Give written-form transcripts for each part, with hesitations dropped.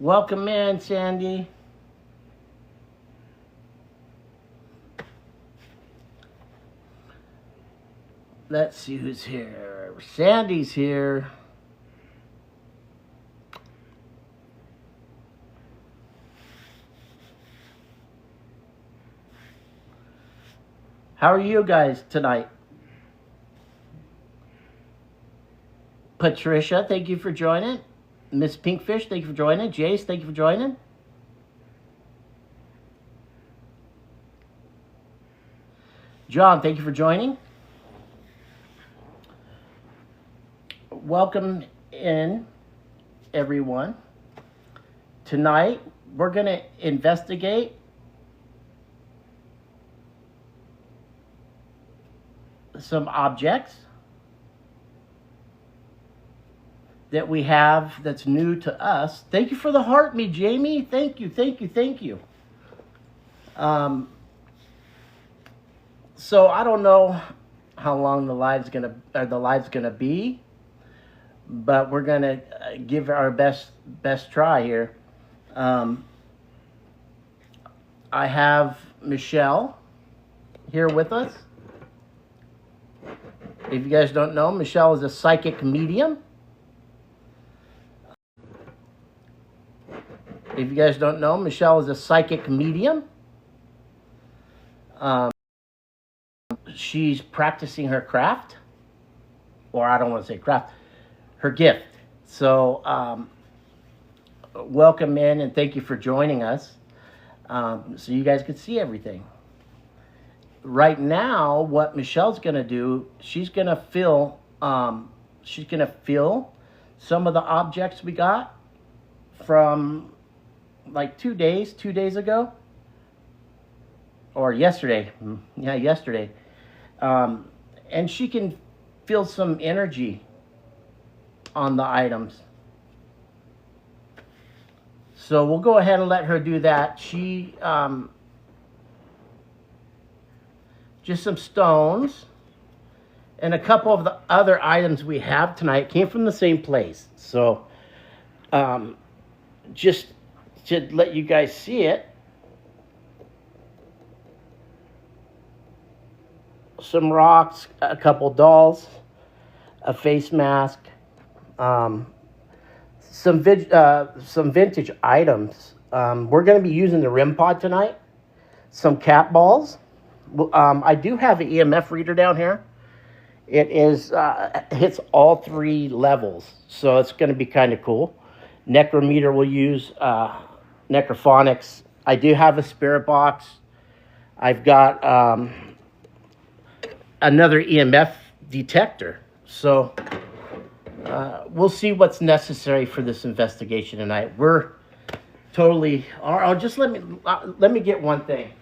Welcome in, Sandy. Let's see who's here. Sandy's here. How are you guys tonight? Patricia, thank you for joining. Miss Pinkfish, thank you for joining. Jace, thank you for joining. John, thank you for joining. Welcome in, everyone. Tonight, we're going to investigate some objects that we have that's new to us. Thank you for the heart, me, Jamie. Thank you, thank you, thank you. So I don't know how long the live's gonna be, but we're gonna give our best try here. I have Michelle here with us. If you guys don't know, Michelle is a psychic medium. If you guys don't know, Michelle is a psychic medium. She's practicing her craft, or I don't want to say craft, her gift. So welcome in and thank you for joining us, so you guys could see everything. Right now, what Michelle's going to do, she's going to fill some of the objects we got from like 2 days ago, or yesterday. Yeah, yesterday. And she can feel some energy on the items. So we'll go ahead and let her do that. She, just some stones and a couple of the other items we have tonight came from the same place. So, just to let you guys see it, some rocks, a couple dolls, a face mask, some vintage items. We're going to be using the REM pod tonight. Some cat balls. I do have an EMF reader down here. It is hits all 3 levels, so it's going to be kind of cool. Necrometer will use necrophonics. I do have a spirit box. I've got another EMF detector. So we'll see what's necessary for this investigation tonight. We're totally. Or just let me get one thing.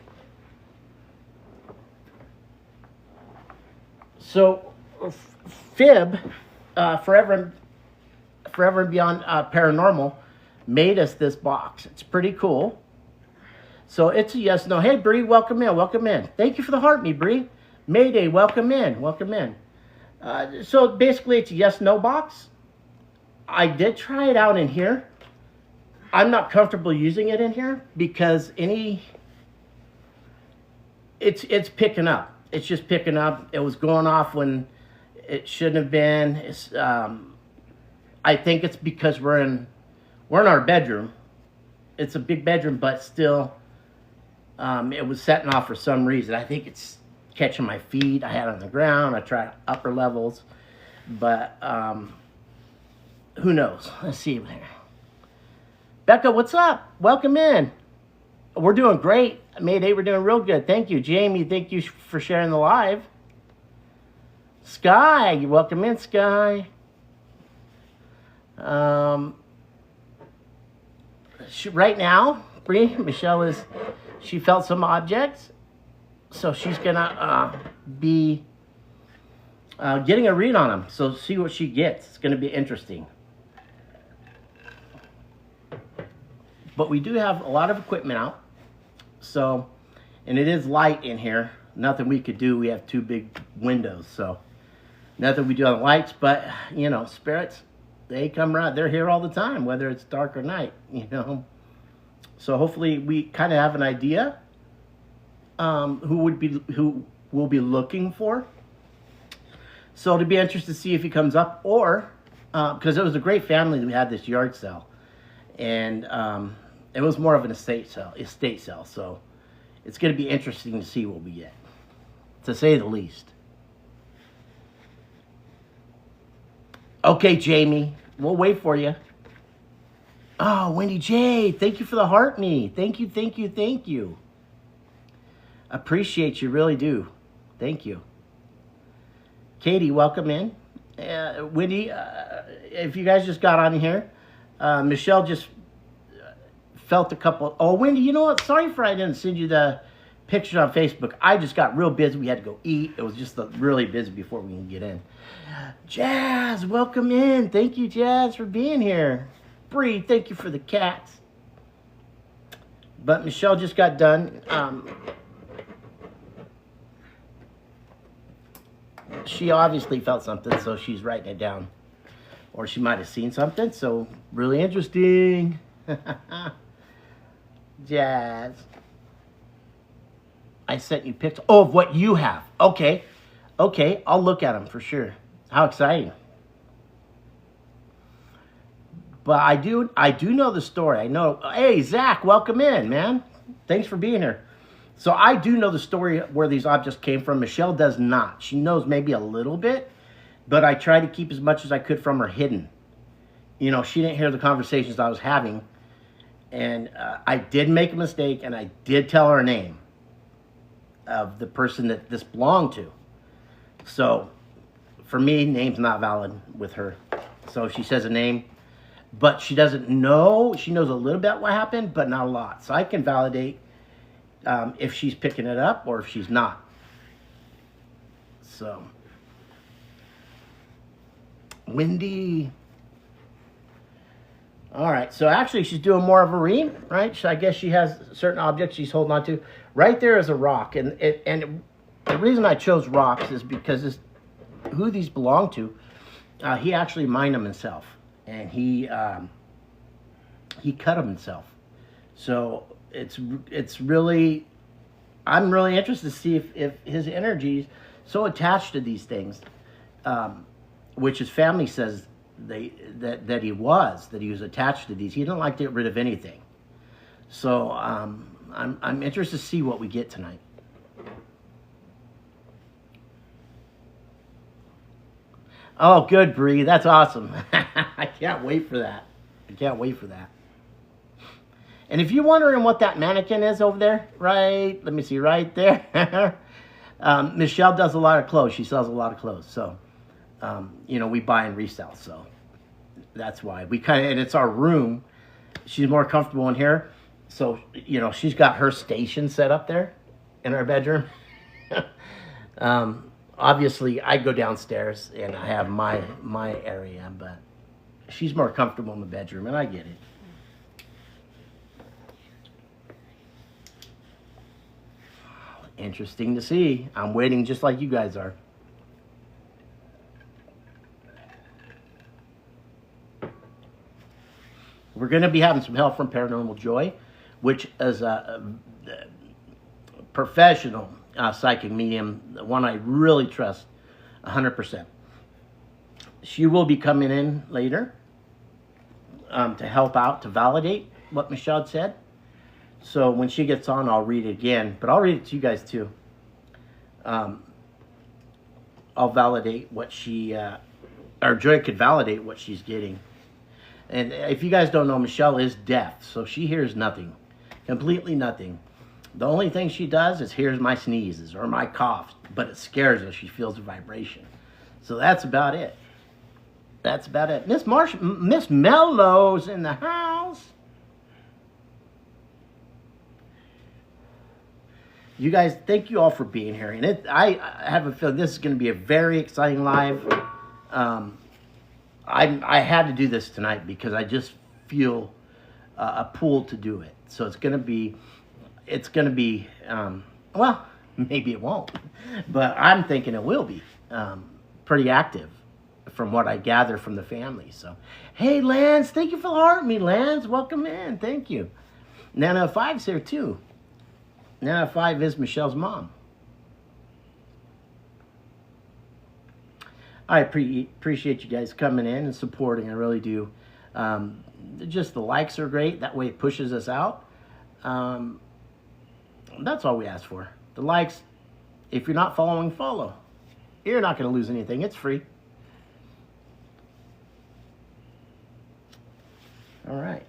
So, Fib, Forever and Beyond Paranormal, made us this box. It's pretty cool. So it's a yes, no. Hey, Bree, welcome in, welcome in. Thank you for the heart, me, Bree. Mayday, welcome in, welcome in. So basically, it's a yes, no box. I did try it out in here. I'm not comfortable using it in here because it's picking up. It's just picking up. It was going off when it shouldn't have been. It's, I think it's because we're in our bedroom. It's a big bedroom, but still, it was setting off for some reason. I think it's catching my feet. I had it on the ground. I tried upper levels, but who knows? Let's see here. Becca, what's up? Welcome in. We're doing great. Mayday, we're doing real good. Thank you. Jamie, thank you for sharing the live. Sky, you welcome in, Sky. Right now, Michelle she felt some objects. So she's going to be getting a read on them. So see what she gets. It's going to be interesting. But we do have a lot of equipment out. So, and it is light in here. Nothing we could do. We have 2 big windows. So, nothing we do on the lights. But, you know, spirits, They come right. They're here all the time, whether it's dark or night. So hopefully we kind of have an idea who we'll be looking for. So to be interested to see if he comes up, or because it was a great family that we had this yard sale, and it was more of an estate sale. So it's going to be interesting to see what we get, to say the least. Okay, Jamie, we'll wait for you. Oh, Wendy J, thank you for the heart me. Thank you. Appreciate you, really do. Thank you. Katie, welcome in. Wendy, if you guys just got on here, Michelle just felt a couple. Oh, Wendy, you know what? Sorry I didn't send you the pictures on Facebook. I just got real busy. We had to go eat. It was just really busy before we can get in. Jazz, welcome in. Thank you, Jazz, for being here. Bree, thank you for the cats. But Michelle just got done. She obviously felt something, so she's writing it down. Or she might have seen something, so really interesting. Jazz. I sent you pictures. Oh, of what you have. Okay, I'll look at them for sure. How exciting. But I do know the story. I know. Hey, Zach, welcome in, man. Thanks for being here. So I do know the story where these objects came from. Michelle does not. She knows maybe a little bit, but I try to keep as much as I could from her hidden. She didn't hear the conversations I was having, and I did make a mistake, and I did tell her name of the person that this belonged to. So for me, name's not valid with her. So she says a name, but she doesn't know. She knows a little bit what happened, but not a lot. So I can validate if she's picking it up or if she's not. So, Wendy. All right. So actually, she's doing more of a read, right? So I guess she has certain objects she's holding on to. Right there is a rock, and the reason I chose rocks is because who these belong to. He actually mined them himself, and he cut them himself. So it's really, I'm really interested to see if his energy's so attached to these things, which his family says that he was attached to these. He didn't like to get rid of anything. So I'm interested to see what we get tonight. Oh, good, Bree. That's awesome. I can't wait for that. And if you're wondering what that mannequin is over there, right? Let me see, right there. Michelle does a lot of clothes. She sells a lot of clothes. So, we buy and resell. So that's why and it's our room. She's more comfortable in here. So, she's got her station set up there in our bedroom. Obviously, I go downstairs and I have my area, but she's more comfortable in the bedroom, and I get it. Interesting to see. I'm waiting just like you guys are. We're going to be having some help from Paranormal Joy, which is a professional psychic medium, the one I really trust 100%. She will be coming in later to help out, to validate what Michelle said. So when she gets on, I'll read it again, but I'll read it to you guys too. I'll validate what or Joy could validate what she's getting. And if you guys don't know, Michelle is deaf, so she hears nothing, completely nothing. The only thing she does is hears my sneezes or my coughs, but it scares her. She feels a vibration. So that's about it. Miss Mellow's in the house. You guys, thank you all for being here. And I have a feeling this is going to be a very exciting live. I had to do this tonight because I just feel a pull to do it. So it's going to be, well, maybe it won't, but I'm thinking it will be pretty active from what I gather from the family. So, hey, Lance, thank you for the heart me, Lance. Welcome in. Thank you. Nana 5's here too. Nana 5 is Michelle's mom. I appreciate you guys coming in and supporting. I really do. Just the likes are great. That way it pushes us out. That's all we ask for. The likes. If you're not following, follow. You're not going to lose anything. It's free. All right.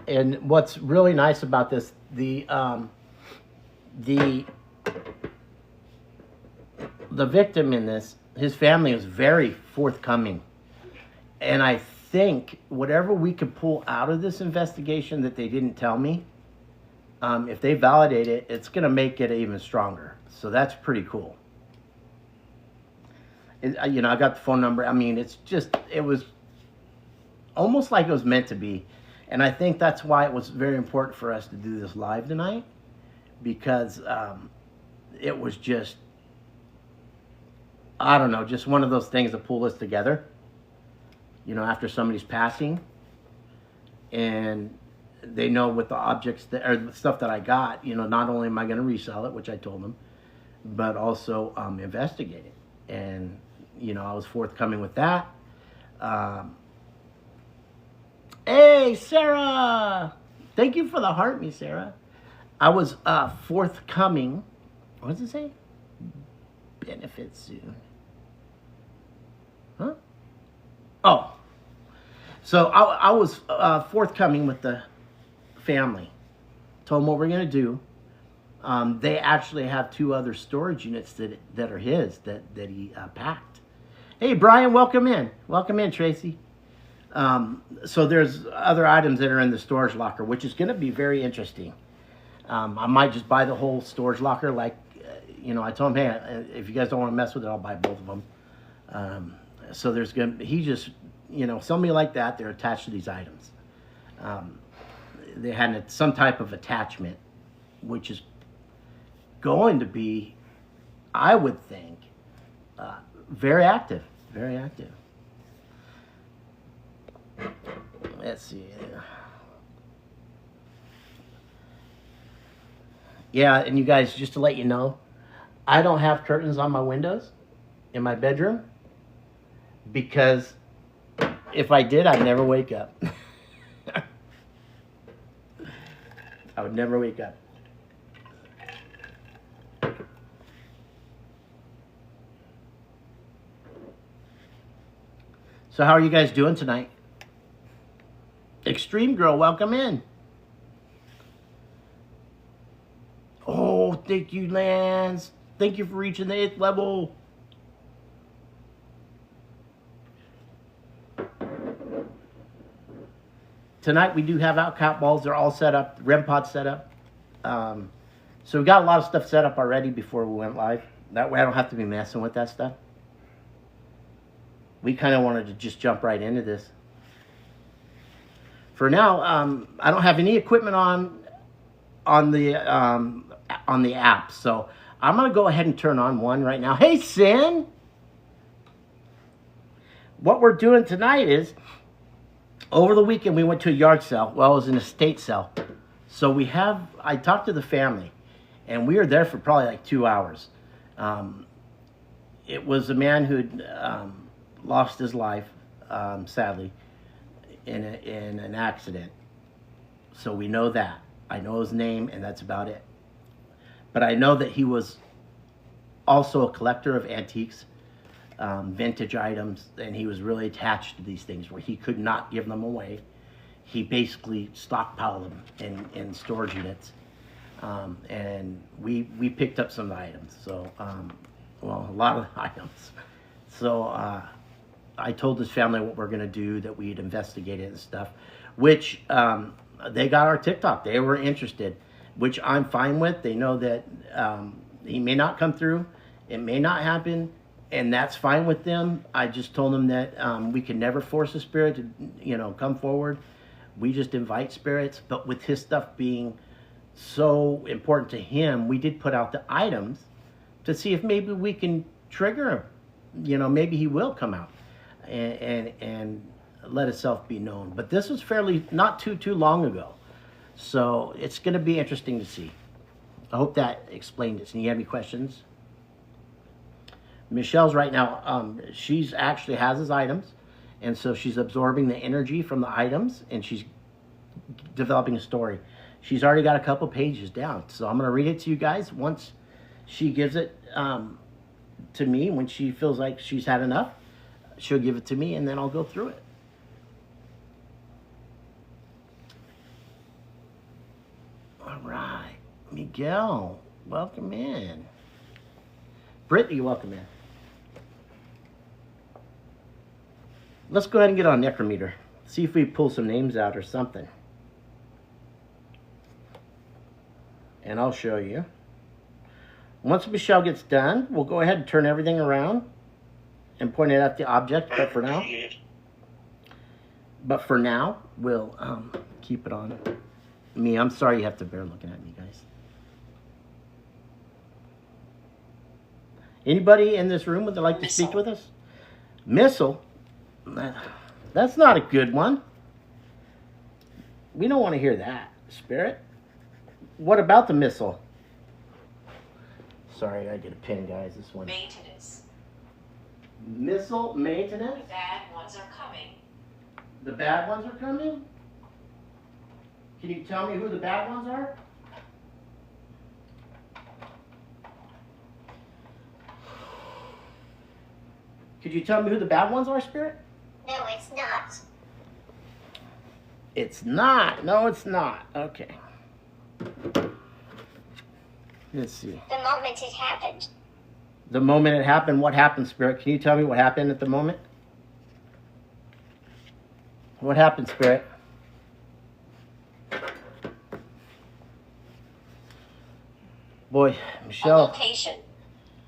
And what's really nice about this, the victim in this, his family is very forthcoming. And I think whatever we could pull out of this investigation that they didn't tell me, if they validate it, it's going to make it even stronger. So that's pretty cool. You know, I got the phone number. I mean, it was almost like it was meant to be. And I think that's why it was very important for us to do this live tonight, because it was just, I don't know, just one of those things that pulled us together, you know, after somebody's passing. And they know with the objects that, or the stuff that I got, you know, not only am I going to resell it, which I told them, but also investigate it. And, you know, I was forthcoming with that. Hey, Sarah! Thank you for the heart, me, Sarah. I was forthcoming. What does it say? Benefits soon. Huh? Oh. So I was forthcoming with the family. Told them what we're going to do. They actually have 2 other storage units that are his, that he packed. Hey, Brian, welcome in. Welcome in, Tracy. So there's other items that are in the storage locker, which is going to be very interesting. I might just buy the whole storage locker. Like, you know, I told him, hey, if you guys don't want to mess with it, I'll buy both of them. So there's going to, he just, you know, somebody like that, they're attached to these items. They had some type of attachment, which is going to be, I would think, very active, very active. Let's see. Yeah, and you guys, just to let you know, I don't have curtains on my windows in my bedroom, because if I did, I'd never wake up. I would never wake up. So how are you guys doing tonight? Extreme Girl, welcome in. Oh, thank you, Lance. Thank you for reaching the 8th level. Tonight we do have outcap balls. They're all set up. REM pod set up. So we got a lot of stuff set up already before we went live. That way I don't have to be messing with that stuff. We kind of wanted to just jump right into this. For now, I don't have any equipment on the app, so I'm gonna go ahead and turn on one right now. Hey, Sin! What we're doing tonight is, over the weekend we went to a yard sale. Well, it was an estate sale. So I talked to the family, and we were there for probably like 2 hours. It was a man who'd lost his life, sadly, in an accident. So we know that. I know his name, and that's about it. But I know that he was also a collector of antiques, vintage items, and he was really attached to these things where he could not give them away. He basically stockpiled them in storage units. And we picked up some items. So, well, a lot of items. So I told his family what we're going to do, that we'd investigate it and stuff, which they got our TikTok. They were interested, which I'm fine with. They know that he may not come through. It may not happen, and that's fine with them. I just told them that we can never force a spirit to, come forward. We just invite spirits, but with his stuff being so important to him, we did put out the items to see if maybe we can trigger him. You know, maybe he will come out and let himself be known. But this was fairly not too long ago. So it's going to be interesting to see. I hope that explained it. And you have any questions? Michelle's right now, she's actually has his items. And so she's absorbing the energy from the items and she's developing a story. She's already got a couple pages down. So I'm going to read it to you guys once she gives it to me. When she feels like she's had enough, she'll give it to me and then I'll go through it. All right. Miguel, welcome in. Brittany, welcome in. Let's go ahead and get on Necrometer. See if we pull some names out or something. And I'll show you. Once Michelle gets done, we'll go ahead and turn everything around and point it at the object. But for now, we'll keep it on me. I'm sorry you have to bear looking at me, guys. Anybody in this room would like to speak with us? Missile? That's not a good one. We don't want to hear that, Spirit. What about the missile? Sorry, I get a pin, guys. This one. Maintenance. Missile maintenance? The bad ones are coming. The bad ones are coming? Can you tell me who the bad ones are? Could you tell me who the bad ones are, Spirit? No, it's not. It's not. No, it's not. Okay. Let's see. The moment it happened. The moment it happened, what happened, Spirit? Can you tell me what happened at the moment? What happened, Spirit? Boy, Michelle. A location.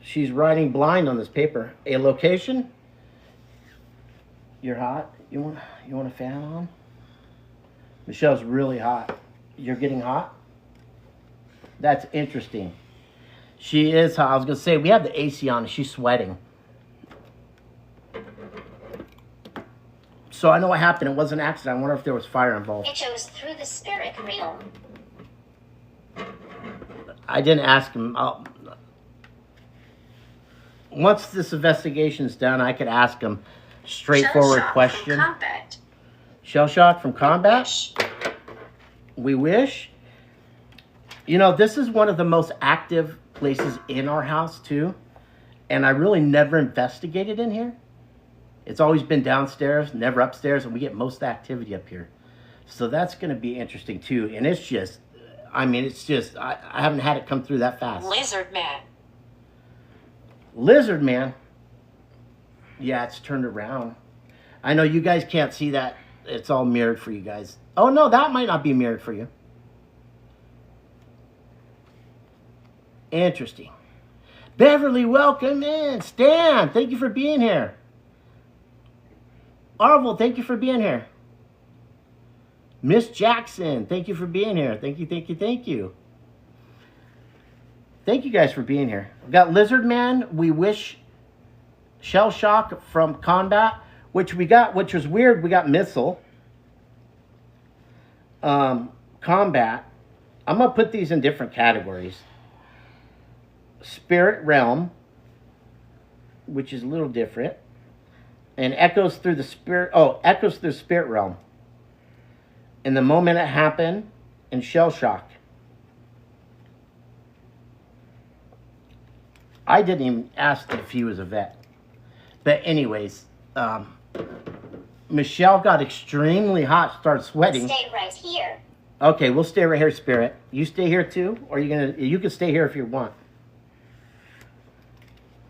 She's writing blind on this paper. A location? You're hot? You want a fan on? Michelle's really hot. You're getting hot? That's interesting. She is hot. I was going to say, we have the AC on. She's sweating. So I know what happened. It was an accident. I wonder if there was fire involved. It shows through the spirit realm. I didn't ask him. Once this investigation's done, I could ask him straightforward question. Shell shock from combat? We wish. You know, this is one of the most active places in our house, too. And I really never investigated in here. It's always been downstairs, never upstairs, and we get most activity up here. So that's going to be interesting, too. And it's just, I mean, it's just, I haven't had it come through that fast. Lizard Man. Lizard Man? Yeah, it's turned around. I know you guys can't see that. It's all mirrored for you guys. Oh, no, that might not be mirrored for you. Interesting. Beverly, welcome in. Stan, thank you for being here. Arvel, thank you for being here. Miss Jackson, thank you for being here. Thank you, thank you, thank you. Thank you guys for being here. We've got Lizard Man, We Wish, Shell Shock from Combat, which was weird. We got Missile. Combat. I'm going to put these in different categories. Spirit Realm, which is a little different. And echoes through the spirit. Oh, echoes through Spirit Realm. And the moment it happened, and Shell Shock. I didn't even ask if he was a vet. But anyways, Michelle got extremely hot, started sweating. Stay right here. Okay, we'll stay right here, Spirit. You stay here too, or you can stay here if you want.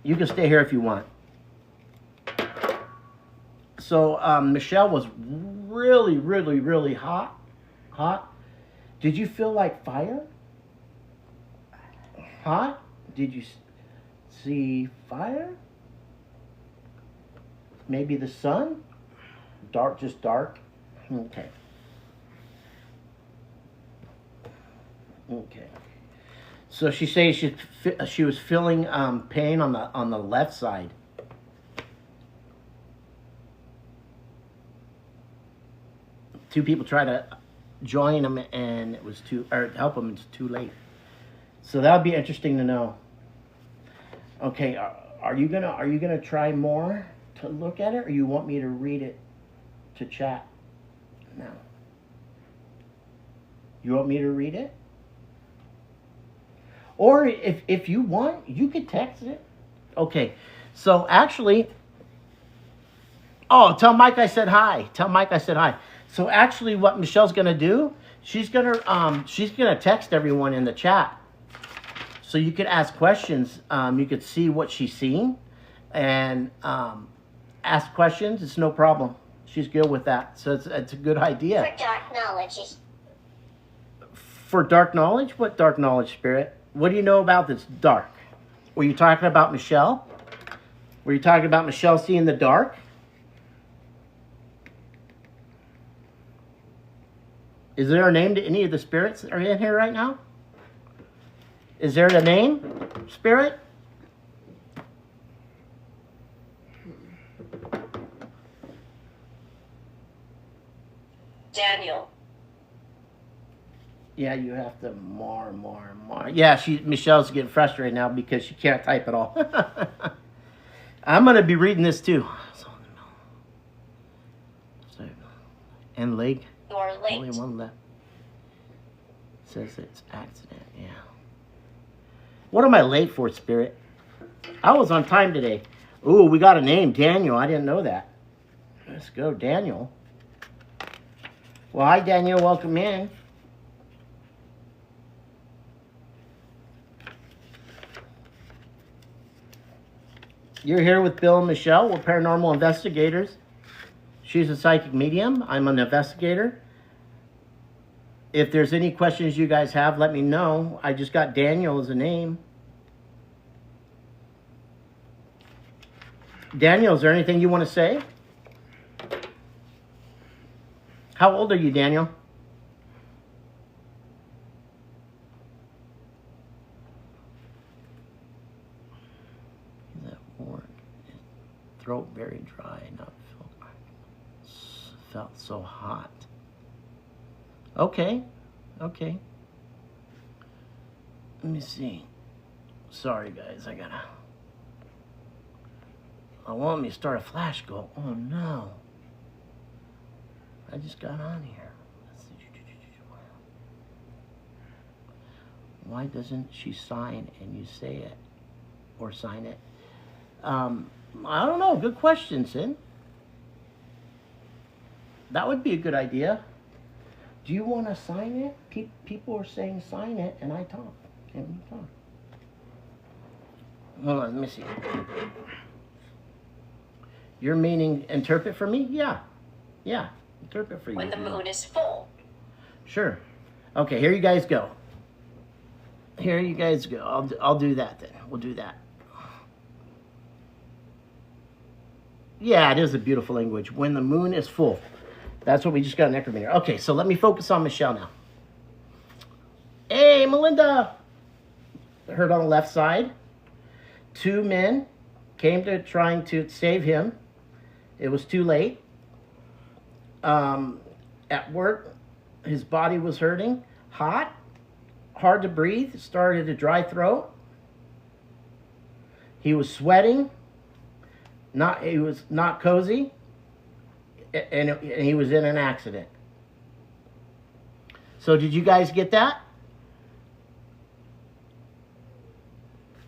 You can stay here if you want. So Michelle was really, really, really hot. Hot. Did you feel like fire? Hot? Did you see fire? Maybe the sun? Dark, just dark? Okay. Okay. So she says she was feeling pain on the left side. Two people tried to join him, and it was help him. It's too late. So that would be interesting to know. Okay, are you gonna try more to look at it, or you want me to read it to chat? No. You want me to read it? Or if you want, you could text it. Okay. So actually, tell Mike I said hi. Tell Mike I said hi. So actually, what Michelle's gonna do, she's gonna text everyone in the chat, so you could ask questions. You could see what she's seeing, and ask questions. It's no problem. She's good with that. So it's a good idea. For dark knowledge. For dark knowledge? What dark knowledge, Spirit? What do you know about that's dark? Were you talking about Michelle? Were you talking about Michelle seeing the dark? Is there a name to any of the spirits that are in here right now? Is there a name, Spirit? Daniel. Yeah, you have to more. Yeah, Michelle's getting frustrated now because she can't type it all. I'm going to be reading this too. And leg. You're late. Only one left. Says it's accident, yeah. What am I late for, Spirit? I was on time today. Ooh, we got a name, Daniel. I didn't know that. Let's go, Daniel. Well, hi, Daniel. Welcome in. You're here with Bill and Michelle. We're paranormal investigators. She's a psychic medium. I'm an investigator. If there's any questions you guys have, let me know. I just got Daniel as a name. Daniel, is there anything you want to say? How old are you, Daniel? He's at work. His throat very dry, not felt so hot. Okay. Let me see. Sorry, guys. I want me to start a flash go. Oh, no. I just got on here. Why doesn't she sign and you say it? Or sign it? I don't know. Good question, Sid. That would be a good idea. Do you want to sign it? People are saying sign it, and I talk. And we talk. Hold on, let me see. You're meaning interpret for me? Yeah. Interpret for you. When the moon is full. Sure. Okay, here you guys go. I'll do that then. We'll do that. Yeah, it is a beautiful language. When the moon is full. That's what we just got an necromancer. Okay, so let me focus on Michelle now. Hey, Melinda. Hurt on the left side. 2 men came to trying to save him. It was too late. At work, his body was hurting. Hot. Hard to breathe. Started a dry throat. He was sweating. He was not cozy. And he was in an accident. So did you guys get that?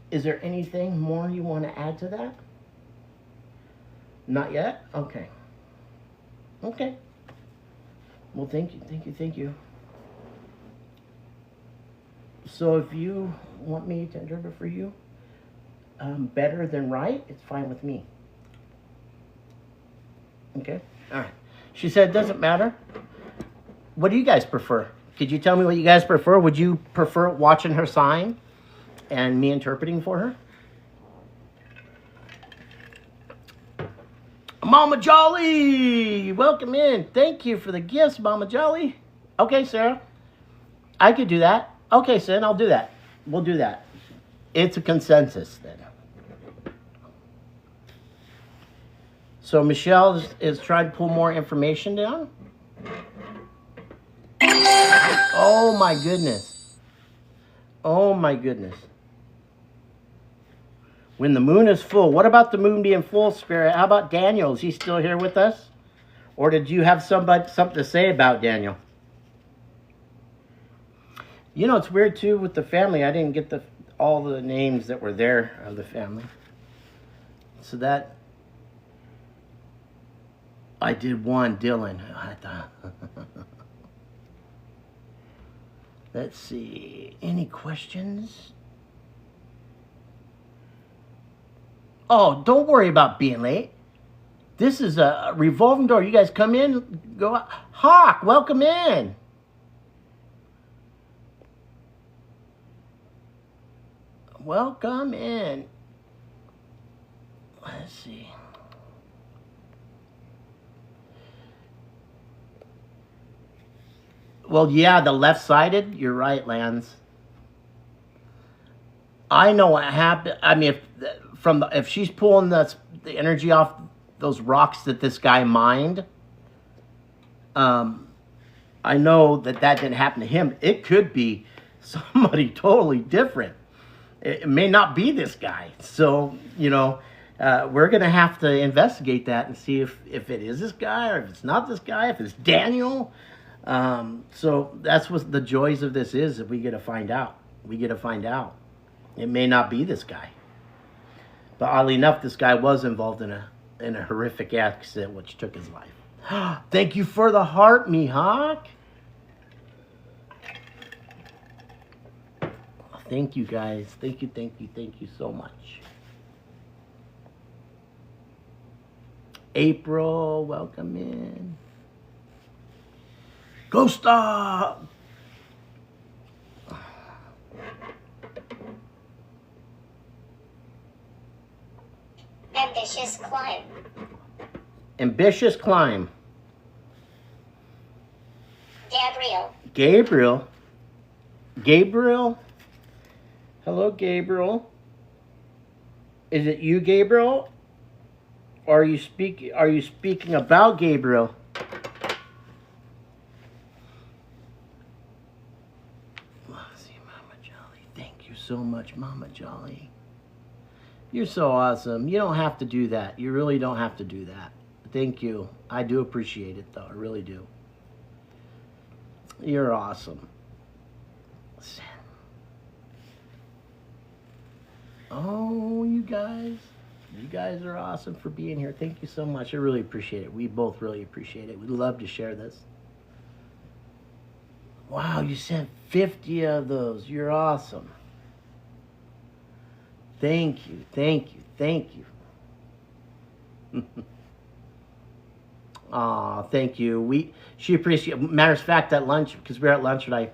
Is there anything more you want to add to that? Not yet? Okay. Well, thank you. So if you want me to interpret for you, better than right, it's fine with me. Okay? All right. She said, doesn't matter. What do you guys prefer? Could you tell me what you guys prefer? Would you prefer watching her sign and me interpreting for her? Mama Jolly! Welcome in. Thank you for the gifts, Mama Jolly. Okay, Sarah. I could do that. Okay, Sin, I'll do that. We'll do that. It's a consensus then. So Michelle is trying to pull more information down. Oh my goodness. Oh my goodness. When the moon is full. What about the moon being full, Spirit? How about Daniel? Is he still here with us? Or did you have something to say about Daniel? You know, it's weird too with the family. I didn't get all the names that were there of the family. So that I did one, Dylan. I thought. Let's see. Any questions? Oh, don't worry about being late. This is a revolving door. You guys come in, go out. Hawk, welcome in. Welcome in. Let's see. Well, yeah, the left-sided. You're right, Lance. I know what happened. I mean, if she's pulling the energy off those rocks that this guy mined, I know that didn't happen to him. It could be somebody totally different. It may not be this guy. So, you know, we're going to have to investigate that and see if it is this guy or if it's not this guy, if it's Daniel. So that's what the joys of this is, that we get to find out. We get to find out. It may not be this guy. But oddly enough, this guy was involved in a horrific accident which took his life. Thank you for the heart, Mihawk. Thank you, guys. Thank you so much. April, welcome in. Ghost Dog! Ambitious climb. Ambitious climb. Gabriel. Gabriel? Hello, Gabriel. Is it you, Gabriel? Or are you speaking about Gabriel? Let's see, Mama Jolly. Thank you so much, Mama Jolly. You're so awesome. You don't have to do that. You really don't have to do that. Thank you. I do appreciate it, though. I really do. You're awesome. Oh, you guys are awesome for being here. Thank you so much. I really appreciate it. We both really appreciate it. We'd love to share this. Wow, you sent 50 of those. You're awesome. Thank you. Aw, thank you. She appreciated. Matter of fact, at lunch, because we were at lunch and I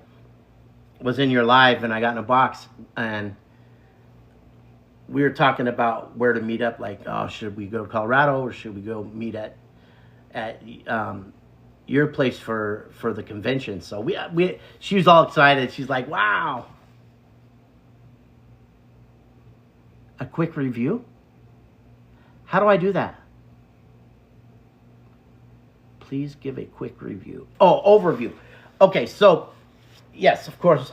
was in your live and I got in a box and we were talking about where to meet up. Like, oh, should we go to Colorado or should we go meet at your place for the convention? So she was all excited. She's like, wow. A quick review? How do I do that? Please give a quick review. Oh, overview. Okay, so yes, of course,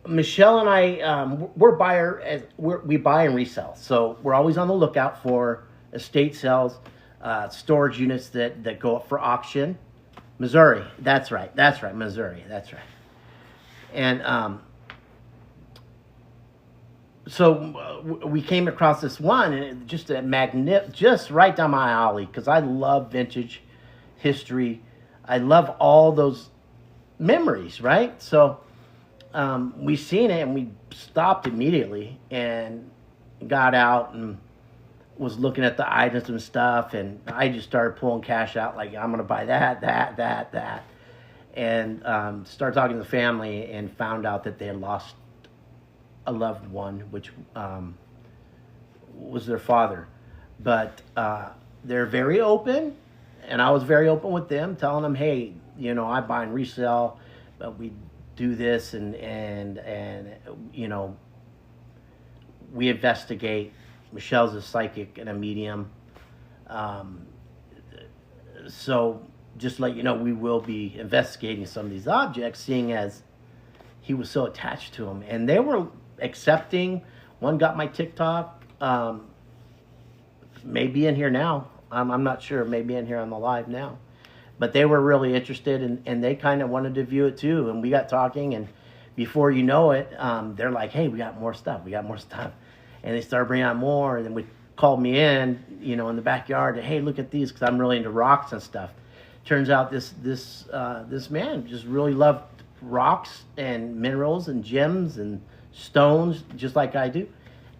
Michelle and I, we buy and resell. So we're always on the lookout for estate sales, storage units that go up for auction. Missouri, that's right, Missouri, that's right. And so we came across this one, and just just right down my alley, because I love vintage history. I love all those memories, right? So we seen it, and we stopped immediately and got out and was looking at the items and stuff, and I just started pulling cash out, like, I'm going to buy that. And started talking to the family and found out that they had lost a loved one, which was their father. But they're very open, and I was very open with them, telling them, hey, I buy and resell, but we do this and you know, we investigate. Michelle's a psychic and a medium. So just to let you know, we will be investigating some of these objects, seeing as he was so attached to them. And they were accepting. One got my TikTok. Maybe in here now. I'm not sure. Maybe in here on the live now. But they were really interested, and they kind of wanted to view it too. And we got talking, and before you know it, they're like, hey, we got more stuff. We got more stuff. And they started bringing out more. And then we called me in, you know, in the backyard. And, hey, look at these, because I'm really into rocks and stuff. Turns out this man just really loved rocks and minerals and gems and stones, just like I do.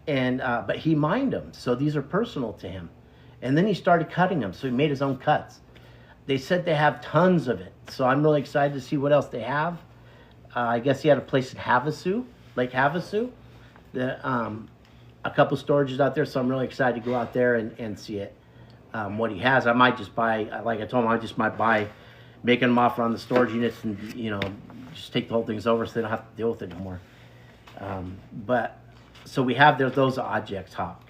And but he mined them, so these are personal to him. And then he started cutting them, so he made his own cuts. They said they have tons of it, so I'm really excited to see what else they have. I guess he had a place in Havasu, Lake Havasu. A couple storages out there, so I'm really excited to go out there and see it. What he has, I might just buy, like I told him, I just might buy, make an offer on the storage units and, you know, just take the whole things over so they don't have to deal with it anymore. But, so we have those objects, Hawk.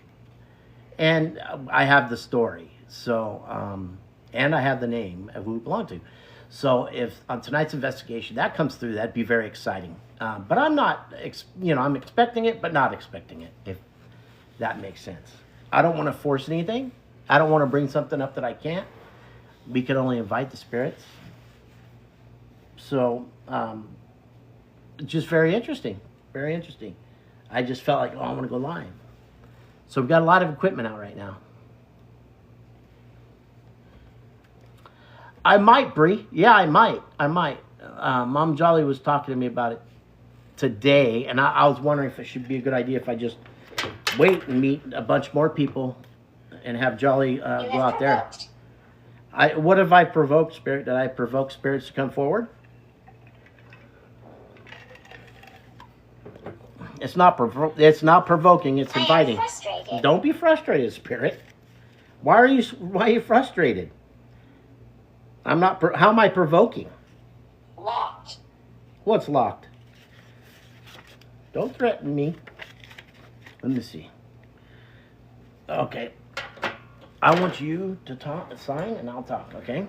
And I have the story, so, and I have the name of who we belong to. So if on tonight's investigation that comes through, that'd be very exciting. But I'm not, you know, I'm expecting it, but not expecting it, if that makes sense. I don't want to force anything. I don't want to bring something up that I can't. We can only invite the spirits. So, just very interesting. Very interesting. I just felt like, oh, I want to go live. So we've got a lot of equipment out right now. I might, Bree. Yeah, I might. Mom Jolly was talking to me about it today, and I was wondering if it should be a good idea if I just wait and meet a bunch more people and have Jolly go out there. What have I provoked, Spirit? Did I provoke spirits to come forward? It's not provoking. It's inviting. Don't be frustrated, Spirit. Why are you frustrated? I'm not. How am I provoking? Locked. What's locked? Don't threaten me. Let me see. Okay. I want you to sign, and I'll talk, okay?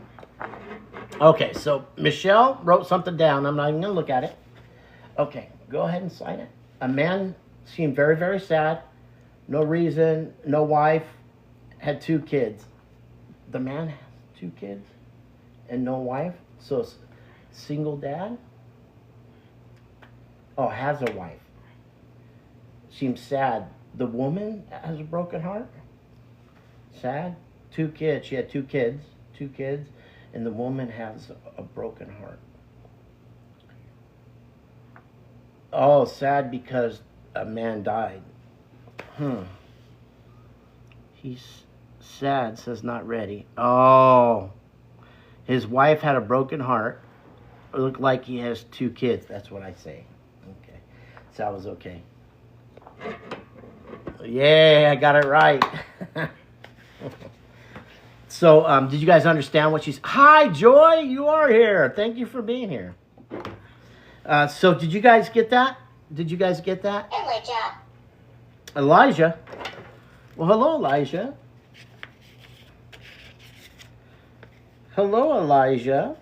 Okay, so Michelle wrote something down. I'm not even going to look at it. Okay, go ahead and sign it. A man seemed very, very sad. No reason, no wife, had 2 kids. The man has 2 kids and no wife? So single dad? Oh, has a wife. Seems sad. The woman has a broken heart? Sad? 2 kids. She had 2 kids. 2 kids. And the woman has a broken heart. Oh, sad because a man died. He's sad, says not ready. Oh. His wife had a broken heart. It looked like he has 2 kids. That's what I say. Okay. So I was okay. Yeah, I got it right. So, did you guys understand what she's... Hi, Joy, you are here. Thank you for being here. So, did you guys get that? Did you guys get that? Elijah? Well, hello, Elijah. Hello, Elijah.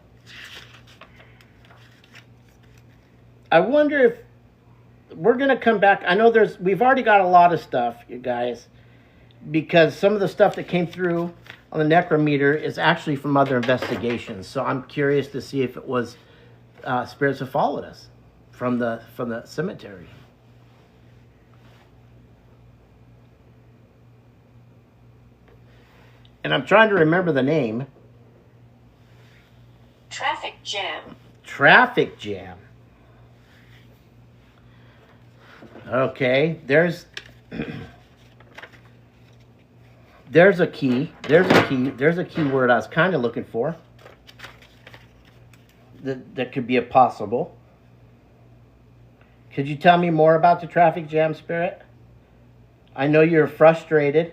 I wonder if we're going to come back. I know we've already got a lot of stuff, you guys, because some of the stuff that came through on the necrometer is actually from other investigations. So I'm curious to see if it was spirits that followed us from the cemetery. And I'm trying to remember the name. Traffic jam. Traffic jam. Okay, there's a key. There's a key word I was kind of looking for. That could be a possible. Could you tell me more about the traffic jam, Spirit? I know you're frustrated.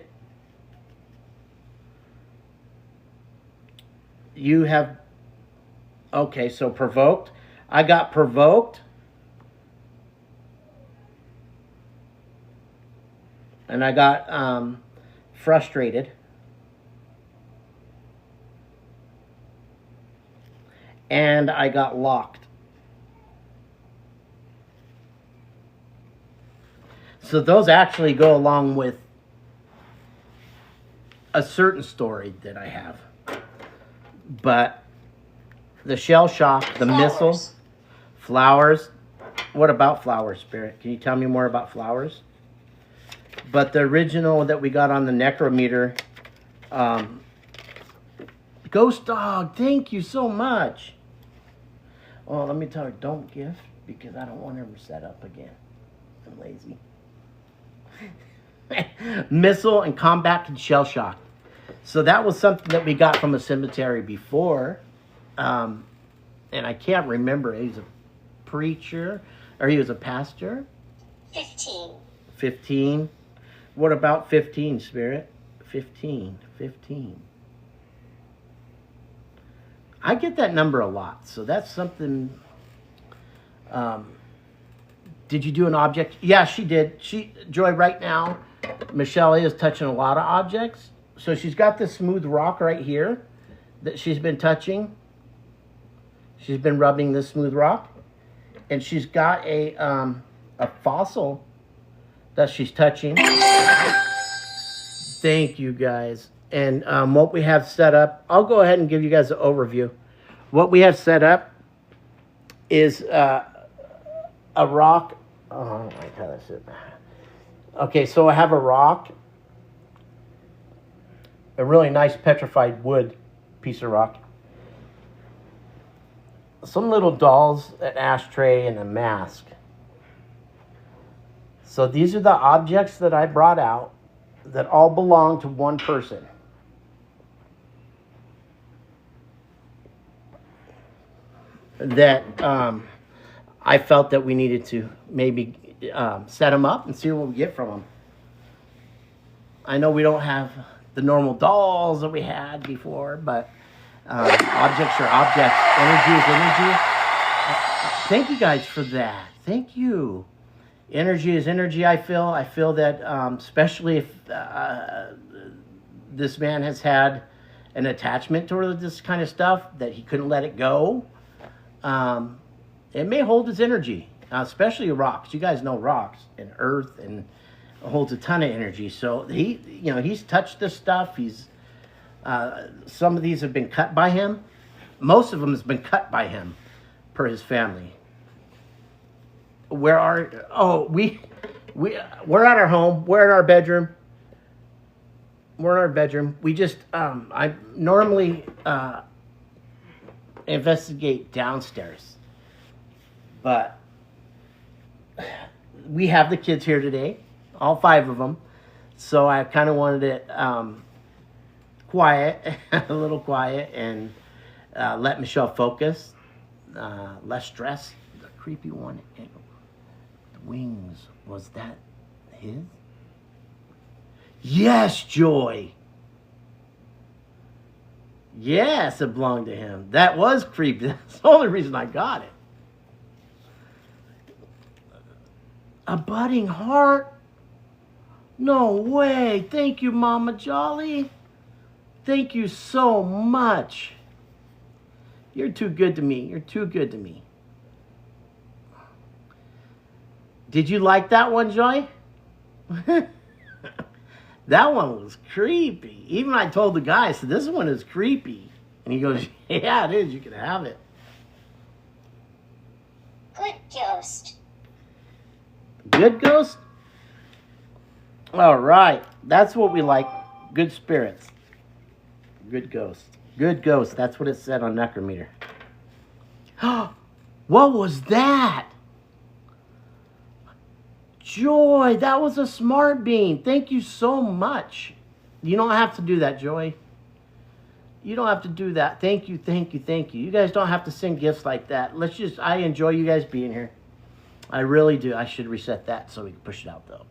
You have... Okay, so provoked. I got provoked. And I got frustrated. And I got locked. So those actually go along with a certain story that I have. But the shell shock, the missile, flowers. What about flowers, Spirit? Can you tell me more about flowers? But the original that we got on the necrometer, Ghost Dog, thank you so much. Oh, let me tell you, don't gift because I don't want to ever set up again. I'm lazy. Missile and combat and shell shock. So that was something that we got from a cemetery before. And I can't remember. He was a preacher or he was a pastor. 15. 15. What about 15, Spirit? 15. I get that number a lot. So that's something. Did you do an object? Yeah, she did. Joy, right now, Michelle is touching a lot of objects. So she's got this smooth rock right here that she's been touching. She's been rubbing this smooth rock. And she's got a fossil that she's touching. Thank you, guys. And what we have set up, I'll go ahead and give you guys an overview. What we have set up is a rock. Oh, I don't like how that's it. Okay, so I have a rock, a really nice petrified wood piece of rock, some little dolls, an ashtray, and a mask. So these are the objects that I brought out that all belong to one person. That I felt that we needed to maybe set them up and see what we get from them. I know we don't have the normal dolls that we had before, but objects are objects. Energy is energy. Thank you guys for that. Thank you. Energy is energy, I feel. I feel that especially if this man has had an attachment toward this kind of stuff, that he couldn't let it go. It may hold his energy, especially rocks. You guys know rocks and earth and holds a ton of energy. So he's touched this stuff. He's some of these have been cut by him. Most of them has been cut by him, per his family. We're at our home. We're in our bedroom. We just I normally investigate downstairs, but we have the kids here today, all 5 of them, so I kind of wanted it quiet, a little quiet, and let Michelle focus, less stress. The creepy one, the wings, was that his? Yes, Joy. Yes, it belonged to him. That was creepy. That's the only reason I got it. A budding heart? No way. Thank you, Mama Jolly. Thank you so much. You're too good to me. You're too good to me. Did you like that one, Joy? That one was creepy. Even I told the guy, I said, this one is creepy. And he goes, yeah, it is. You can have it. Good ghost. Good ghost? All right. That's what we like. Good spirits. Good ghost. Good ghost. That's what it said on Necrometer. What was that? Joy, that was a smart bean. Thank you so much. You don't have to do that, Joy. You don't have to do that. Thank you, thank you, thank you. You guys don't have to send gifts like that. I enjoy you guys being here. I really do. I should reset that so we can push it out, though.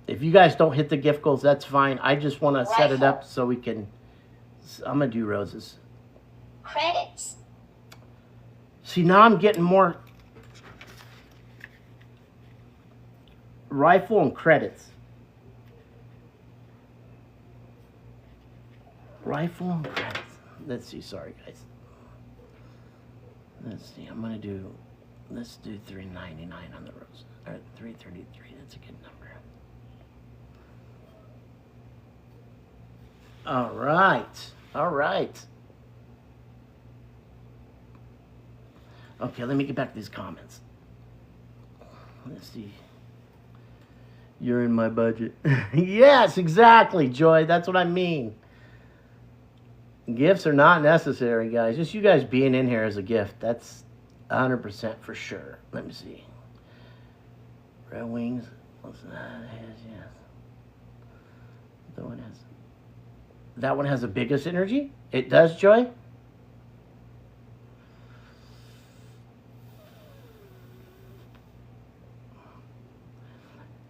If you guys don't hit the gift goals, that's fine. I just want to set it up so we can... I'm going to do roses. Credits. See, now I'm getting more... Rifle and credits. Rifle and credits. Let's see. Sorry, guys. Let's see. I'm gonna do. Let's do $3.99 on the rose. Or $3.33. That's a good number. All right. All right. Okay, let me get back to these comments. Let's see. You're in my budget. Yes, exactly, Joy. That's what I mean. Gifts are not necessary, guys. Just you guys being in here is a gift. That's 100% for sure. Let me see. Red Wings. What's that? Yes. That one has the biggest energy? It does, Joy?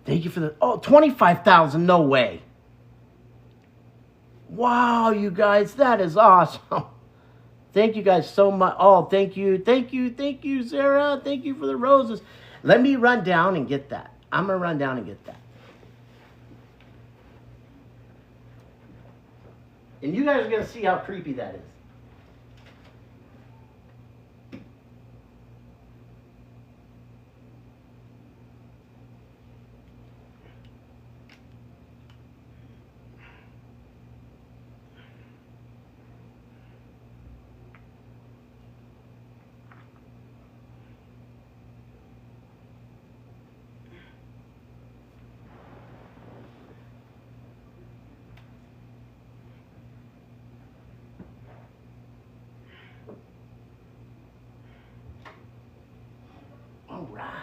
Thank you for the... Oh, 25,000. No way. Wow, you guys. That is awesome. Thank you guys so much. Oh, thank you. Thank you, Sarah. Thank you for the roses. Let me run down and get that. I'm going to run down and get that. And you guys are going to see how creepy that is. All right.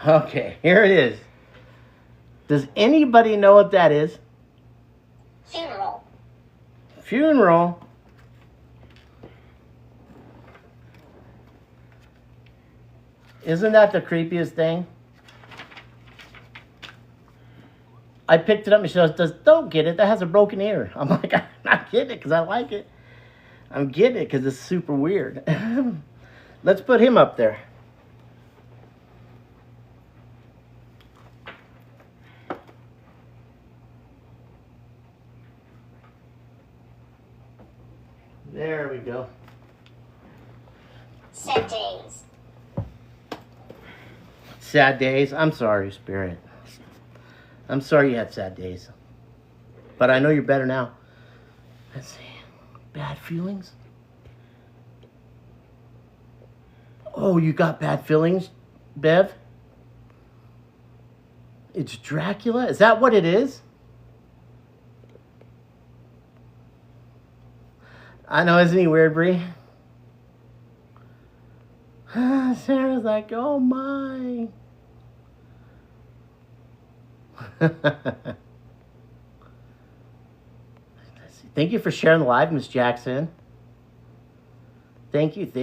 Okay, here it is. Does anybody know what that is? Funeral. Funeral. Isn't that the creepiest thing? I picked it up and she goes, don't get it. That has a broken ear. I'm like, I'm not getting it because I like it. I'm getting it because it's super weird. Let's put him up there. There we go. Sad days. Sad days. I'm sorry, Spirit. I'm sorry you had sad days. But I know you're better now. Let's see. Bad feelings? Oh, you got bad feelings, Bev? It's Dracula? Is that what it is? I know, isn't he weird, Bree? Sarah's like, oh my. Thank you for sharing the live, Miss Jackson. Thank you. It's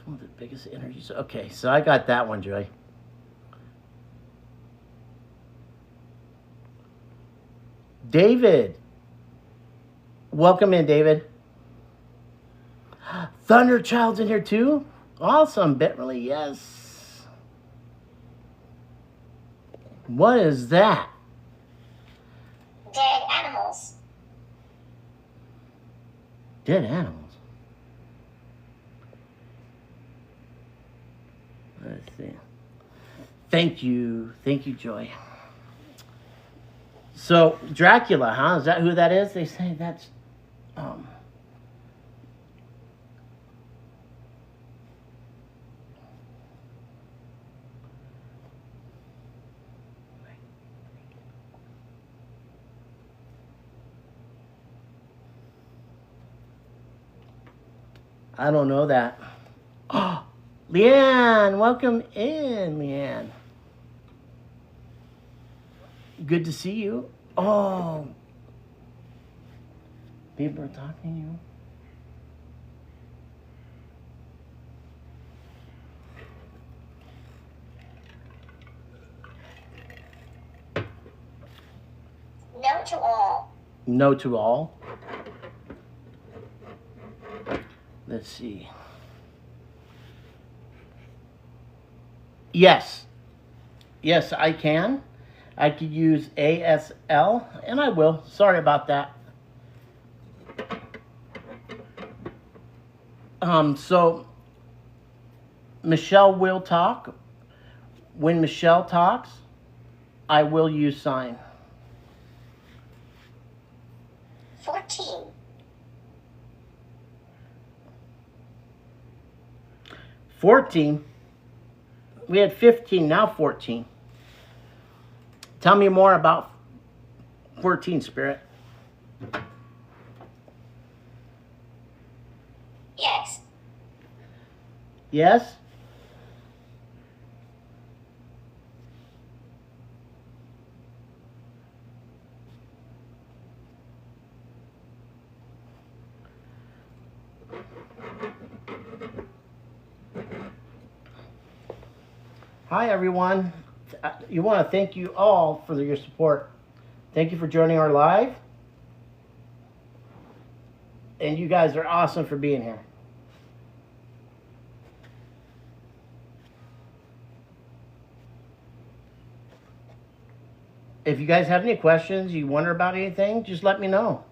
one of the biggest energies. Okay, so I got that one, Joy. David. Welcome in, David. Thunderchild's in here too? Awesome, Bentley, yes. What is that? Dead animals. Dead animals. Let's see. Thank you, Joy. So, Dracula, huh? Is that who that is? They say that's, I don't know that. Oh, Leanne, welcome in, Leanne. Good to see you. Oh, people are talking to you. No No to all. No to all. Let's see. Yes. Yes, I can. I could use ASL, and I will. Sorry about that. So Michelle will talk. When Michelle talks, I will use sign. 14. 14. We had 15, now 14. Tell me more about 14, Spirit. Yes. Yes? Hi, everyone. You want to thank you all for your support. Thank you for joining our live. And you guys are awesome for being here. If you guys have any questions, you wonder about anything, just let me know.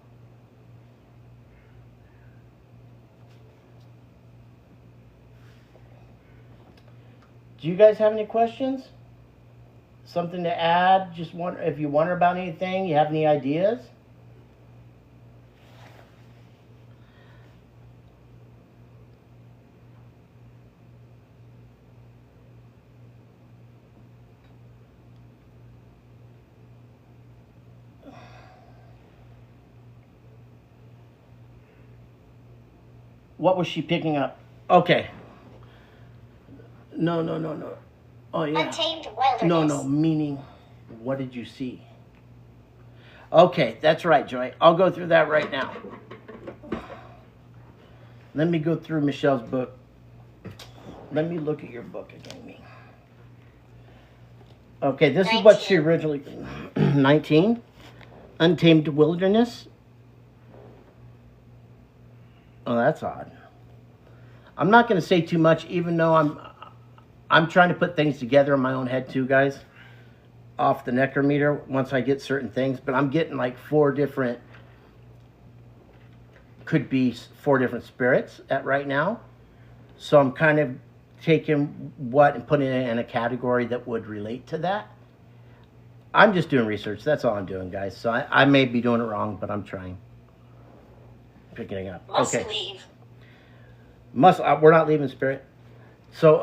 Do you guys have any questions? Something to add? Just wonder if you wonder about anything, you have any ideas? What was she picking up? Okay. No. Oh, yeah. Untamed wilderness. No, meaning, what did you see? Okay, that's right, Joy. I'll go through that right now. Let me go through Michelle's book. Let me look at your book again, me. Okay, this is what she originally... 19. Untamed Wilderness. Oh, that's odd. I'm not going to say too much, even though I'm trying to put things together in my own head too, guys. Off the necrometer, once I get certain things. But I'm getting like 4 different... Could be 4 different spirits at right now. So I'm kind of taking what and putting it in a category that would relate to that. I'm just doing research. That's all I'm doing, guys. So I may be doing it wrong, but I'm trying. Picking it up. Must Okay. leave. We're not leaving, Spirit. So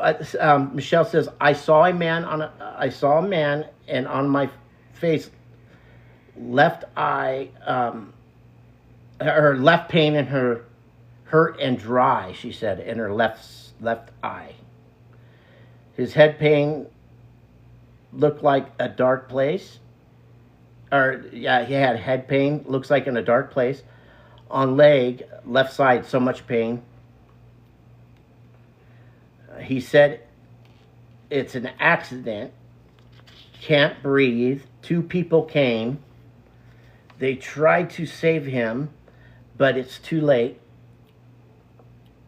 Michelle says, I saw a man, and on my face, left eye, her left pain and her hurt and dry, she said, in her left eye. His head pain looked like a dark place. Or, yeah, he had head pain, looks like in a dark place. On leg, left side, so much pain. He said it's an accident. Can't breathe. 2 people came. They tried to save him, but it's too late.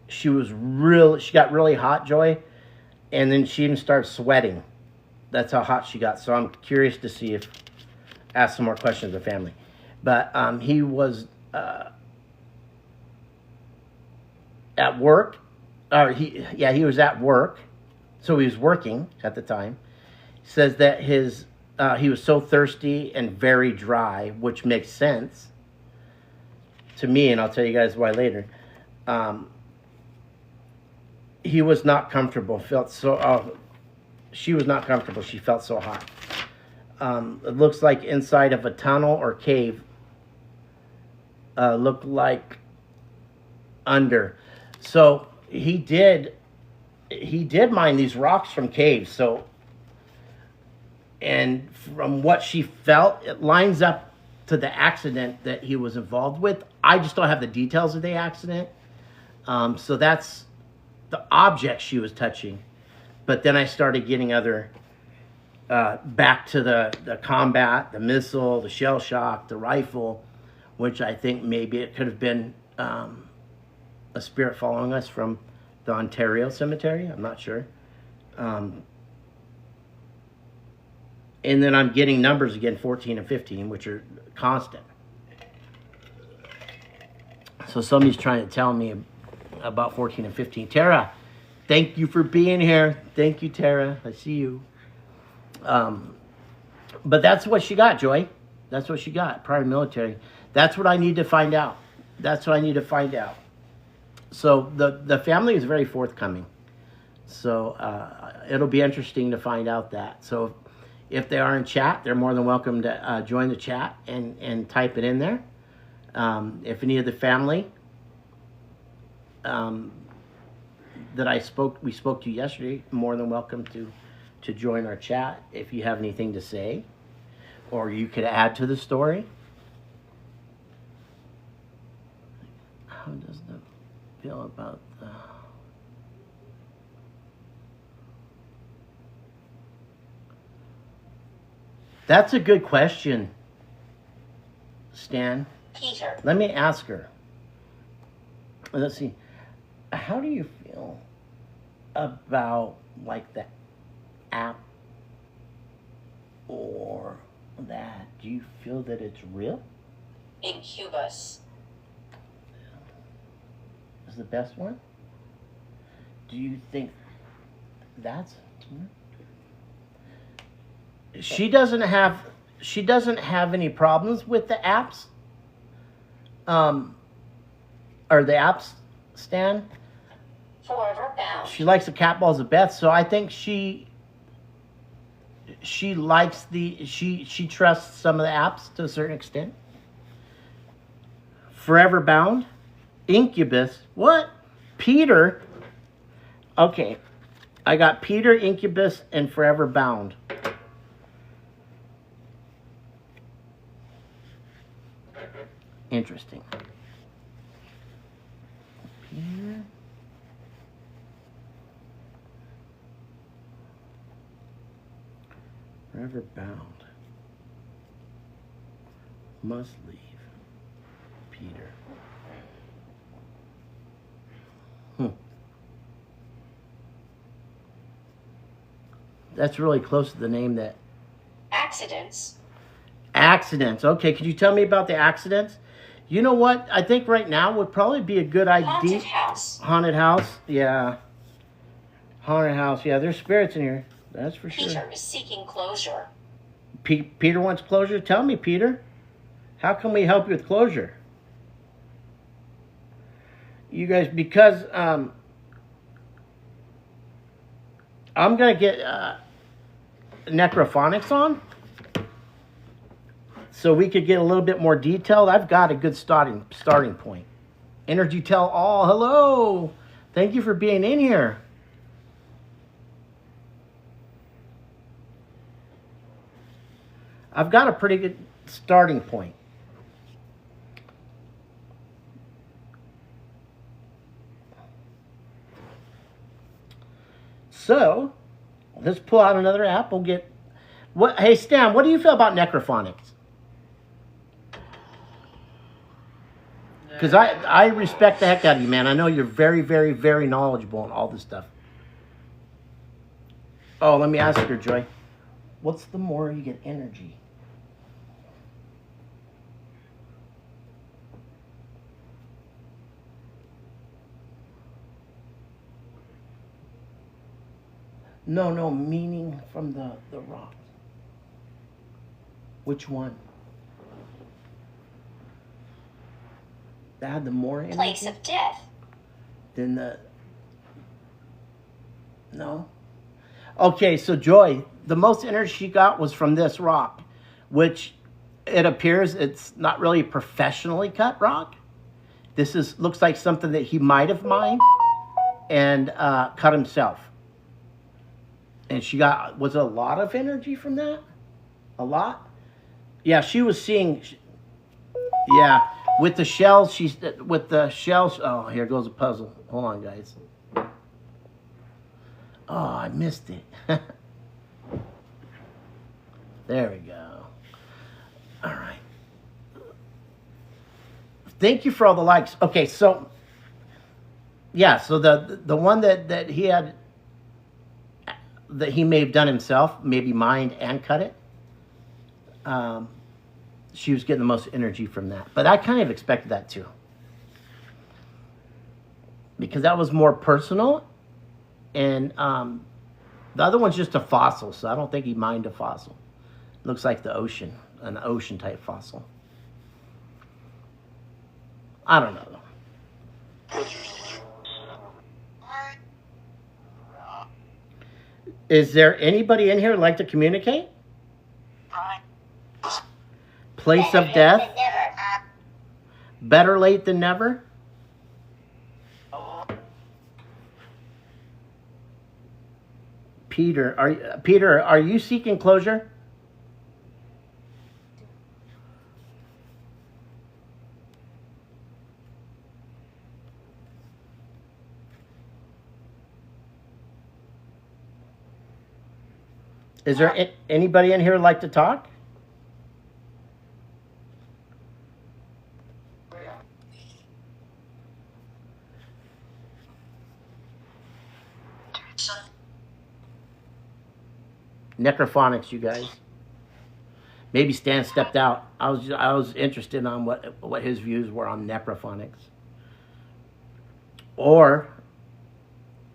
She got really hot, Joy, and then she even started sweating. That's how hot she got. So I'm curious to see ask some more questions of the family. But he was at work. He was at work, so he was working at the time. He says that he was so thirsty and very dry, which makes sense to me, and I'll tell you guys why later. He was not comfortable. She was not comfortable. She felt so hot. It looks like inside of a tunnel or cave. Looked like under. So he did mine these rocks from caves. So, and from what she felt, it lines up to the accident that he was involved with. I just don't have the details of the accident. So that's the object she was touching. But then I started getting other back to the combat, the missile, the shell shock, the rifle, which I think maybe it could have been a spirit following us from the Ontario cemetery. I'm not sure. And then I'm getting numbers again, 14 and 15, which are constant. So somebody's trying to tell me about 14 and 15. Tara, thank you for being here. Thank you, Tara. I see you. But that's what she got, Joy. That's what she got, prior military. That's what I need to find out. That's what I need to find out. So the family is very forthcoming. So it'll be interesting to find out that. So if they are in chat, they're more than welcome to join the chat and type it in there. If any of the family that we spoke to yesterday, more than welcome to join our chat if you have anything to say, or you could add to the story. How does the feel about the... That's a good question, Stan. Peter. Let me ask her. Let's see. How do you feel about like the app or that? Do you feel that it's real? Incubus. Is the best one? Do you think that's... She doesn't have any problems with the apps. Or the apps, Stan. Forever bound. She likes the cat balls of Beth, so I think she likes she trusts some of the apps to a certain extent. Forever Bound, Incubus. What? Peter. Okay, I got Peter, Incubus, and Forever Bound. Interesting. Peter. Forever Bound. Must leave. Peter. That's really close to the name that... Accidents. Accidents. Okay, could you tell me about the accidents? You know what? I think right now would probably be a good idea. Haunted house. Haunted house? Yeah. Haunted house. Yeah, there's spirits in here. That's for sure. Peter is seeking closure. Peter wants closure? Tell me, Peter. How can we help you with closure? You guys, because I'm going to get necrophonics on, so we could get a little bit more detailed. I've got a good starting point. Energy tell all. Hello. Thank you for being in here. I've got a pretty good starting point. So, let's pull out another app. We'll get... What? Hey, Stan, what do you feel about necrophonics? Because I respect the heck out of you, man. I know you're very, very, very knowledgeable on all this stuff. Oh, let me ask her, Joy. What's the more you get energy? No, meaning from the rock. Which one? That had the more energy? Place of death. Then the... No? Okay, so Joy, the most energy she got was from this rock, which it appears it's not really professionally cut rock. This looks like something that he might have mined and cut himself. And she got, was it a lot of energy from that? A lot? Yeah, she was seeing, yeah, with the shells, oh, here goes a puzzle. Hold on, guys. Oh, I missed it. There we go. All right. Thank you for all the likes. Okay, so yeah, so the one that he had, that he may have done himself, maybe mined and cut it. She was getting the most energy from that, but I kind of expected that too, because that was more personal, and the other one's just a fossil, so I don't think he mined a fossil. Looks like the ocean, an ocean type fossil. I don't know. Is there anybody in here who'd like to communicate? Place of death? Better late than never? Peter, are you seeking closure? Is there anybody in here who'd like to talk? Necrophonics, you guys. Maybe Stan stepped out. I was interested on what his views were on necrophonics, or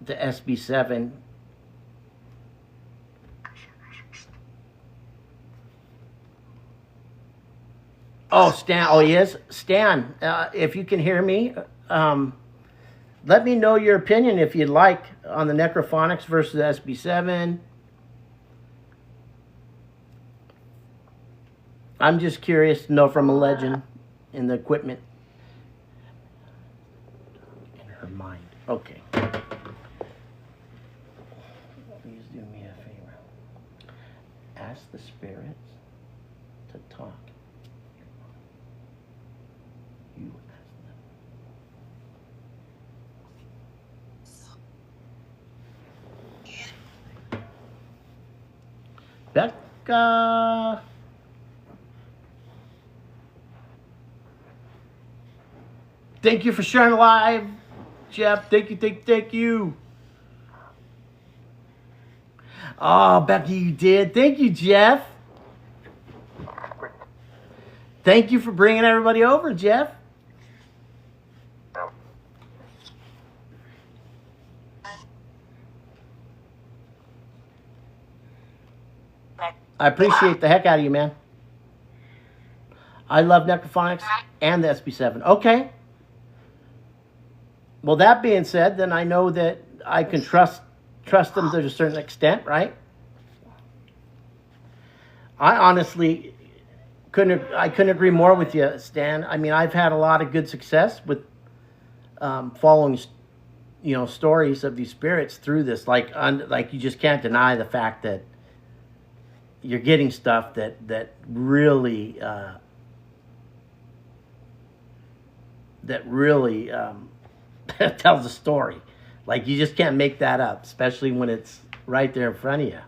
the SB7. Oh, Stan. Oh, he is. Stan, if you can hear me, let me know your opinion if you'd like on the necrophonics versus the SB7. I'm just curious to know from a legend in the equipment. In her mind. Okay. Please do me a favor. Ask the spirits to talk. You ask them. Becca. Thank you for sharing live, Jeff. Thank you. Oh, Becky, you did. Thank you, Jeff. Thank you for bringing everybody over, Jeff. I appreciate the heck out of you, man. I love necrophonics and the SB7. Okay. Well, that being said, then I know that I can trust them to a certain extent, right? I honestly couldn't agree more with you, Stan. I mean, I've had a lot of good success with following, stories of these spirits through this. Like you just can't deny the fact that you're getting stuff that really tells a story. Like, you just can't make that up, especially when it's right there in front of you.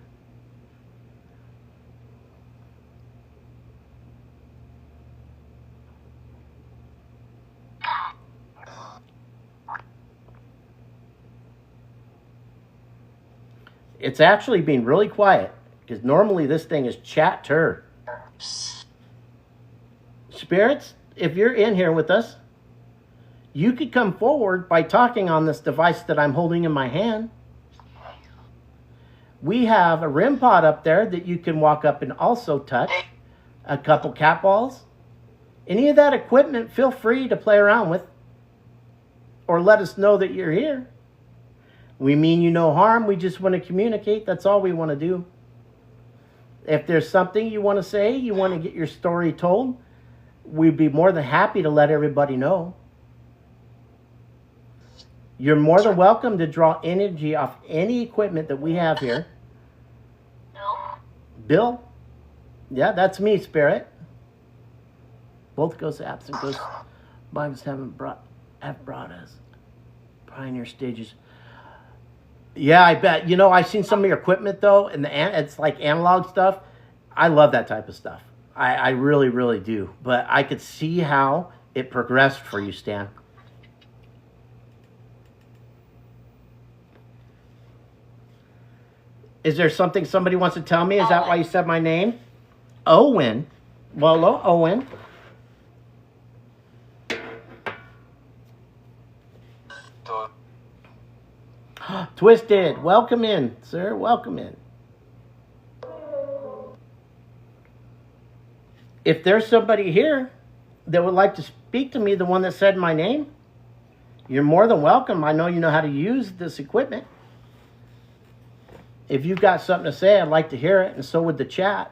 It's actually been really quiet, because normally this thing is chatter. Spirits, if you're in here with us, you could come forward by talking on this device that I'm holding in my hand. We have a REM pod up there that you can walk up and also touch. A couple cat balls. Any of that equipment, feel free to play around with. Or let us know that you're here. We mean you no harm. We just want to communicate. That's all we want to do. If there's something you want to say, you want to get your story told, we'd be more than happy to let everybody know. You're more than welcome to draw energy off any equipment that we have here. Bill? Yeah, that's me, Spirit. Both ghosts absent. Ghosts Bibles have brought us. Pioneer stages. Yeah, I bet. I've seen some of your equipment, though, and it's like analog stuff. I love that type of stuff. I really, really do. But I could see how it progressed for you, Stan. Is there something somebody wants to tell me? Is that why you said my name? Owen. Well, hello, Owen. Twisted. Welcome in, sir. Welcome in. If there's somebody here that would like to speak to me, the one that said my name, you're more than welcome. I know you know how to use this equipment. If you've got something to say, I'd like to hear it, and so would the chat.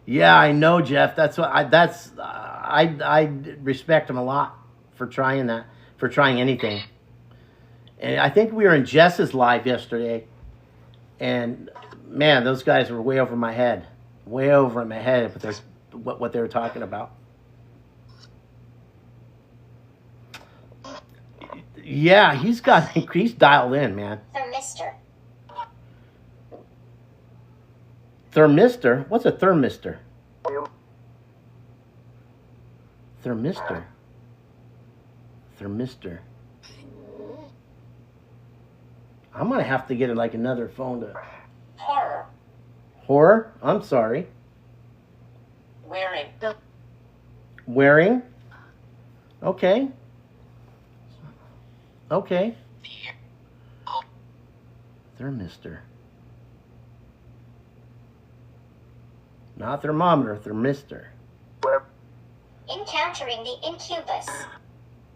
Yeah, I know, Jeff. I respect him a lot for trying that, for trying anything. And I think we were in Jess's live yesterday, and man, those guys were way over my head, with what they were talking about. Yeah, he's dialed in, man. Thermistor. Thermistor? What's a thermistor? Thermistor. I'm gonna have to get like another phone to. Horror. Horror? I'm sorry. Wearing? Okay. Thermistor. Not thermometer, thermistor. Encountering the incubus.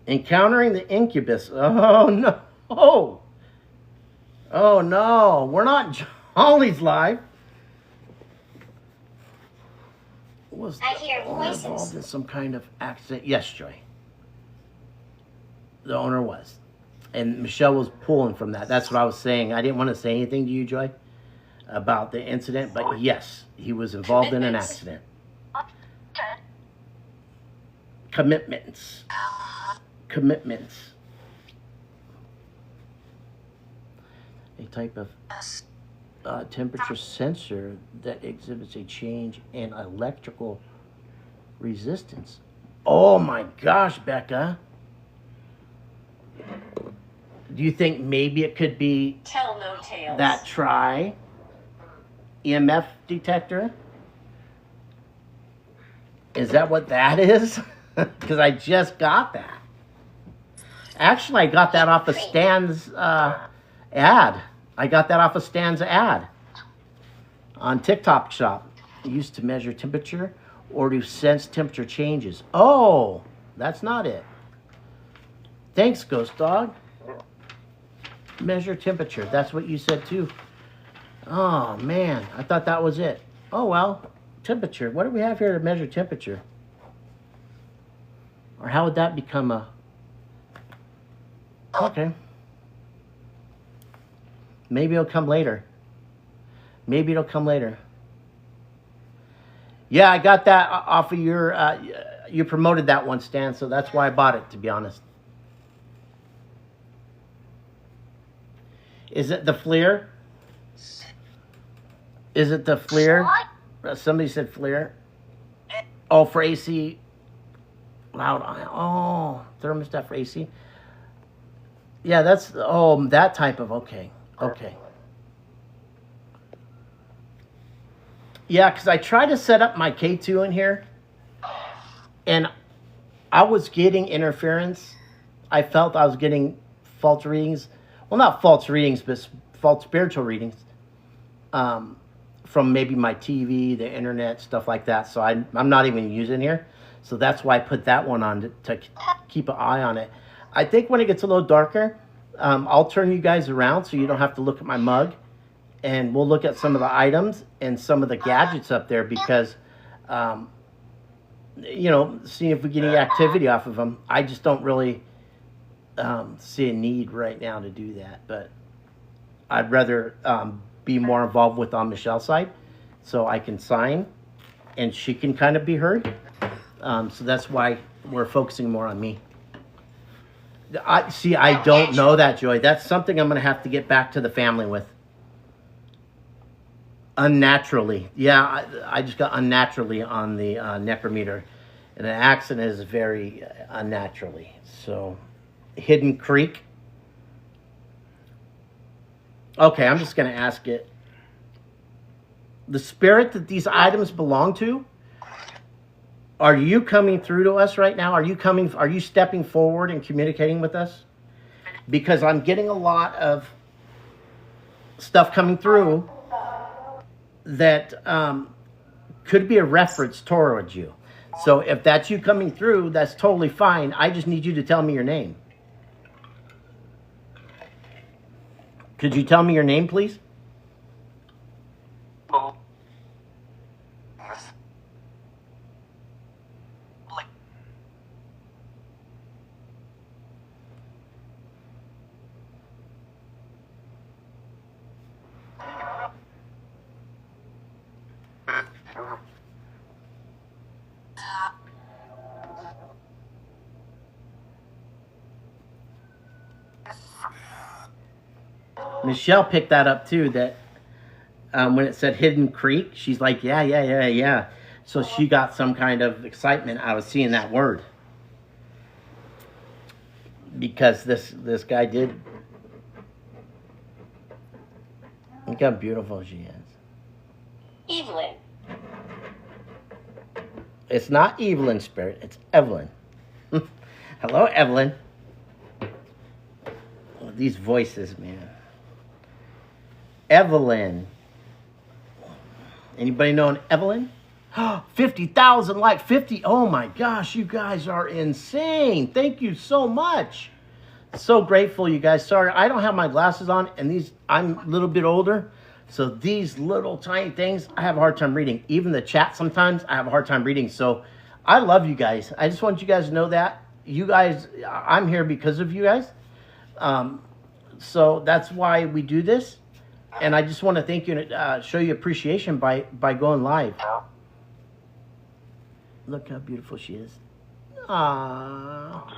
Encountering the incubus. Oh no. Oh no. We're not Jolly's live. I hear voices. Involved in some kind of accident? Yes, Joy. The owner was. And Michelle was pulling from that. That's what I was saying. I didn't want to say anything to you, Joy, about the incident, but yes, he was involved in an accident. Commitments. A type of temperature sensor that exhibits a change in electrical resistance. Oh my gosh, Becca. Do you think maybe it could be Tell no tales. that EMF detector? Is that what that is? Because I just got that. Actually, I got that off of Stan's ad. I got that off of Stan's ad on TikTok shop. Used to measure temperature or to sense temperature changes. Oh, that's not it. Thanks, Ghost Dog. Measure temperature. That's what you said too. Oh man, I thought that was it. Oh well, temperature. What do we have here to measure temperature? Or how would that become a... Okay. Maybe it'll come later. Yeah, I got that off of your... you promoted that one, Stan, so that's why I bought it, to be honest. Is it the FLIR? Somebody said FLIR. Oh, for AC. Loud. Oh, thermostat for AC. Yeah, that's... Oh, that type of... Okay. Yeah, because I tried to set up my K2 in here, and I was getting interference. I felt I was getting false readings. Well, not false readings, but false spiritual readings from maybe my TV, the internet, stuff like that. So I'm not even using here. So that's why I put that one on to keep an eye on it. I think when it gets a little darker, I'll turn you guys around so you don't have to look at my mug. And we'll look at some of the items and some of the gadgets up there because, see if we get any activity off of them. I just don't really see a need right now to do that. But I'd rather be more involved with on Michelle's side so I can sign and she can kind of be heard. So that's why we're focusing more on me. I don't know that, Joy. That's something I'm going to have to get back to the family with. Unnaturally. Yeah, I just got unnaturally on the necrometer. And an accident is very unnaturally. So, Hidden Creek. Okay, I'm just going to ask it. The spirit that these items belong to, are you coming through to us right now? Are you stepping forward and communicating with us? Because I'm getting a lot of stuff coming through that could be a reference towards you. So if that's you coming through, that's totally fine. I just need you to tell me your name. Could you tell me your name, please? Michelle picked that up too, that when it said Hidden Creek, she's like, yeah. So she got some kind of excitement out of seeing that word. Because this guy did. Look how beautiful she is. Evelyn. It's not Evelyn Spirit, it's Evelyn. Hello, Evelyn. Oh, these voices, man. Evelyn. Anybody know an Evelyn? 50,000 like 50. Oh my gosh, you guys are insane. Thank you so much. So grateful, you guys. Sorry, I don't have my glasses on, and I'm a little bit older, so these little tiny things, I have a hard time reading. Even the chat sometimes, I have a hard time reading. So I love you guys. I just want you guys to know that. You guys, I'm here because of you guys. So that's why we do this. And I just want to thank you and show you appreciation by going live. Look how beautiful she is. Aww.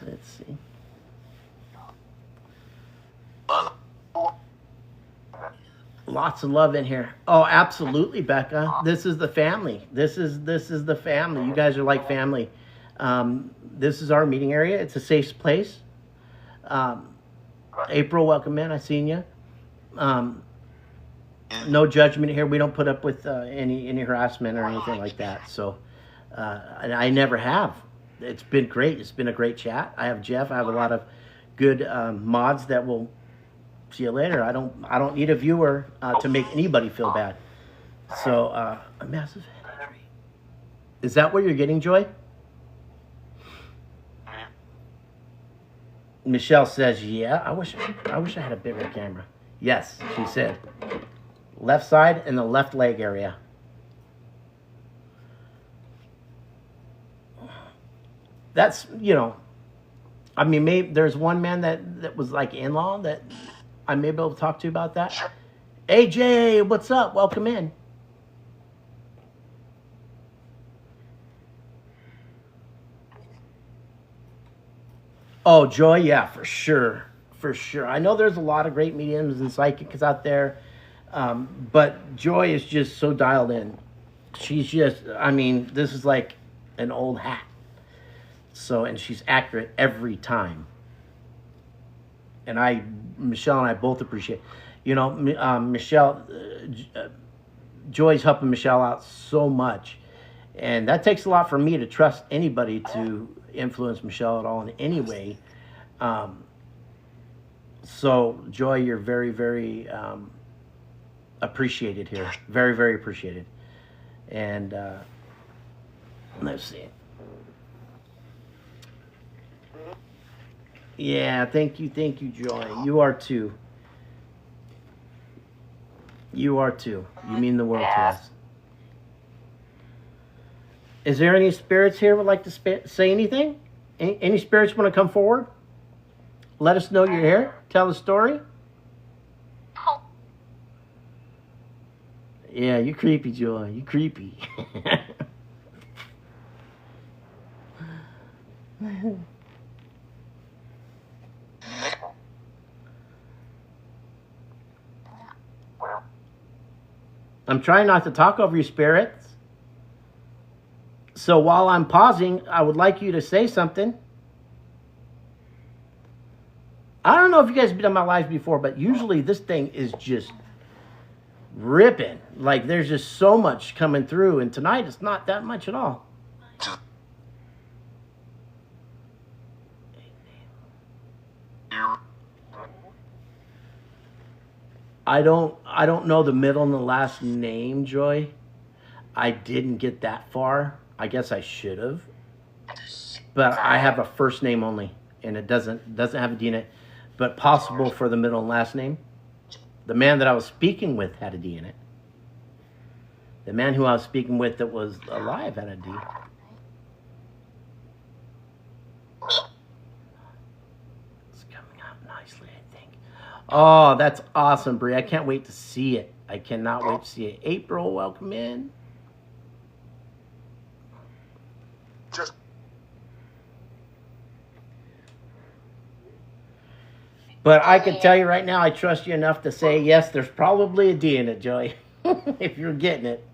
Let's see. Lots of love in here. Oh, absolutely, Becca. This is the family. This is the family. You guys are like family. This is our meeting area. It's a safe place. April, welcome in. I seen you. No judgment here. We don't put up with any harassment or anything like that. So, and I never have. It's been great. It's been a great chat. I have Jeff. I have a lot of good mods that will see you later. I don't need a viewer to make anybody feel bad. So, a massive energy. Is that what you're getting, Joy? Michelle says, yeah. I wish I had a bigger camera. Yes, she said. Left side and the left leg area. That's, I mean, maybe there's one man that was like in-law that I may be able to talk to about that. AJ, what's up? Welcome in. Oh, Joy, yeah, for sure. For sure. I know there's a lot of great mediums and psychics out there, but Joy is just so dialed in. She's just, I mean, this is like an old hat. So, and she's accurate every time. And Michelle and I both appreciate, Michelle, Joy's helping Michelle out so much. And that takes a lot for me to trust anybody to influence Michelle at all in any way. So, Joy, you're very, very appreciated here. Very, very appreciated. And let's see. Yeah, thank you, Joy. You are too. You are too. You mean the world to us. Is there any spirits here would like to say anything? Any spirits want to come forward? Let us know you're here. Tell a story. Yeah, you creepy, Joy. You creepy. I'm trying not to talk over you, spirits. So while I'm pausing, I would like you to say something. I don't know if you guys have been on my lives before, but usually this thing is just ripping. Like there's just so much coming through, and tonight it's not that much at all. I don't know the middle and the last name, Joy. I didn't get that far. I guess I should have. But I have a first name only, and it doesn't have a D in it. But possible for the middle and last name. The man that I was speaking with had a D in it. The man who I was speaking with that was alive had a D. It's coming out nicely, I think. Oh, that's awesome, Bree. I can't wait to see it. I cannot wait to see it. April, welcome in. But I can tell you right now, I trust you enough to say, yes, there's probably a D in it, Joey, if you're getting it.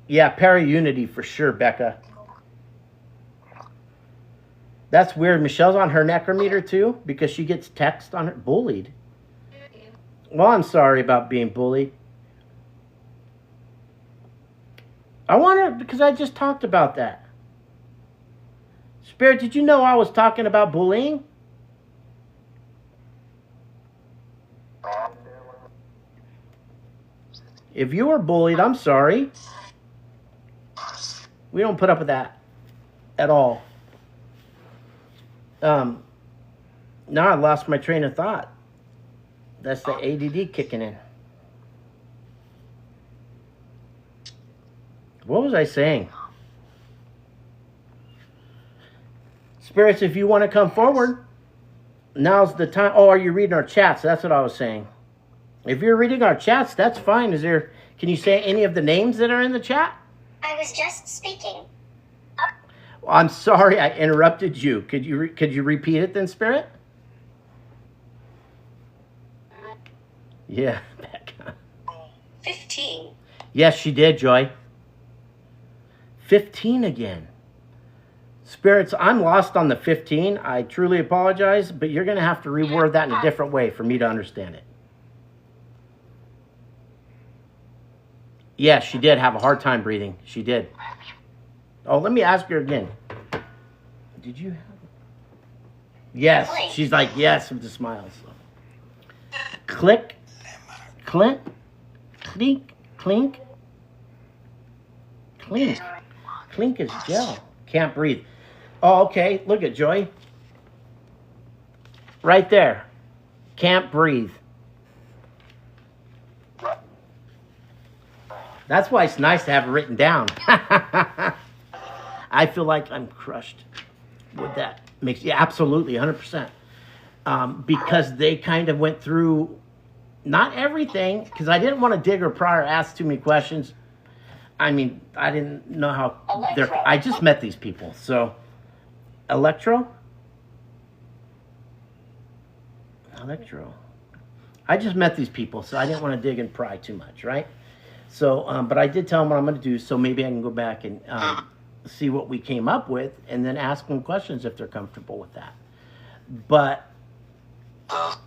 Yeah, para-unity for sure, Becca. That's weird. Michelle's on her necrometer too because she gets text on her. Bullied. Well, I'm sorry about being bullied. I wonder, because I just talked about that. Spirit, did you know I was talking about bullying? If you were bullied, I'm sorry. We don't put up with that at all. Now I lost my train of thought. That's the ADD kicking in. What was I saying? Spirits, if you want to come forward, now's the time. Oh, are you reading our chats? That's what I was saying. If you're reading our chats, that's fine. Can you say any of the names that are in the chat? I was just speaking. Well, I'm sorry I interrupted you. Could you repeat it then, Spirit? Yeah, Becca. 15. Yes, she did, Joy. 15 again. Spirits, I'm lost on the 15. I truly apologize, but you're going to have to reword that in a different way for me to understand it. Yes, she did have a hard time breathing. She did. Oh, let me ask her again. Did you have it? Yes. She's like, yes, with the smiles. Click. Clint. Clink. Clink. Clink. Clink is gel. Can't breathe. Oh, okay. Look at Joy. Right there. Can't breathe. That's why it's nice to have it written down. I feel like I'm crushed with that. Yeah, absolutely, 100%. Because they kind of went through, not everything, because I didn't want to dig or pry or ask too many questions. I mean, I didn't know how I just met these people. So, Electro. I just met these people, so I didn't want to dig and pry too much, right? So, but I did tell them what I'm going to do, so maybe I can go back and see what we came up with, and then ask them questions if they're comfortable with that. But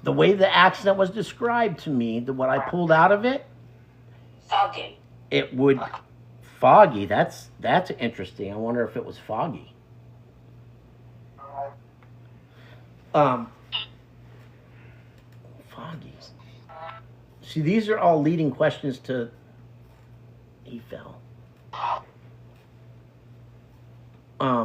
the way the accident was described to me, what I pulled out of it, Foggy. it would foggy. That's interesting. I wonder if it was foggy. Foggy. See, these are all leading questions to. He fell. Fell.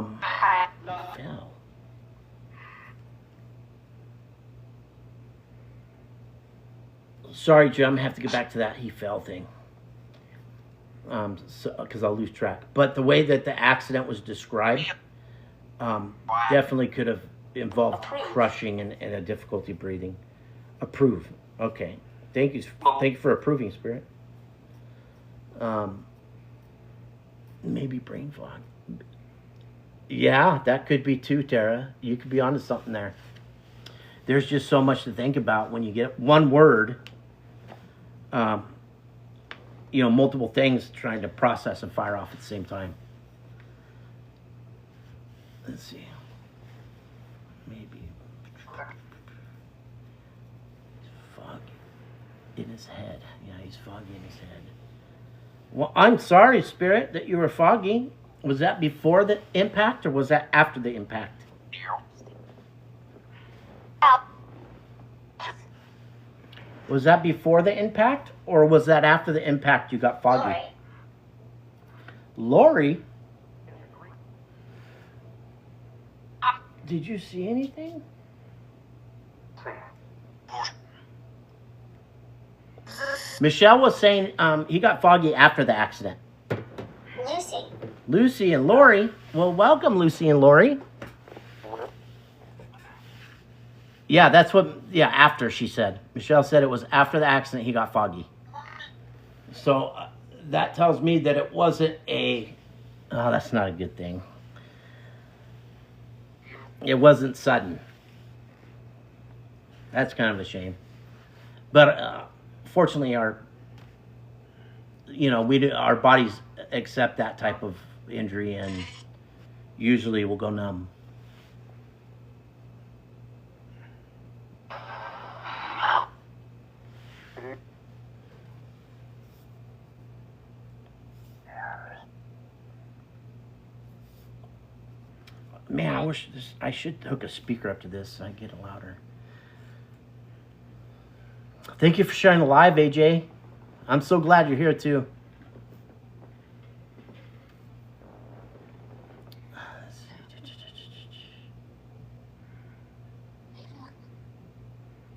Sorry, Joe. I'm gonna have to get back to that he fell thing. Because I'll lose track. But the way that the accident was described, definitely could have involved crushing and a difficulty breathing. Approve. Okay. Thank you for approving, Spirit. Maybe brain fog. Yeah, that could be too, Tara. You could be onto something there. there's just so much to think about when you get one word, multiple things trying to process and fire off at the same time. Let's see. Maybe. Fog in his head. Yeah, he's foggy in his head. Well, I'm sorry, Spirit, that you were foggy. Was that before the impact or was that after the impact? Was that before the impact or was that after the impact you got foggy? Lori? Did you see anything? Michelle was saying he got foggy after the accident. Lucy. Lucy and Lori. Well, welcome, Lucy and Lori. Yeah, that's what, after she said. Michelle said it was after the accident he got foggy. So that tells me that it wasn't that's not a good thing. It wasn't sudden. That's kind of a shame. But fortunately, our bodies accept that type of injury and usually will go numb. Man, I wish I should hook a speaker up to this so I get it louder. Thank you for sharing the live, AJ. I'm so glad you're here too.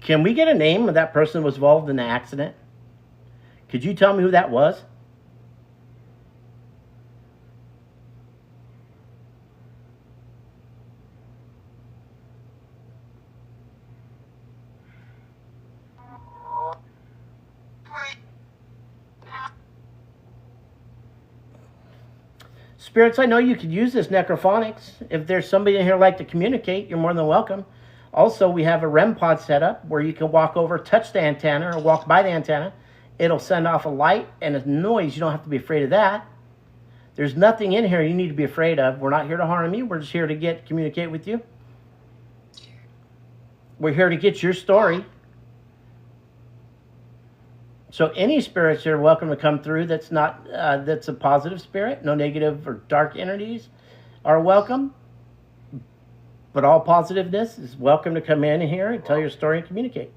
Can we get a name of that person who was involved in the accident? Could you tell me who that was? Spirits, I know you could use this necrophonics. If there's somebody in here who'd like to communicate, you're more than welcome. Also, we have a REM pod set up where you can walk over, touch the antenna, or walk by the antenna. It'll send off a light and a noise. You don't have to be afraid of that. There's nothing in here you need to be afraid of. We're not here to harm you. We're just here to communicate with you. We're here to get your story. So any spirits are welcome to come through that's a positive spirit. No negative or dark entities are welcome. But all positiveness is welcome to come in here and tell your story and communicate.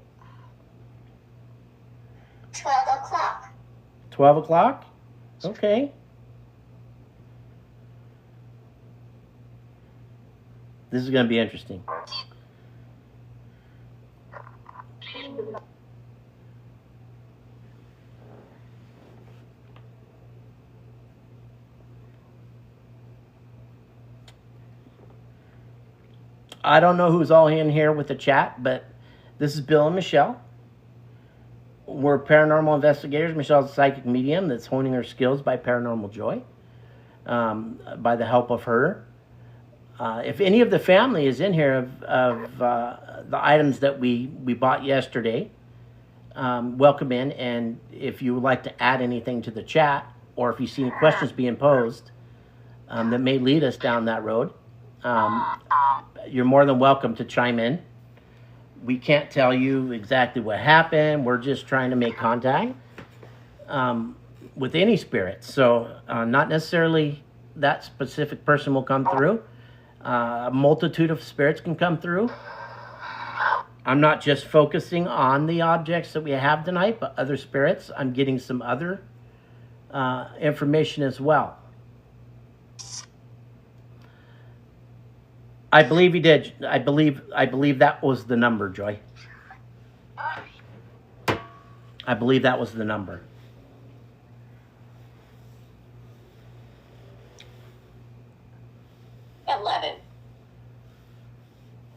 12 o'clock. 12 o'clock? Okay. This is going to be interesting. I don't know who's all in here with the chat, but this is Bill and Michelle. We're paranormal investigators. Michelle's a psychic medium that's honing her skills by Paranormal Joy, by the help of her. If any of the family is in here of the items that we bought yesterday, welcome in. And if you would like to add anything to the chat, or if you see any questions being posed that may lead us down that road, you're more than welcome to chime in. We can't tell you exactly what happened. We're just trying to make contact with any spirit. So not necessarily that specific person will come through. A multitude of spirits can come through. I'm not just focusing on the objects that we have tonight, but other spirits. I'm getting some other information as well. I believe he did. I believe that was the number, Joy. I believe that was the number.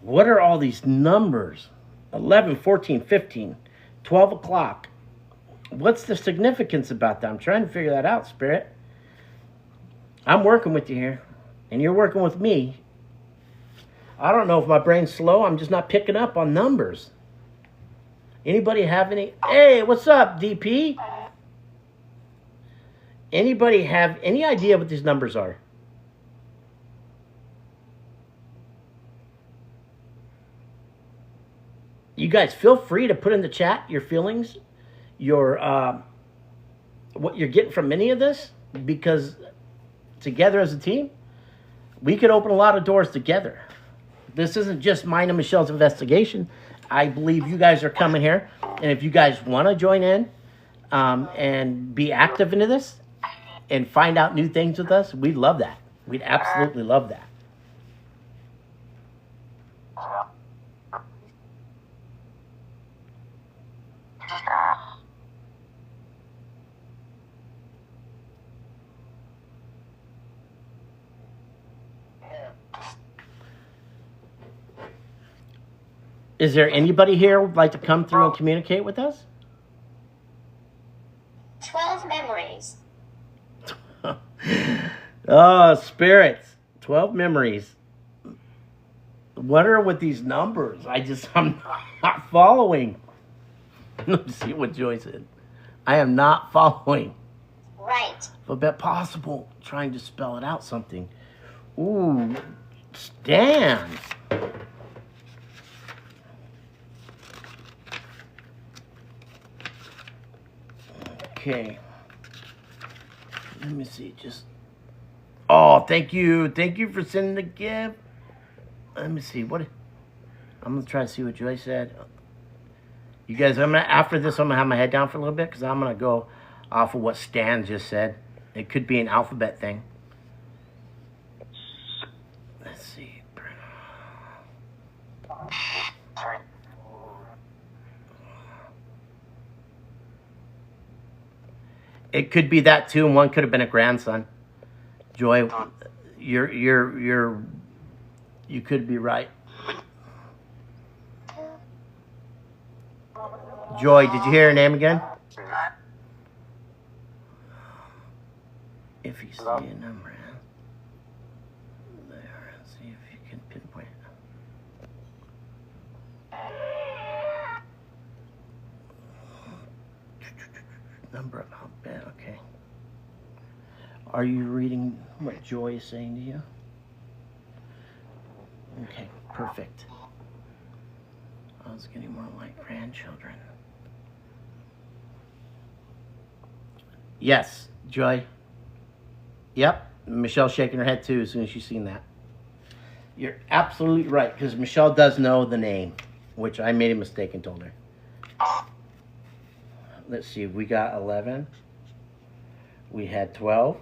What are all these numbers? 11, 14, 15, 12 o'clock. What's the significance about that? I'm trying to figure that out, Spirit. I'm working with you here, and you're working with me. I don't know if my brain's slow. I'm just not picking up on numbers. Anybody have any? Hey, what's up, DP? Anybody have any idea what these numbers are? You guys feel free to put in the chat your feelings, your what you're getting from any of this, because together as a team, we could open a lot of doors together. This isn't just mine and Michelle's investigation. I believe you guys are coming here, and if you guys want to join in and be active into this and find out new things with us, we'd love that. We'd absolutely love that. Is there anybody here who would like to come through and communicate with us? 12 memories. Oh, spirits. 12 memories. What are with these numbers? I'm not following. Let's see what Joy said. I am not following. Right. But bet possible. Trying to spell it out something. Ooh, stands. Okay. Let me see. Oh, thank you. Thank you for sending the gift. Let me see. I'm going to try to see what Joy said. You guys, after this, I'm going to have my head down for a little bit because I'm going to go off of what Stan just said. It could be an alphabet thing. Let's see. It could be that too, and one could have been a grandson. Joy, you could be right. Joy, did you hear her name again? If you see a number there, see if you can pinpoint it. Number of alphabet, okay. Are you reading what Joy is saying to you? Okay, perfect. I was getting more like grandchildren. Yes, Joy. Yep, Michelle's shaking her head too as soon as she's seen that. You're absolutely right, because Michelle does know the name, which I made a mistake and told her. Let's see, we got 11. We had 12.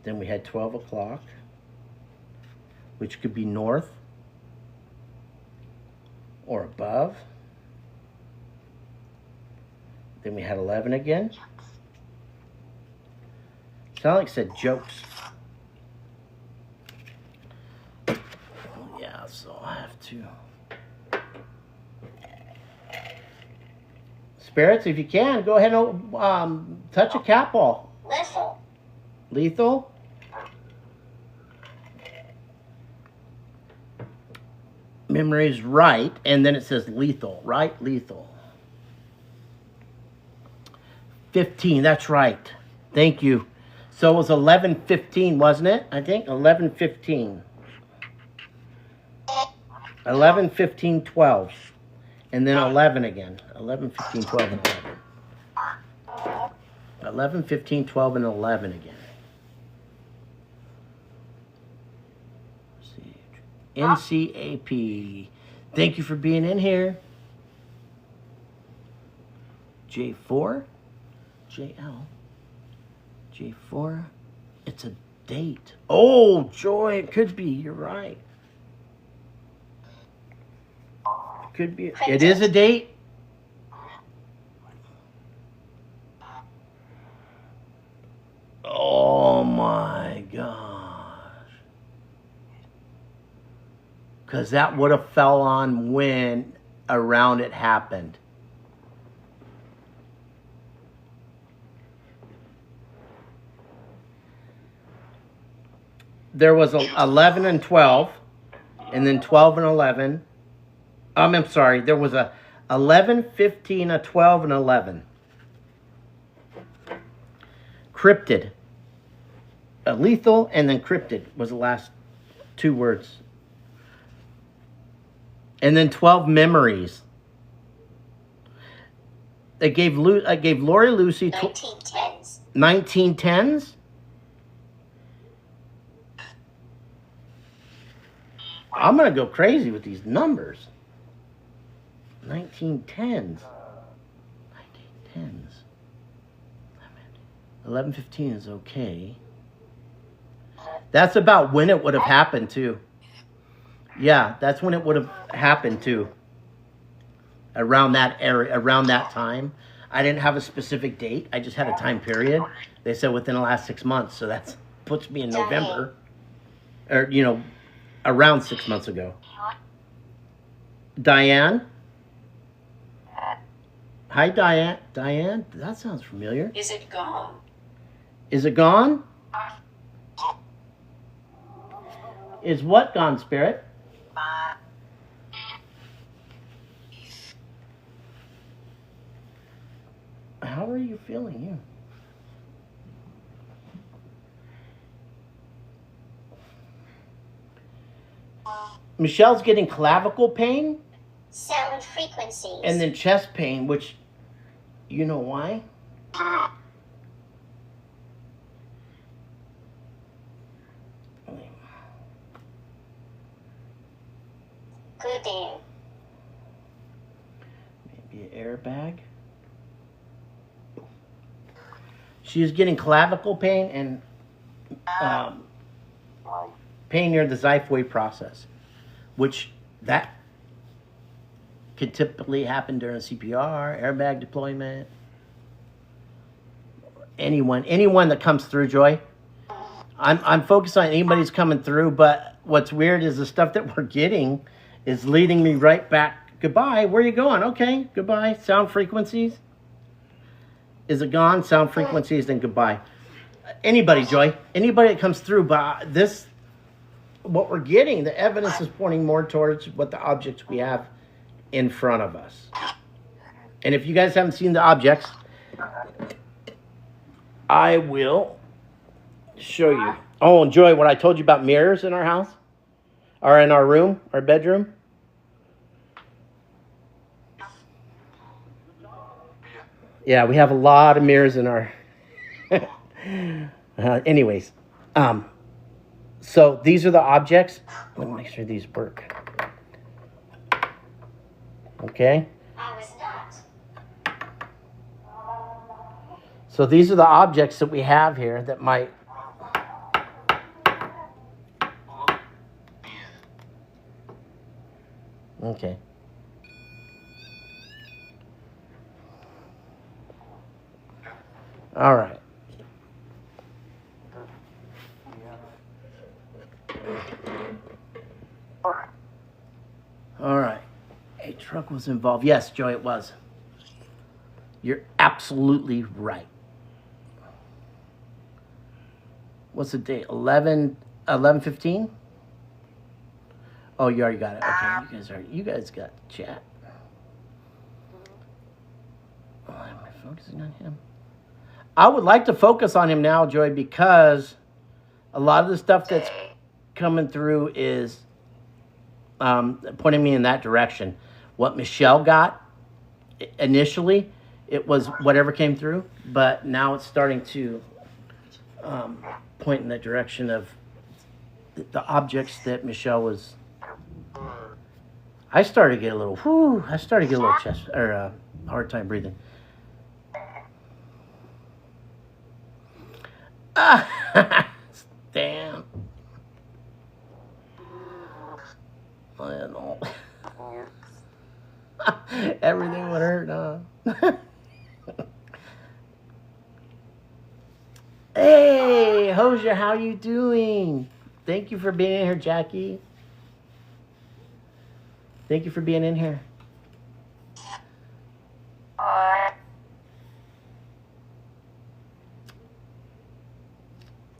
Then we had 12 o'clock, which could be north or above. Then we had 11 again. Sound like it said jokes. Yeah, so I have to. Spirits, if you can, go ahead and touch a cat ball. Lethal. Lethal? Memory's right, and then it says lethal, right? Lethal. 15, that's right. Thank you. So it was 11:15, wasn't it? I think 11:15. 11:15, 12. And then 11 again. 11:15, 12, and 11. 11:15, 12, and 11 again. NCAP. Thank you for being in here. J4. JL. J4. It's a date. Oh, Joy, it could be. You're right. It could be. It is a date. Oh my gosh. Because that would have fell on when around it happened. there was 11 and 12, and then 12 and 11. I'm sorry, there was a 11, 15, a 12, and 11. Cryptid. Lethal and then cryptid was the last two words. And then 12 memories. I gave Lori Lucy 1910s. 1910s. I'm gonna go crazy with these numbers. 1910s. 1910s. 11:15 is okay. That's about when it would have happened too. Yeah, that's when it would have happened too. Around that area, around that time. I didn't have a specific date. I just had a time period. They said within the last 6 months, so that puts me in November, or around 6 months ago. Diane. Hi, Diane. Diane, that sounds familiar. Is it gone? Is it gone? Is what gone, Spirit? How are you feeling here? Michelle's getting clavicle pain Sound frequencies. and then chest pain, which, you know why? Good day. Maybe an airbag. She's getting clavicle pain and pain near the xiphoid process, which that could typically happen during CPR, airbag deployment. Anyone that comes through, Joy. I'm focused on anybody's coming through, but what's weird is the stuff that we're getting is leading me right back. Goodbye. Where are you going? Okay. Goodbye. Sound frequencies. Is it gone? Sound frequencies, then goodbye. Anybody, Joy. Anybody that comes through, but this, what we're getting, the evidence is pointing more towards what the objects we have in front of us. And if you guys haven't seen the objects, I will show you. Oh, and Joy, what I told you about mirrors in our house, or in our room, our bedroom. Yeah, we have a lot of mirrors in our... anyways. So these are the objects. Let me make sure these work. Okay. I was not. So these are the objects that we have here that might... Okay. All right. All right. A truck was involved. Yes, Joy, it was. You're absolutely right. What's the date? 11/15? Oh, you already got it. Okay, you guys got chat. Oh, am I focusing on him? I would like to focus on him now, Joy, because a lot of the stuff that's coming through is pointing me in that direction. What Michelle got initially, it was whatever came through, but now it's starting to point in the direction of the objects that Michelle was. I started to get a little chest or hard time breathing. Damn. Well, everything would hurt, huh? Hey, Hosier, how you doing? Thank you for being in here, Jackie. Thank you for being in here.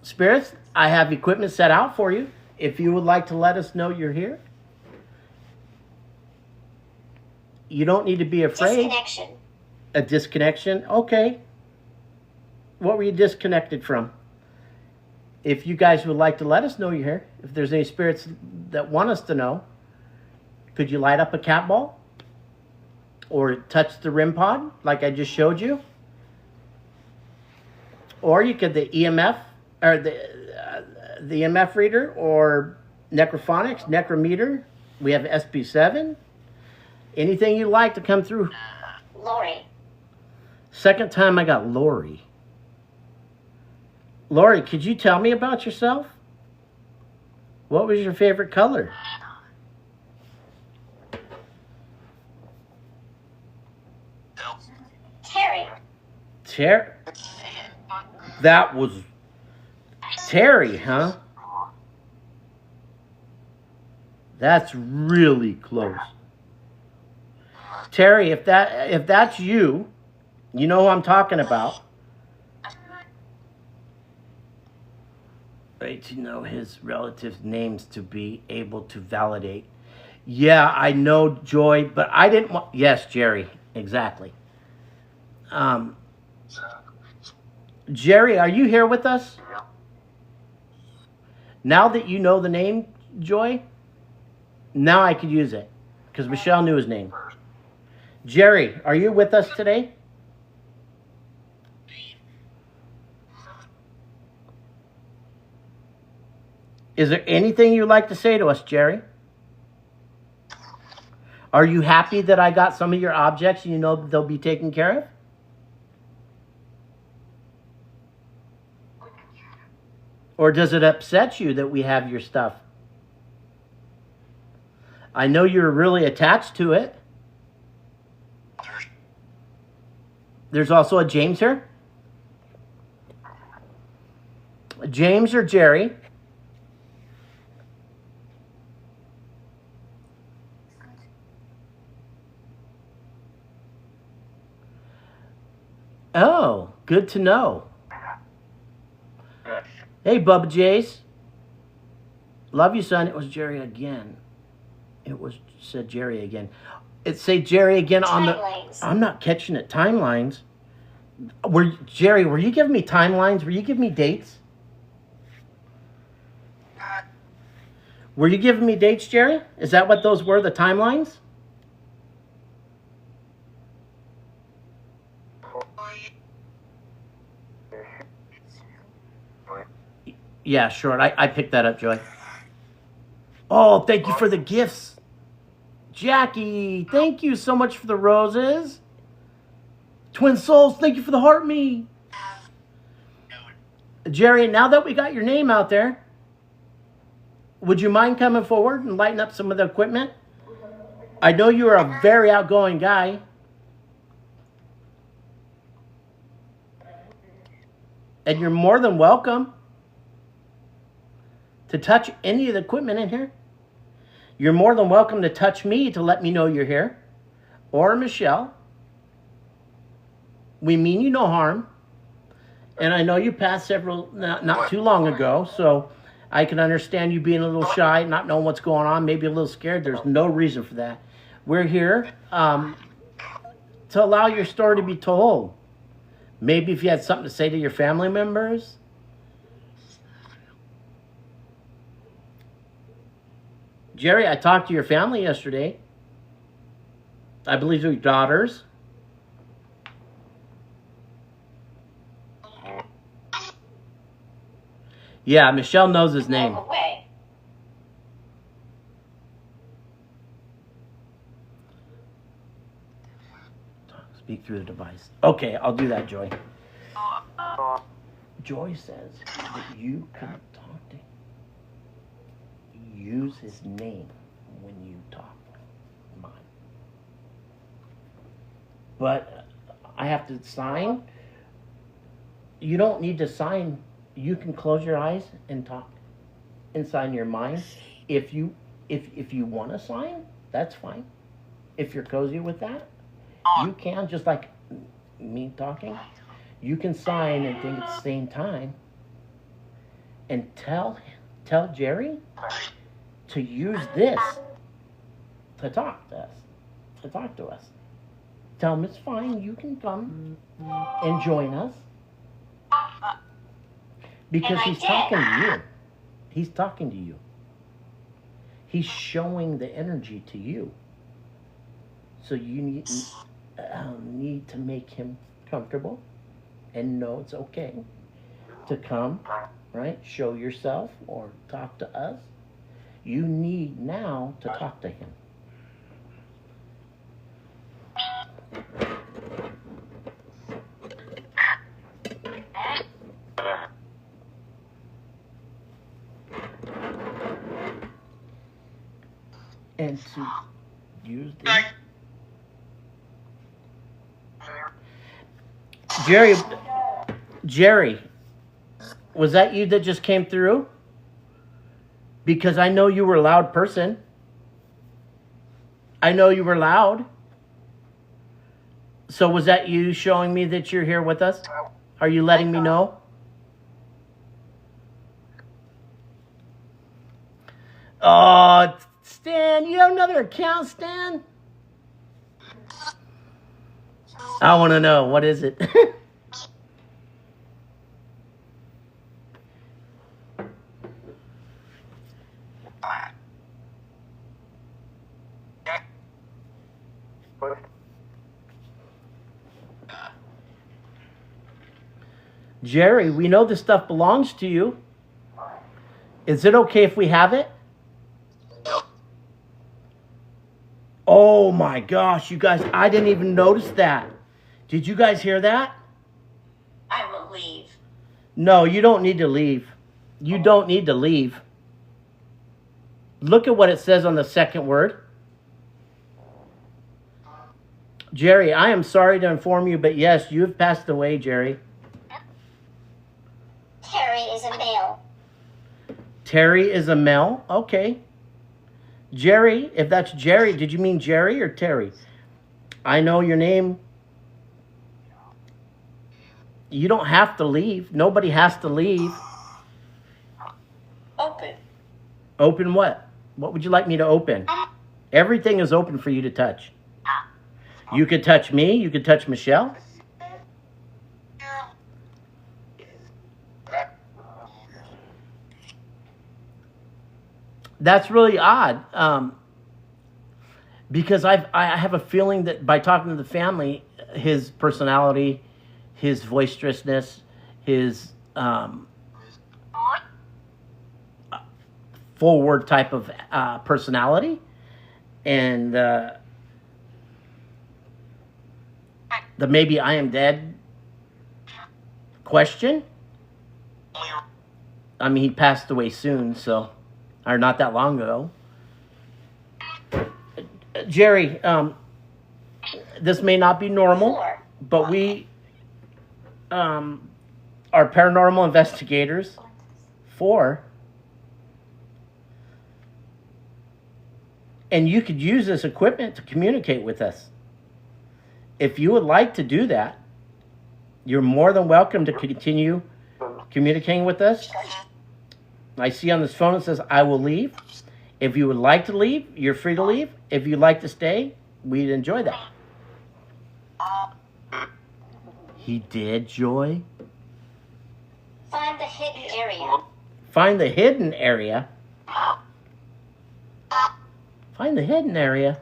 Spirits, I have equipment set out for you. If you would like to let us know you're here, you don't need to be afraid. Disconnection. A disconnection? Okay. What were you disconnected from? If you guys would like to let us know you're here, if there's any spirits that want us to know, could you light up a cat ball? Or touch the REM pod like I just showed you? Or you could the EMF, or the EMF reader, or necrophonics, necrometer. We have SB7. Anything you like to come through. Lori. Second time I got Lori. Lori, could you tell me about yourself? What was your favorite color? Terry. Terry. That was Terry, huh? That's really close. Terry, if that's you, you know who I'm talking about. Right, to know his relatives' names to be able to validate. Yeah, I know Joy, but I didn't want. Yes, Jerry, exactly. Jerry, are you here with us? Now that you know the name, Joy, now I could use it because Michelle knew his name. Jerry, are you with us today? Is there anything you'd like to say to us, Jerry? Are you happy that I got some of your objects and you know that they'll be taken care of? Or does it upset you that we have your stuff? I know you're really attached to it. There's also a James here. James or Jerry? Oh, good to know. Hey, Bubba Jace. Love you, son. It was Jerry again. Said Jerry again. It say Jerry again on Timelines. I'm not catching it. Timelines. Jerry, were you giving me timelines? Were you giving me dates? Were you giving me dates, Jerry? Is that what those were, the timelines? Yeah, sure. I picked that up, Joy. Oh, thank you for the gifts. Jackie, thank you so much for the roses. Twin Souls, thank you for the heart me. Jerry, now that we got your name out there, would you mind coming forward and lighting up some of the equipment? I know you're a very outgoing guy. And you're more than welcome to touch any of the equipment in here. You're more than welcome to touch me to let me know you're here. Or Michelle. We mean you no harm. And I know you passed several not too long ago, so I can understand you being a little shy, not knowing what's going on, maybe a little scared. There's no reason for that. We're here to allow your story to be told. Maybe if you had something to say to your family members. Jerry, I talked to your family yesterday. I believe they're your daughters. Yeah, Michelle knows his name. Away. Speak through the device. Okay, I'll do that, Joy. Joy says that you can talk to him. Use his name when you talk. Mine. But I have to sign. You don't need to sign. You can close your eyes and talk inside your mind. If you want to sign, that's fine. If you're cozy with that, you can, just like me talking. You can sign and think at the same time. and tell Jerry to use this to talk to us. Tell him it's fine. You can come and join us. Because he's talking to you. He's talking to you. He's showing the energy to you. So you need to make him comfortable and know it's okay to come, right? Show yourself or talk to us. You need now to talk to him. And to use this. Jerry, was that you that just came through? Because I know you were a loud person. I know you were loud. So was that you showing me that you're here with us? Are you letting me know? Oh, Stan, you have another account, Stan? I want to know. What is it? Jerry, we know this stuff belongs to you. Is it okay if we have it? Oh my gosh, you guys, I didn't even notice that. Did you guys hear that? I will leave. No, you don't need to leave. You don't need to leave. Look at what it says on the second word. Jerry, I am sorry to inform you, but yes, you have passed away, Jerry. Terry is a male. Terry is a male? Okay. Jerry, if that's Jerry, did you mean Jerry or Terry? I know your name. You don't have to leave. Nobody has to leave. Open. Open what? What would you like me to open? Everything is open for you to touch. You could touch me. You could touch Michelle. That's really odd, because I have a feeling that by talking to the family, his personality, his boisterousness, his forward type of personality, and the maybe I am dead question. I mean, he passed away soon, so... or not that long ago. Jerry, this may not be normal, but we are paranormal investigators. 4. And you could use this equipment to communicate with us. If you would like to do that, you're more than welcome to continue communicating with us. I see on this phone it says, I will leave. If you would like to leave, you're free to leave. If you'd like to stay, we'd enjoy that. He did, Joy? Find the hidden area. Find the hidden area? Find the hidden area?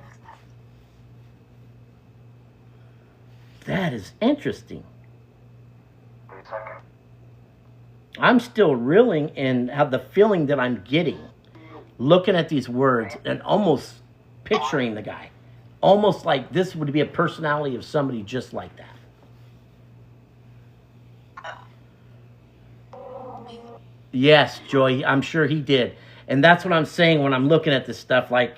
That is interesting. I'm still reeling and have the feeling that I'm getting, looking at these words and almost picturing the guy. Almost like this would be a personality of somebody just like that. Yes, Joy, I'm sure he did. And that's what I'm saying when I'm looking at this stuff, like,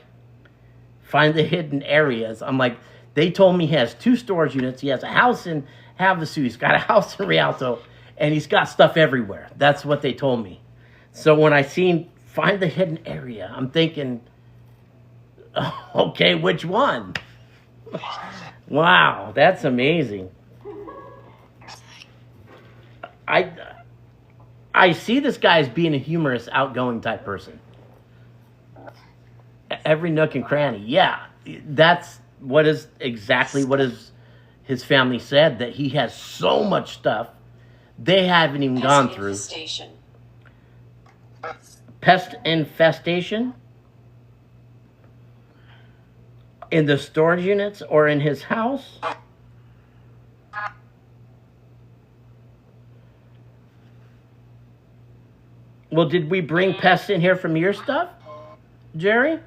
find the hidden areas. I'm like, they told me he has 2 storage units. He has a house in Havasu. He's got a house in Rialto. And he's got stuff everywhere. That's what they told me. So when I seen find the hidden area, I'm thinking, okay, which one? Wow, that's amazing. I I see this guy as being a humorous, outgoing type person. Every nook and cranny. Yeah, that's exactly what his family said, that he has so much stuff they haven't even gone through. Infestation. Pest infestation in the storage units or in his house. Well, did we bring pests in here from your stuff, Jerry?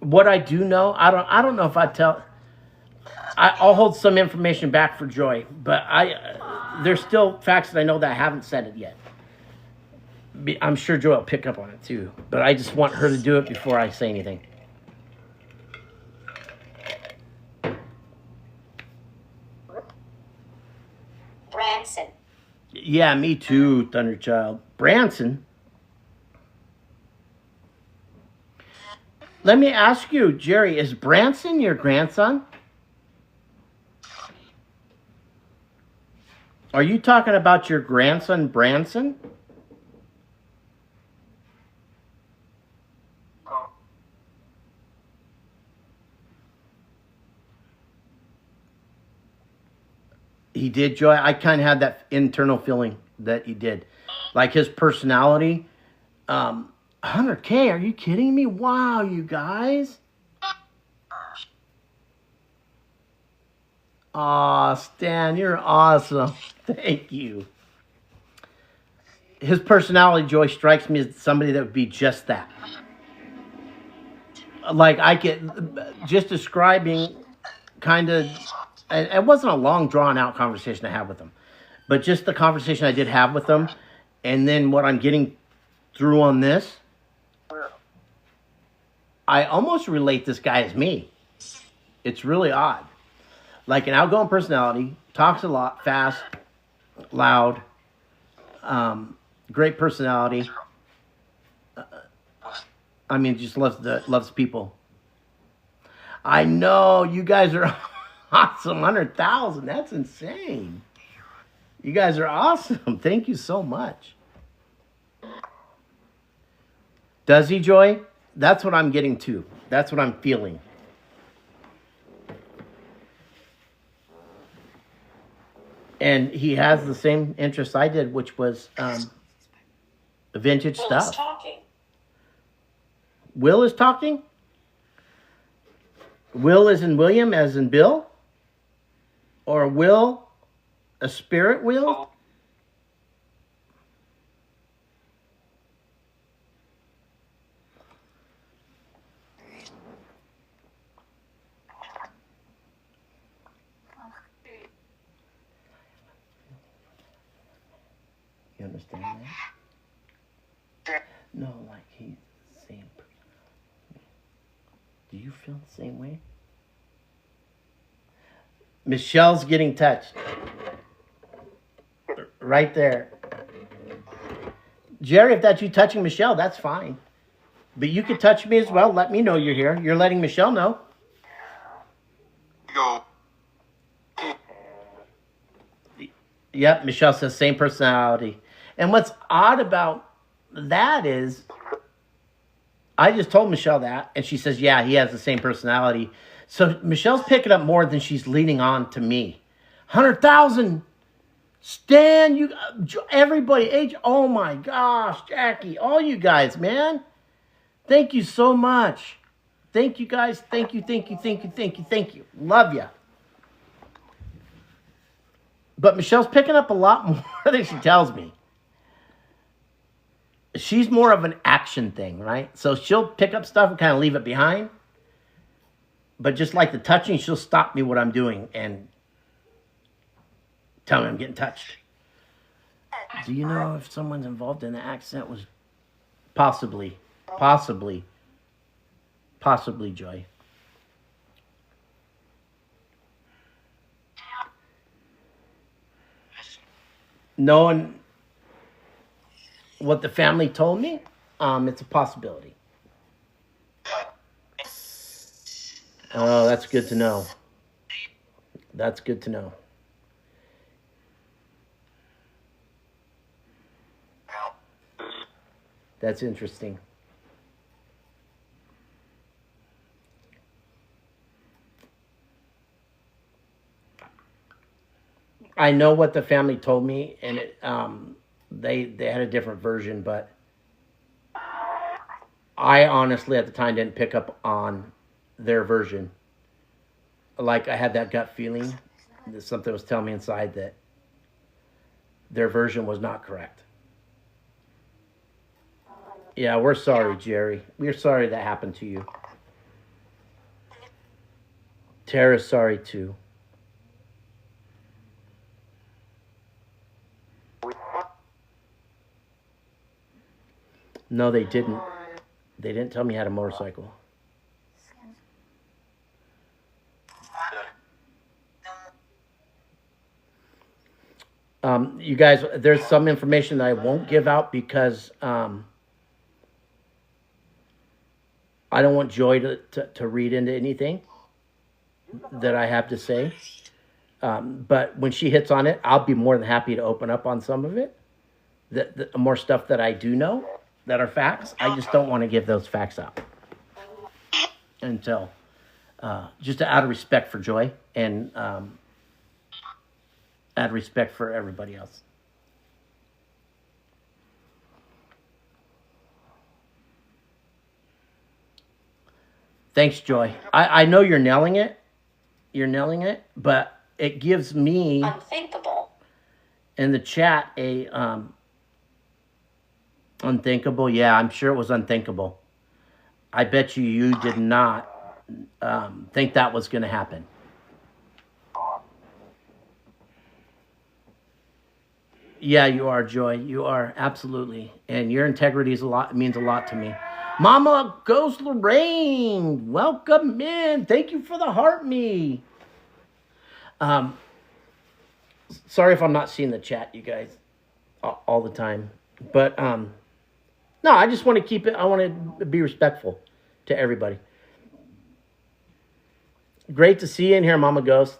What I do know, I don't know if I'll hold some information back for Joy, but there's still facts that I know that I haven't said it yet. I'm sure Joy will pick up on it too, but I just want her to do it before I say anything. Branson. Yeah, me too, Thunderchild. Branson? Let me ask you, Jerry, is Branson your grandson? Are you talking about your grandson, Branson? He did, Joy. I kind of had that internal feeling that he did. Like his personality. 100K, are you kidding me? Wow, you guys. Aw, Stan, you're awesome. Thank you. His personality, Joy, strikes me as somebody that would be just that. Like, I get, just describing kind of, and it wasn't a long, drawn-out conversation I had with him, but just the conversation I did have with him, and then what I'm getting through on this, I almost relate this guy as me. It's really odd. Like an outgoing personality, talks a lot, fast, loud, great personality. I mean, just loves people. I know, you guys are awesome. 100,000, that's insane. You guys are awesome. Thank you so much. Does he, Joy? That's what I'm getting to. That's what I'm feeling. And he has the same interest I did, which was vintage stuff. Talking. Will is talking? Will is in William as in Bill? Or Will, a spirit Will? You understand that? No, like he's the same person. Do you feel the same way? Michelle's getting touched. Right there. Jerry, if that's you touching Michelle, that's fine. But you could touch me as well. Let me know you're here. You're letting Michelle know. Go. Yep, Michelle says same personality. And what's odd about that is, I just told Michelle that, and she says, yeah, he has the same personality. So Michelle's picking up more than she's leaning on to me. 100,000. Stan, you, everybody, oh my gosh, Jackie, all you guys, man. Thank you so much. Thank you guys. Thank you, thank you, thank you, thank you, thank you. Love ya. But Michelle's picking up a lot more than she tells me. She's more of an action thing, right? So she'll pick up stuff and kind of leave it behind. But just like the touching, she'll stop me what I'm doing and tell me I'm getting touched. Do you know if someone's involved in the accident? Was possibly, Joy. Knowing what the family told me, it's a possibility. Oh, that's good to know. That's good to know. That's interesting. I know what the family told me, and they had a different version, but I honestly at the time didn't pick up on their version. Like I had that gut feeling that something was telling me inside that their version was not correct. Yeah, we're sorry, Jerry. We're sorry that happened to you. Tara's sorry too. No, they didn't. They didn't tell me I had a motorcycle. You guys, there's some information that I won't give out because I don't want Joy to read into anything that I have to say. But when she hits on it, I'll be more than happy to open up on some of it. The more stuff that I do know that are facts. I just don't want to give those facts out until just out of respect for Joy and out of respect for everybody else. Thanks, Joy. I know you're nailing it. You're nailing it, but it gives me Unthinkable. in the chat a unthinkable. Yeah, I'm sure it was unthinkable. I bet you did not think that was going to happen. Yeah, you are, Joy. You are absolutely, and your integrity is a lot. Means a lot to me. Mama Ghost Lorraine, welcome in. Thank you for the heart me. Sorry if I'm not seeing the chat, you guys, all the time. But no, I just want to keep it. I want to be respectful to everybody. Great to see you in here, Mama Ghost.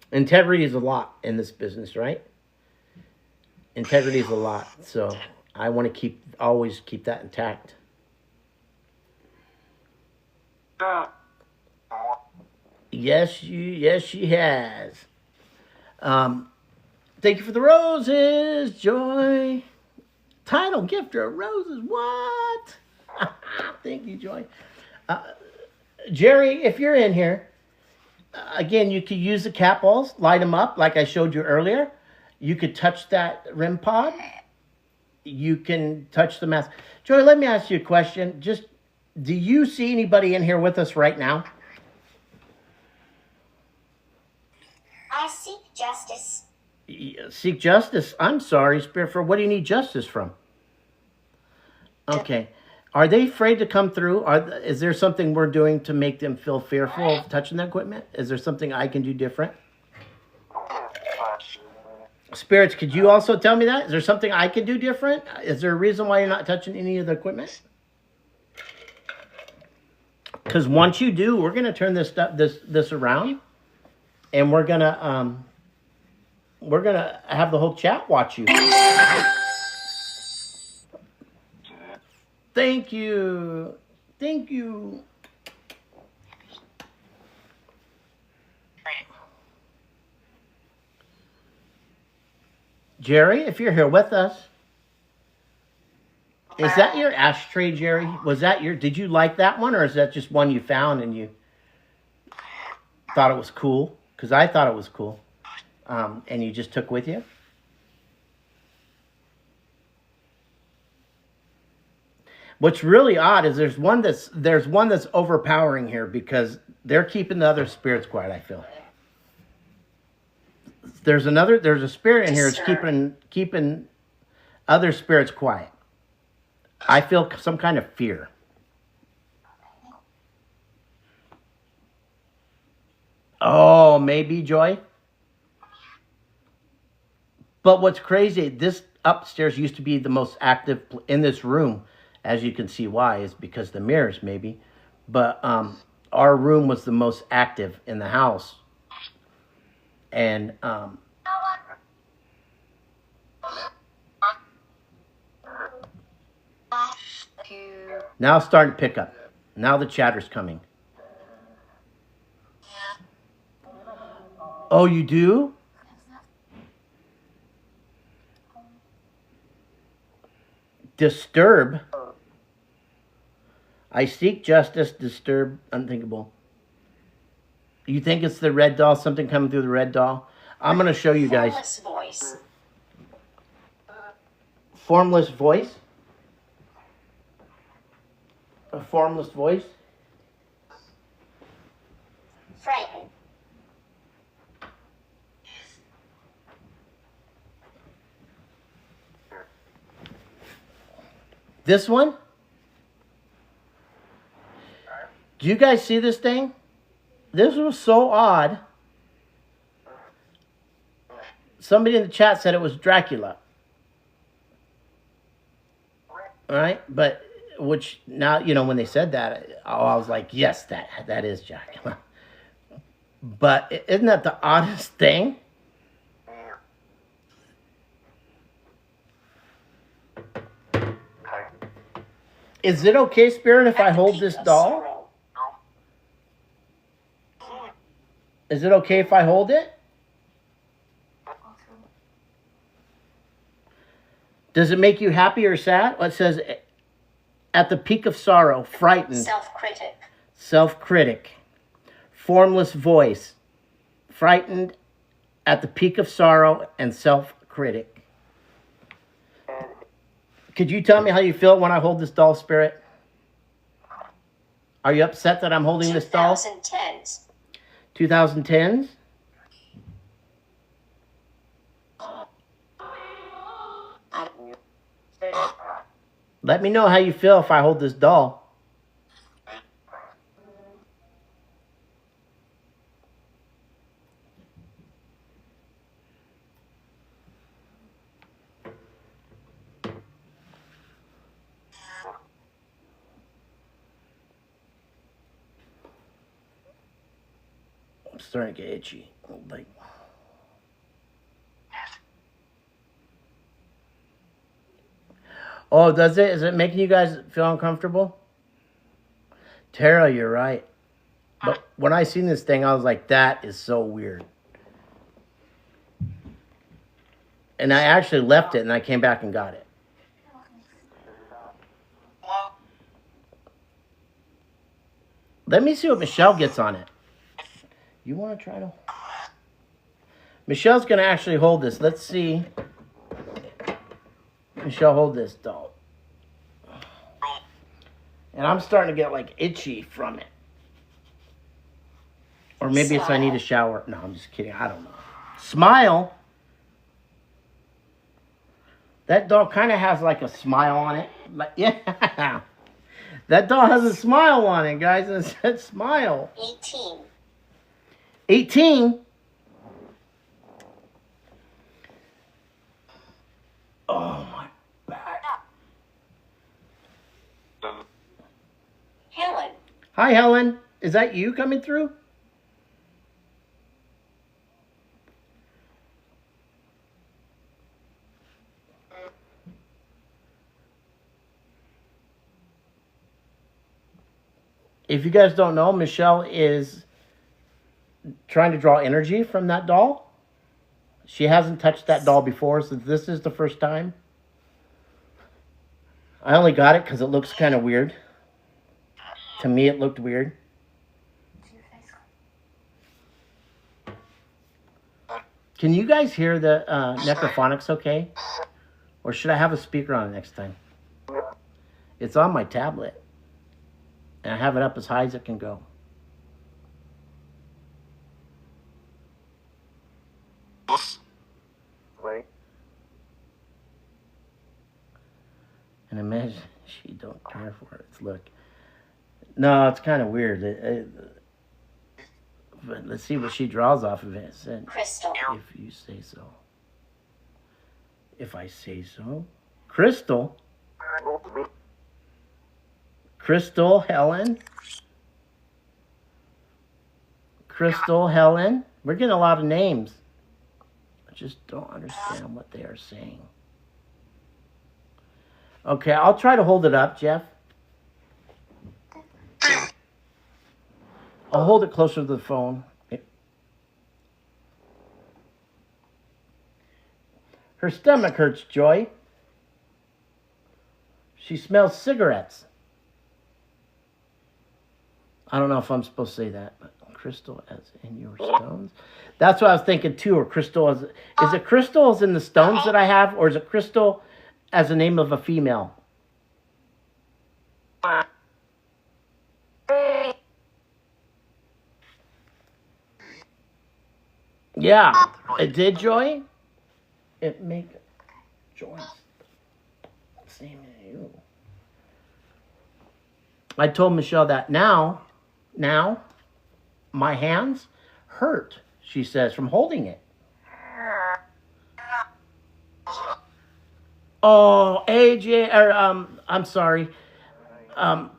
Integrity is a lot in this business, right? Integrity is a lot, so I want to always keep that intact. Yes, she has. Thank you for the roses, Joy. Title gifter of roses. What? Thank you, Joy. Jerry, if you're in here, again, you could use the cat balls, light them up like I showed you earlier. You could touch that REM pod. You can touch the mask. Joy, let me ask you a question. Just, do you see anybody in here with us right now? I seek justice. Seek justice. I'm sorry, Spirit. For what do you need justice from? Okay. Are they afraid to come through? Is there something we're doing to make them feel fearful of touching the equipment? Is there something I can do different? Spirits, could you also tell me that? Is there something I can do different? Is there a reason why you're not touching any of the equipment? Because once you do, we're gonna turn this around, and we're gonna have the whole chat watch you. Thank you. Thank you. Jerry, if you're here with us, is that your ashtray, Jerry? Did you like that one, or is that just one you found and you thought it was cool? Because I thought it was cool. And you just took with you? What's really odd is there's one that's overpowering here because they're keeping the other spirits quiet, I feel. There's a spirit in here that's keeping other spirits quiet. I feel some kind of fear. Oh, maybe, Joy. But what's crazy, this upstairs used to be the most active in this room. As you can see why, is because the mirrors, maybe. But our room was the most active in the house. And Now it's starting to pick up. Now the chatter's coming. Oh, you do? Disturb. I seek justice, disturb, unthinkable. You think it's the red doll, something coming through the red doll? I'm going to show you guys. Formless voice. Formless voice? A formless voice? Frightened. This one? Do you guys see this thing? This was so odd. Somebody in the chat said it was Dracula. All right, but which now, you know, when they said that, I was like, yes, that is Dracula. But isn't that the oddest thing? Is it okay, Spirit, if I hold this doll? Is it okay if I hold it? Does it make you happy or sad? Well, it says, at the peak of sorrow, frightened. Self-critic. Self-critic. Formless voice. Frightened, at the peak of sorrow, and self-critic. Could you tell me how you feel when I hold this doll, Spirit? Are you upset that I'm holding this doll? 2010s. 2010s? Let me know how you feel if I hold this doll. I'm starting to get itchy. Like, oh, does it? Is it making you guys feel uncomfortable? Tara, you're right. But when I seen this thing, I was like, that is so weird. And I actually left it, and I came back and got it. Let me see what Michelle gets on it. You want to try to? Michelle's going to actually hold this. Let's see. Michelle, hold this doll. And I'm starting to get like itchy from it. Or maybe it's I need a shower. No, I'm just kidding. I don't know. Smile. That doll kind of has like a smile on it. Like, yeah. That doll has a smile on it, guys. It said smile. 18. 18? Oh, my back. Helen. Hi, Helen. Is that you coming through? If you guys don't know, Michelle is trying to draw energy from that doll. She hasn't touched that doll before, so this is the first time. I only got it because it looks kind of weird. To me, it looked weird. Can you guys hear the necrophonics okay? Or should I have a speaker on it next time? It's on my tablet. And I have it up as high as it can go. And imagine she don't care for it. Look. No, it's kind of weird. But let's see what she draws off of it. It said, Crystal. if you say so. If I say so. Crystal. Crystal Helen. Crystal Helen. We're getting a lot of names. I just don't understand what they are saying. Okay, I'll try to hold it up, Jeff. I'll hold it closer to the phone. Her stomach hurts, Joy. She smells cigarettes. I don't know if I'm supposed to say that, but crystal as in your stones. That's what I was thinking too. Or crystal as is it crystal as in the stones that I have, or is it crystal as the name of a female? Yeah, it did, Joy. It make Joy. Same as you. I told Michelle that now, my hands hurt, she says, from holding it. Oh, AJ, I'm sorry. Now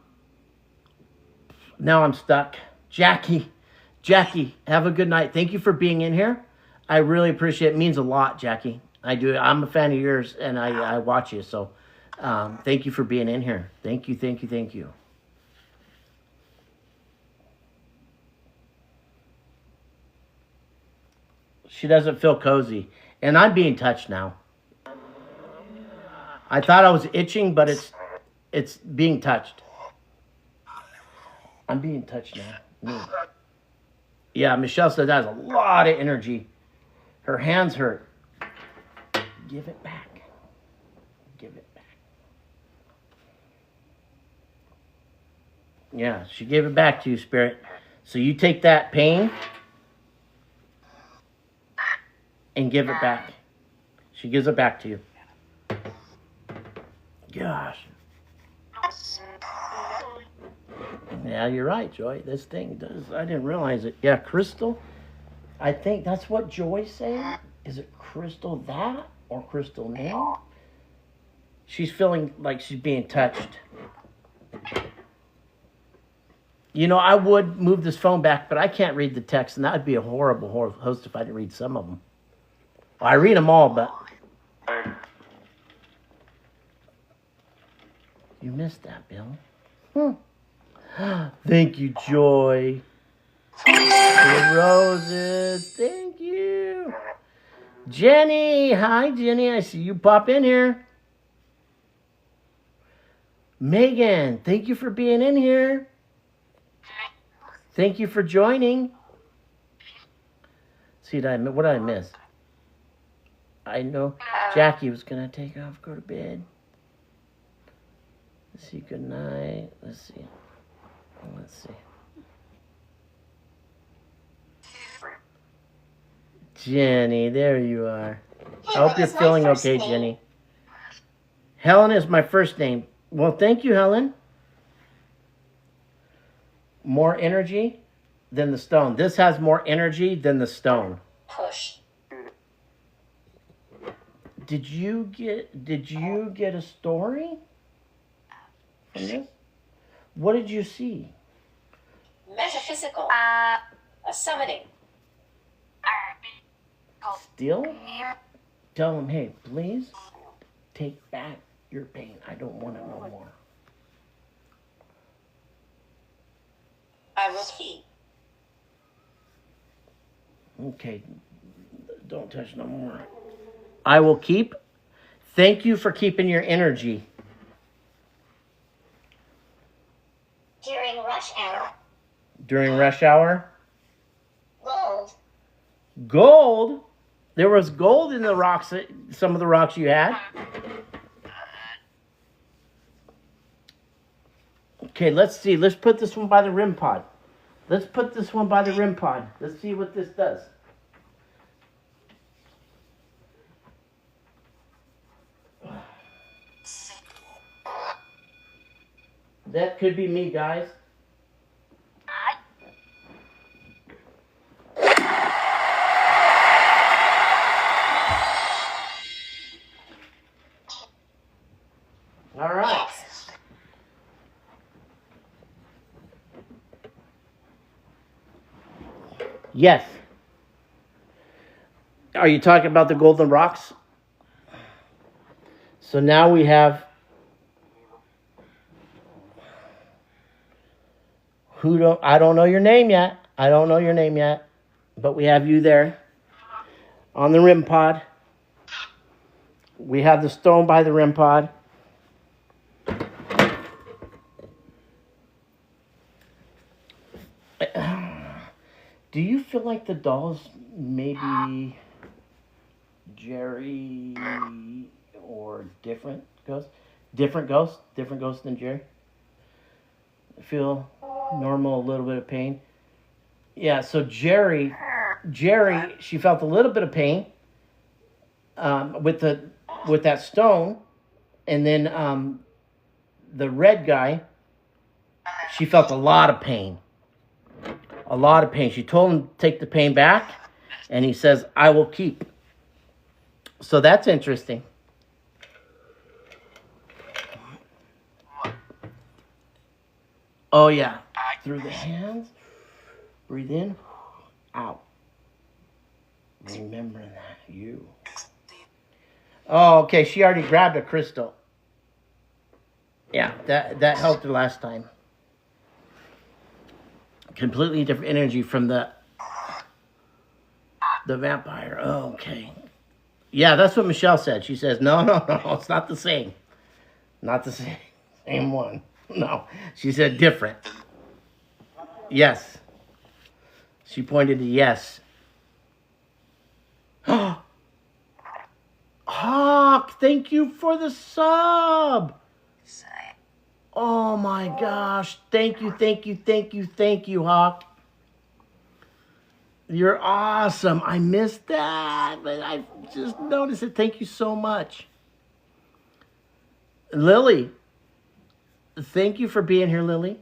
I'm stuck. Jackie, have a good night. Thank you for being in here. I really appreciate it. It means a lot, Jackie. I do. I'm a fan of yours, and I watch you. So thank you for being in here. Thank you. She doesn't feel cozy. And I'm being touched now. I thought I was itching, but it's being touched. I'm being touched now. Me. Yeah, Michelle said that has a lot of energy. Her hands hurt. Give it back. Yeah, she gave it back to you, Spirit. So you take that pain and give it back. She gives it back to you. Gosh. Yeah, you're right, Joy. This thing does. I didn't realize it. Yeah, crystal. I think that's what Joy's saying. Is it crystal that or crystal name? She's feeling like she's being touched. You know, I would move this phone back, but I can't read the text, and that would be a horrible host if I didn't read some of them. Well, I read them all, but you missed that, Bill. Thank you, Joy. The roses. Thank you. Jenny. Hi, Jenny. I see you pop in here. Megan. Thank you for being in here. Thank you for joining. See, what did I miss? I know Jackie was going to take off, go to bed. Let's see, good night. Let's see. Jenny, there you are. I hope you're feeling okay, Jenny. Helen is my first name. Well, thank you, Helen. More energy than the stone. This has more energy than the stone. Push. Did you get a story from this? What did you see? Metaphysical. A summoning. Still? Tell him, hey, please take back your pain. I don't want it no more. I will keep. Okay, don't touch no more. I will keep. Thank you for keeping your energy. During rush hour. During rush hour? Gold. Gold? There was gold in the rocks, some of the rocks you had. Okay, let's see. Let's put this one by the rim pod. Let's see what this does. That could be me, guys. All right. Yes. Are you talking about the golden rocks? So now we have... I don't know your name yet. I don't know your name yet. But we have you there on the rim pod. We have the stone by the rim pod. Do you feel like the dolls maybe Jerry or different ghosts? Different ghosts? Different ghosts than Jerry? Feel normal, a little bit of pain? Yeah, so Jerry, she felt a little bit of pain with that stone, and then the red guy, she felt a lot of pain. A lot of pain. She told him to take the pain back, and he says, I will keep. So that's interesting. Oh, yeah. Through the hands. Breathe in. Out. Remember that. You. Oh, okay. She already grabbed a crystal. Yeah, that helped her last time. Completely different energy from the vampire. Oh, okay. Yeah, that's what Michelle said. She says, no, it's not the same. Not the same one. No, she said different. Yes. She pointed to yes. Hawk, thank you for the sub. Oh my gosh. Thank you, Hawk. You're awesome. I missed that, but I just noticed it. Thank you so much. Lily, thank you for being here, Lily.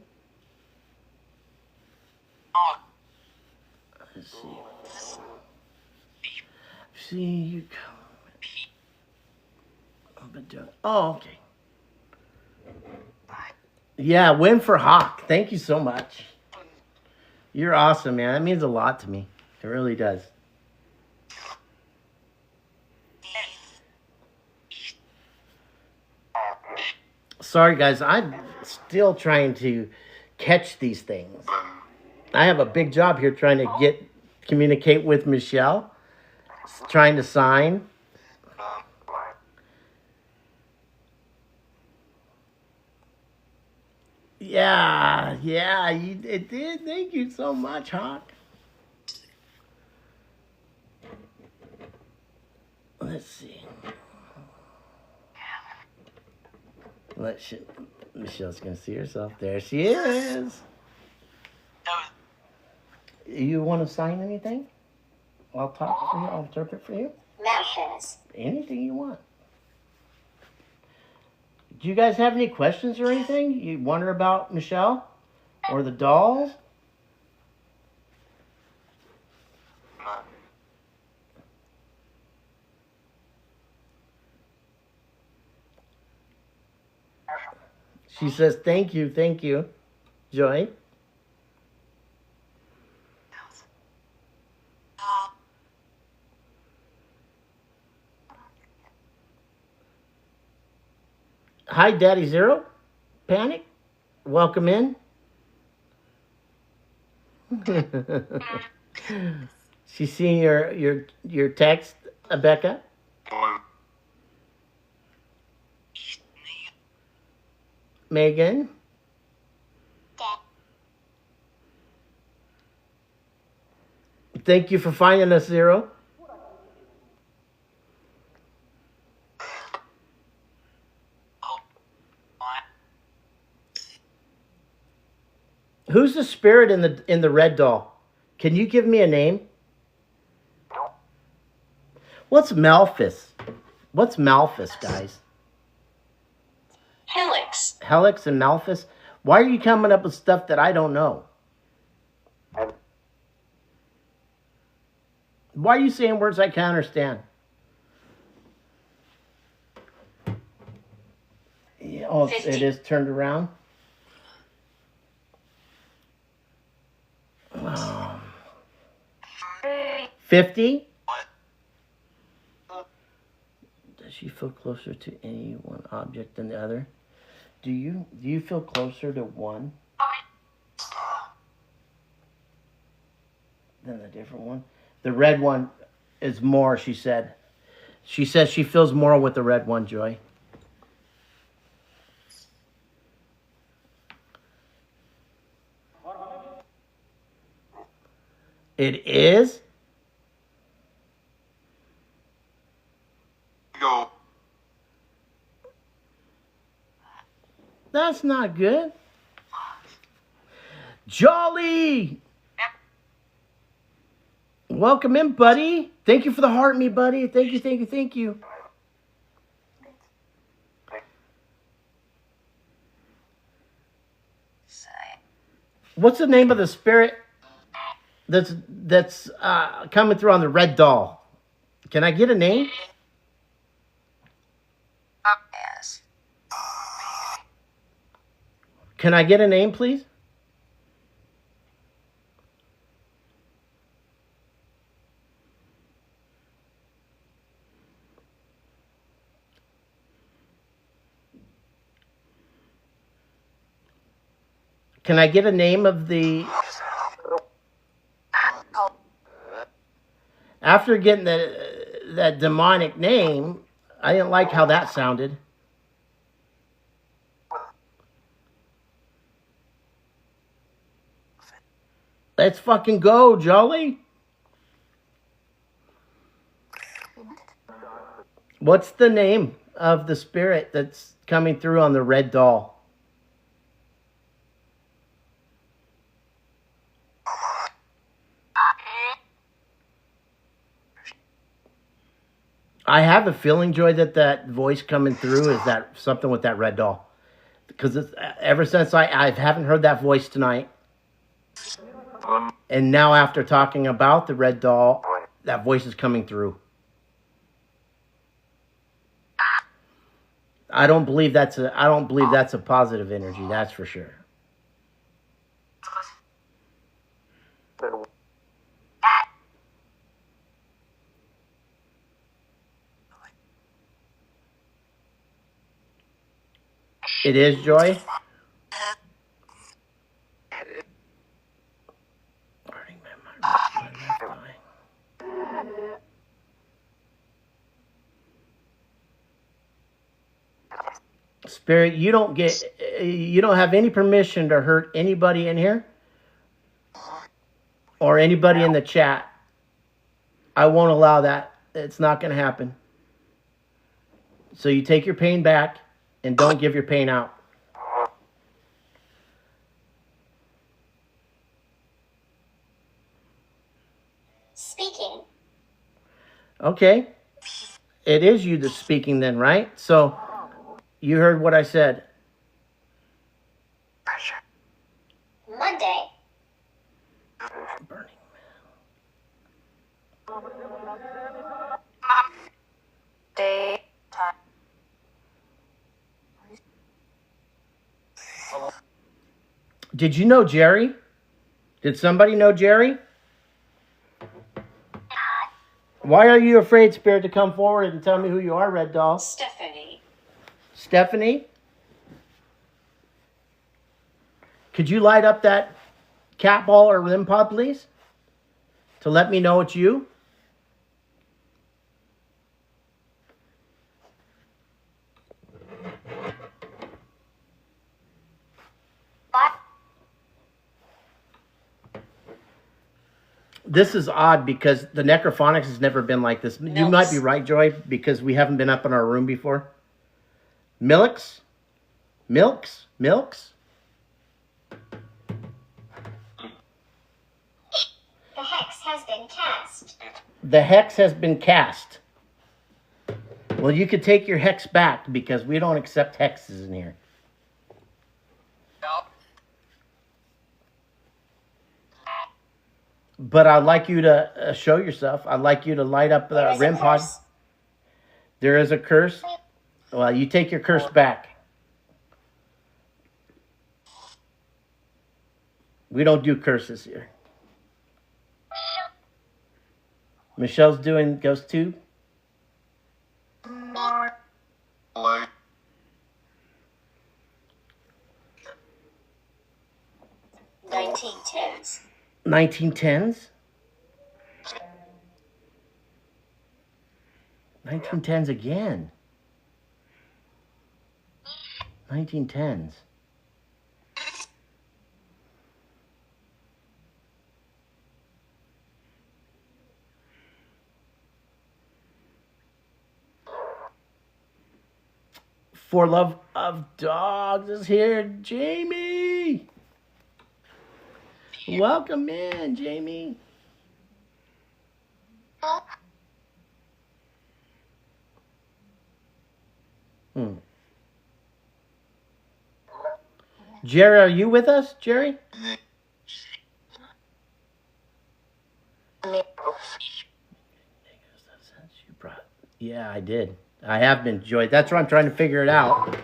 Let's see. See you. Oh, okay. Yeah, win for Hawk. Thank you so much. You're awesome, man. That means a lot to me. It really does. Sorry, guys. I'm still trying to catch these things. I have a big job here trying to communicate with Michelle. Trying to sign. Yeah, it did. Thank you so much, Hawk. Let's see. Michelle's gonna see herself. There she is. You want to sign anything? I'll talk for you. I'll interpret for you. Memphis. Anything you want. Do you guys have any questions or anything? You wonder about Michelle or the dolls? She says, thank you, Joy. Hi, Daddy Zero. Panic. Welcome in. She's seen your text, Becca. Megan. Thank you for finding us, Zero. Who's the spirit in the red doll? Can you give me a name? What's Malphus? What's Malphus, guys? Helix. Helix and Malphus? Why are you coming up with stuff that I don't know? Why are you saying words I can't understand? Yeah, oh, 50. It is turned around? 50? Does she feel closer to any one object than the other? Do you feel closer to one? than the different one. The red one is more, she said. She says she feels more with the red one, Joy. It is? Go. That's not good. Jolly! Welcome in, buddy. Thank you for the heart, me, buddy. Thank you, thank you, thank you. What's the name of the spirit that's coming through on the red doll? Can I get a name? Yes. Can I get a name, please? Can I get a name of the... After getting that demonic name, I didn't like how that sounded. Let's fucking go, Jolly. What's the name of the spirit that's coming through on the red doll? I have a feeling, Joy, that voice coming through is that something with that red doll. Because ever since I haven't heard that voice tonight. And now after talking about the red doll, that voice is coming through. I don't believe that's a positive energy, that's for sure. It is, Joy? Spirit, you don't have any permission to hurt anybody in here or anybody in the chat. I won't allow that. It's not going to happen. So you take your pain back and don't give your pain out. Speaking. Okay. It is you that's speaking then, right? So you heard what I said. Monday. Burning Day. Did you know Jerry? Did somebody know Jerry? Why are you afraid, Spirit, to come forward and tell me who you are, Red Doll? Stephanie. Stephanie? Could you light up that cat ball or limb pod, please? To let me know it's you? This is odd because the necrophonics has never been like this. You Milks. might be right, Joy, because we haven't been up in our room before. Milks? Milks? Milks? The hex has been cast. The hex has been cast. Well, you could take your hex back because we don't accept hexes in here. But I'd like you to show yourself. I'd like you to light up the REM pod. There is a curse. Well, you take your curse back. We don't do curses here. Michelle's doing Ghost 2. Like, 1910s. 1910s. 1910s again. 1910s. For Love of Dogs is here. Jamie! Welcome in, Jamie. Jerry, are you with us, Jerry? Yeah, I did. I have been, Joy. That's why I'm trying to figure it out.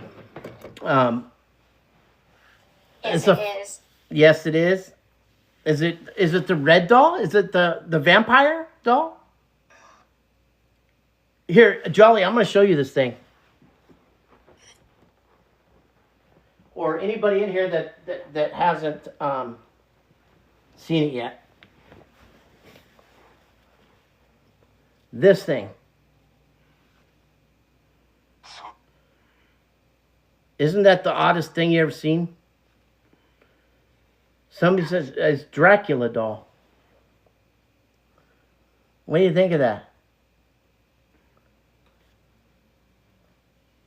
Yes, It's it a- is. Yes, it is. Is it the red doll? Is it the vampire doll? Here, Jolly, I'm going to show you this thing. Or anybody in here that hasn't seen it yet. This thing. Isn't that the oddest thing you ever seen? Somebody says it's Dracula doll. What do you think of that?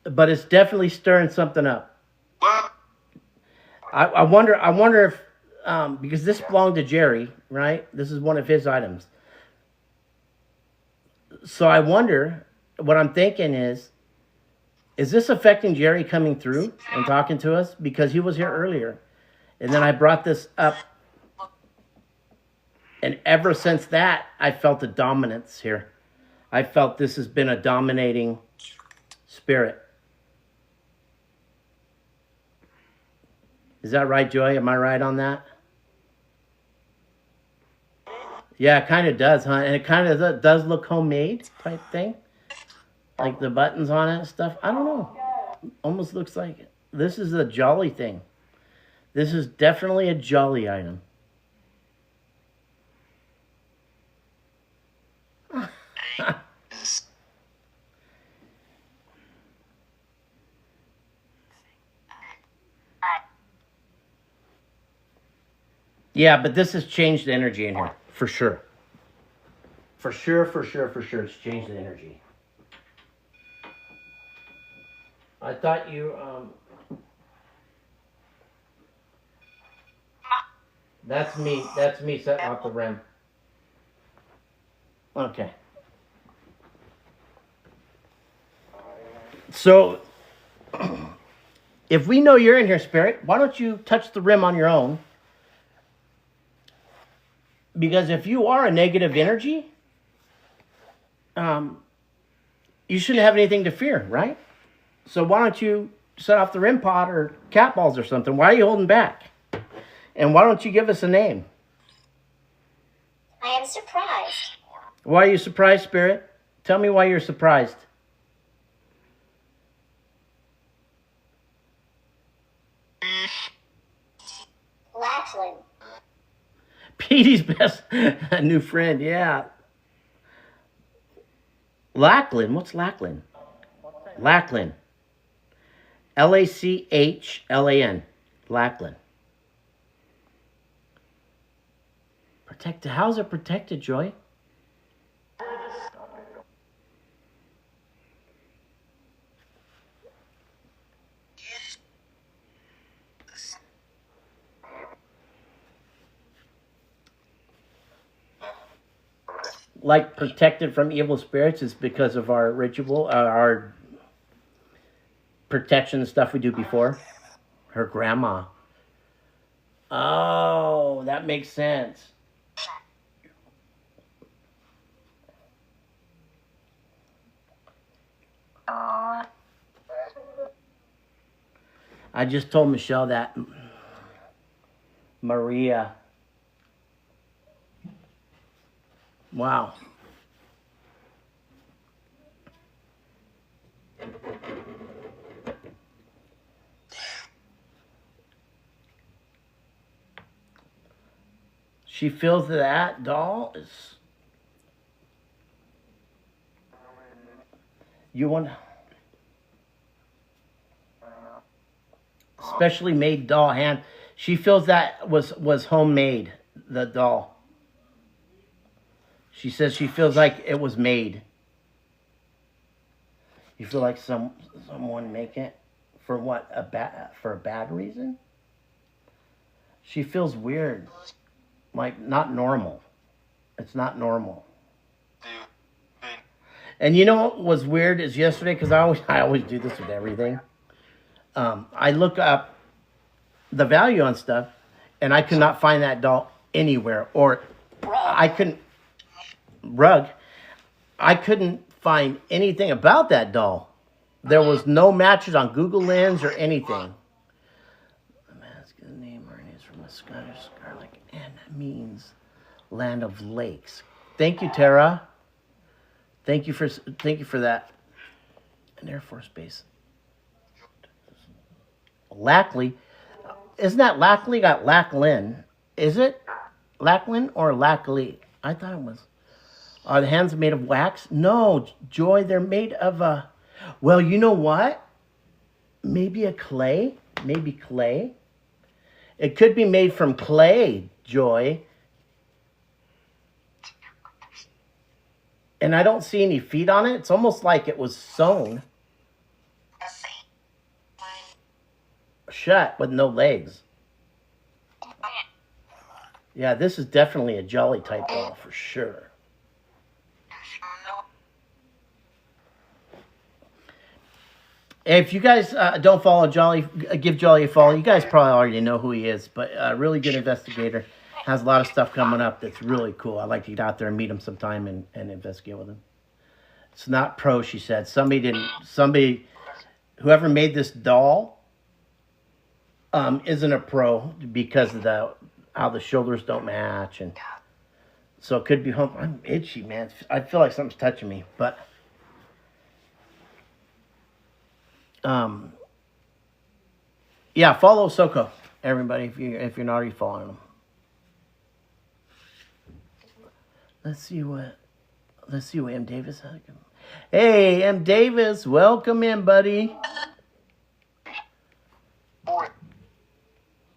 But it's definitely stirring something up. What? I wonder if because this belonged to Jerry, right? This is one of his items. So I wonder. What I'm thinking is this affecting Jerry coming through and talking to us because he was here earlier, and then I brought this up, and ever since that I felt a dominance here. I felt this has been a dominating spirit. Is that right, Joy? Am I right on that? Yeah, it kind of does, huh? And it kind of does look homemade type thing. Like the buttons on it and stuff. I don't know. Almost looks like it. This is a Jolly thing. This is definitely a Jolly item. Yeah, but this has changed the energy in here. For sure. For sure. It's changed the energy. I thought you, That's me setting off the rim. Okay. So, if we know you're in here, Spirit, why don't you touch the rim on your own? Because if you are a negative energy, you shouldn't have anything to fear, right? So why don't you set off the rim pod or cat balls or something? Why are you holding back? And why don't you give us a name? I am surprised. Why are you surprised, Spirit? Tell me why you're surprised. Laughlin. Petey's best new friend, yeah. Lachlan, what's Lachlan? Lachlan. Lachlan. Lachlan. Protected. How's it protected, Joy? Like protected from evil spirits is because of our ritual, our protection stuff we do before. Her grandma. Oh, that makes sense. I just told Michelle that Maria. Wow. She feels that doll is You want specially made doll hand. She feels that was homemade, the doll. She says she feels like it was made. You feel like someone make it for what? For a bad reason? She feels weird. Like not normal. It's not normal. And you know what was weird is yesterday, because I always do this with everything. I look up the value on stuff, and I could not find that doll anywhere. Or I couldn't I couldn't find anything about that doll. There was no matches on Google Lens or anything. The masculine name is from the Scottish Scarlet, and that means land of lakes. Thank you, Tara. Thank you for that. An Air Force Base. Lackley. Isn't that Lackley? Got Lacklyn. Is it Lacklyn or Lackley? I thought it was. Are the hands made of wax? No, Joy, they're made of a... Well, you know what? Maybe a clay? Maybe clay? It could be made from clay, Joy. And I don't see any feet on it. It's almost like it was sewn shut with no legs. Yeah, this is definitely a Jolly type doll for sure. If you guys don't follow Jolly, give Jolly a follow. You guys probably already know who he is, but a really good investigator. Has a lot of stuff coming up that's really cool. I'd like to get out there and meet him sometime and investigate with him. It's not pro, she said. Whoever made this doll isn't a pro because of how the shoulders don't match. And so it could be home. I'm itchy, man. I feel like something's touching me, but... yeah, follow Soko, everybody, if you're not already following him. Let's see what M. Davis has. Hey, M. Davis, welcome in, buddy.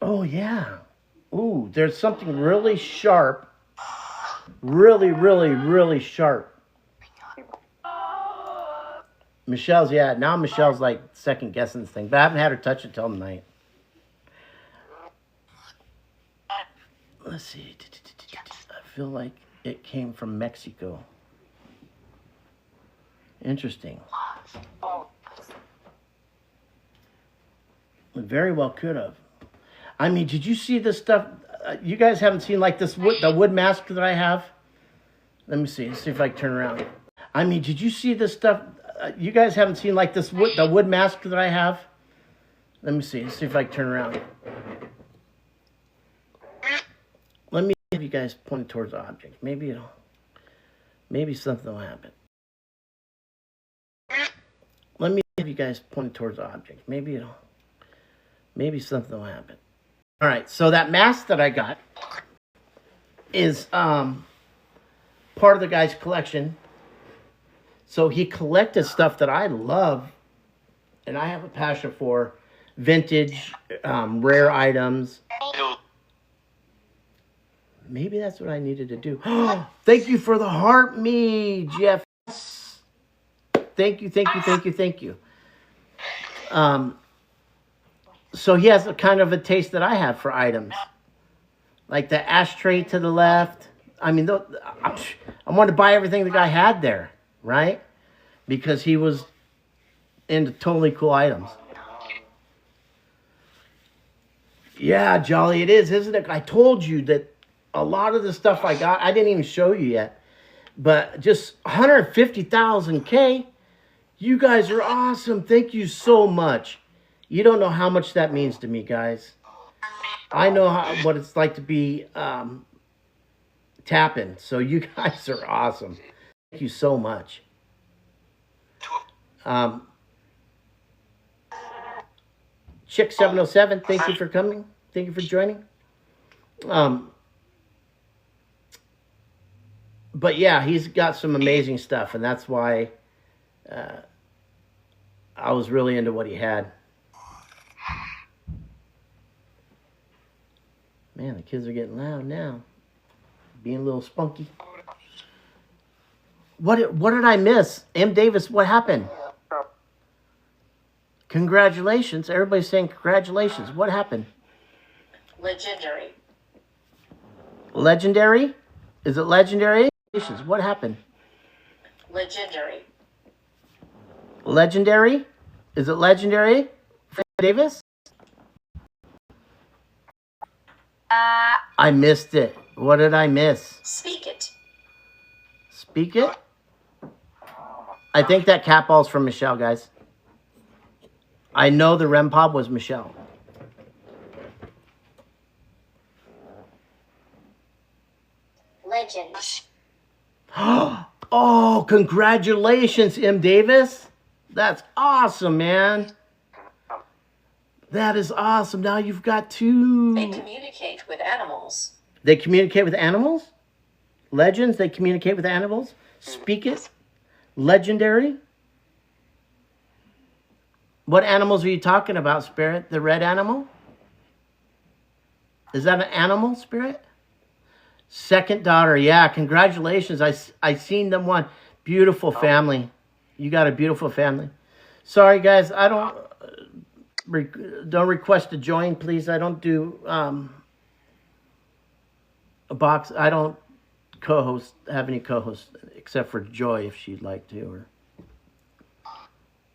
Oh yeah. Ooh, there's something really sharp. Really, really, really sharp. Michelle's like second guessing this thing, but I haven't had her touch it till tonight. Let's see. I feel like it came from Mexico. Interesting. It very well could have. I mean, did you see this stuff? You guys haven't seen like the wood mask that I have? Let me see. Let's see if I can turn around. I mean, did you see this stuff? You guys haven't seen like the wood mask that I have? Let me see. Let's see if I can turn around. Let me have you guys point towards objects. Maybe something will happen. Let me have you guys point towards objects. Maybe something will happen. All right. So that mask that I got is part of the guy's collection. So he collected stuff that I love, and I have a passion for, vintage, rare items. Maybe that's what I needed to do. Thank you for the heart, me, Jeff. Thank you. So he has a kind of a taste that I have for items. Like the ashtray to the left. I mean, I wanted to buy everything the guy had there. Right? Because he was into totally cool items. Yeah, Jolly, it is, isn't it? I told you that a lot of the stuff I got, I didn't even show you yet. But just 150,000 K. You guys are awesome. Thank you so much. You don't know how much that means to me, guys. I know what it's like to be tapping. So you guys are awesome. Thank you so much. Chick 707, thank you for coming. Thank you for joining. But yeah, he's got some amazing stuff, and that's why I was really into what he had. Man, the kids are getting loud now. Being a little spunky. What did I miss? M. Davis, what happened? Congratulations. Everybody's saying congratulations. What happened? Legendary. Legendary? Is it legendary? What happened? Legendary. Legendary? Is it legendary? Davis? I missed it. What did I miss? Speak it. Speak it? I think that cat ball's from Michelle, guys. I know the REM pod was Michelle. Legend. Oh, congratulations, M. Davis. That's awesome, man. That is awesome. Now you've got two. They communicate with animals. They communicate with animals? Legends, they communicate with animals? Speak it? Legendary? What animals are you talking about, Spirit? The red animal? Is that an animal, Spirit? Second daughter, yeah, congratulations. I seen them one. Beautiful family. You got a beautiful family. Sorry, guys, I don't request to join, please. I don't do a box. I don't have any co-hosts except for Joy if she'd like to. Or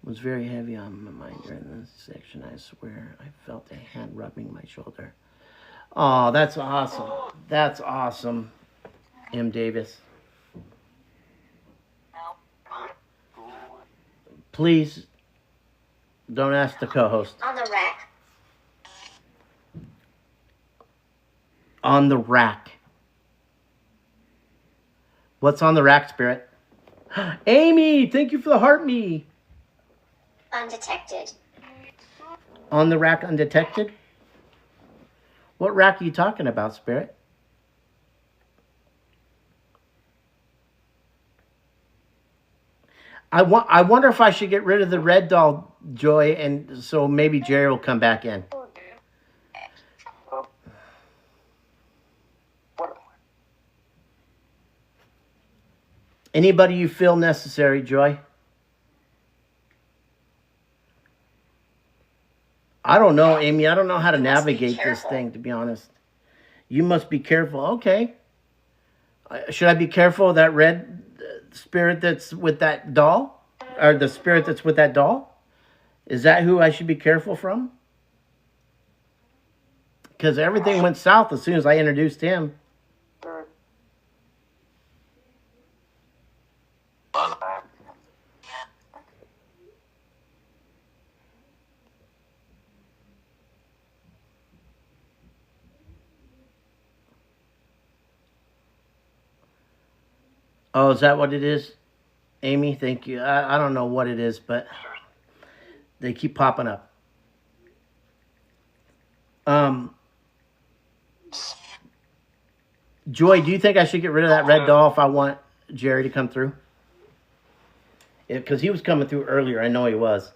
was very heavy on my mind during this section. I swear I felt a hand rubbing my shoulder. Oh, that's awesome. That's awesome, M. Davis. Please don't ask the co-host. On the rack. On the rack. What's on the rack, Spirit? Amy, thank you for the heart me. Undetected. On the rack, undetected? What rack are you talking about, Spirit? I wonder if I should get rid of the red doll, Joy, and so maybe Jerry will come back in. Anybody you feel necessary, Joy? I don't know, Amy. I don't know how to navigate this thing, to be honest. You must be careful. Okay. Should I be careful of that red spirit that's with that doll? Or the spirit that's with that doll? Is that who I should be careful from? Because everything went south as soon as I introduced him. Oh, is that what it is? Amy, thank you. I don't know what it is, but they keep popping up. Joy, do you think I should get rid of that red doll if I want Jerry to come through? Because he was coming through earlier. I know he was.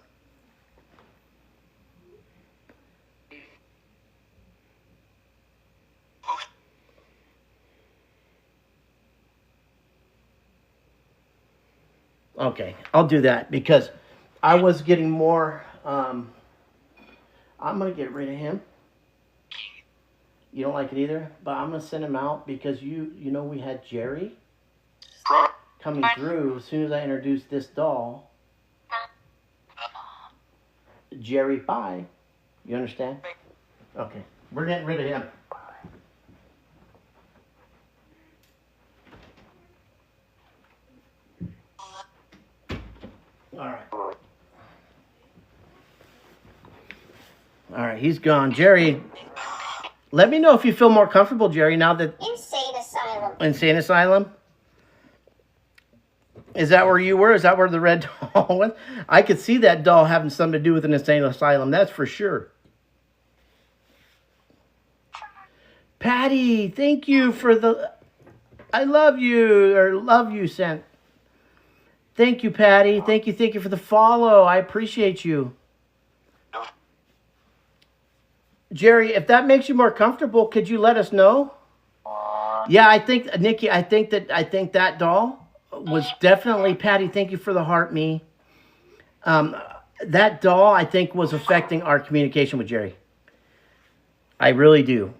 Okay, I'll do that because I was getting more. I'm going to get rid of him. You don't like it either, but I'm going to send him out because you know we had Jerry coming through as soon as I introduced this doll. Jerry, bye. You understand? Okay, we're getting rid of him. All right, he's gone. Jerry, let me know if you feel more comfortable, Jerry, now that... Insane asylum. Insane asylum? Is that where you were? Is that where the red doll was? I could see that doll having something to do with an insane asylum. That's for sure. Patty, thank you for the... I love you, or love you sent. Thank you, Patty. Thank you for the follow. I appreciate you. Jerry, if that makes you more comfortable, could you let us know? Yeah, I think, Nikki, I think that doll was definitely, Patty, thank you for the heart, me. That doll, I think, was affecting our communication with Jerry. I really do.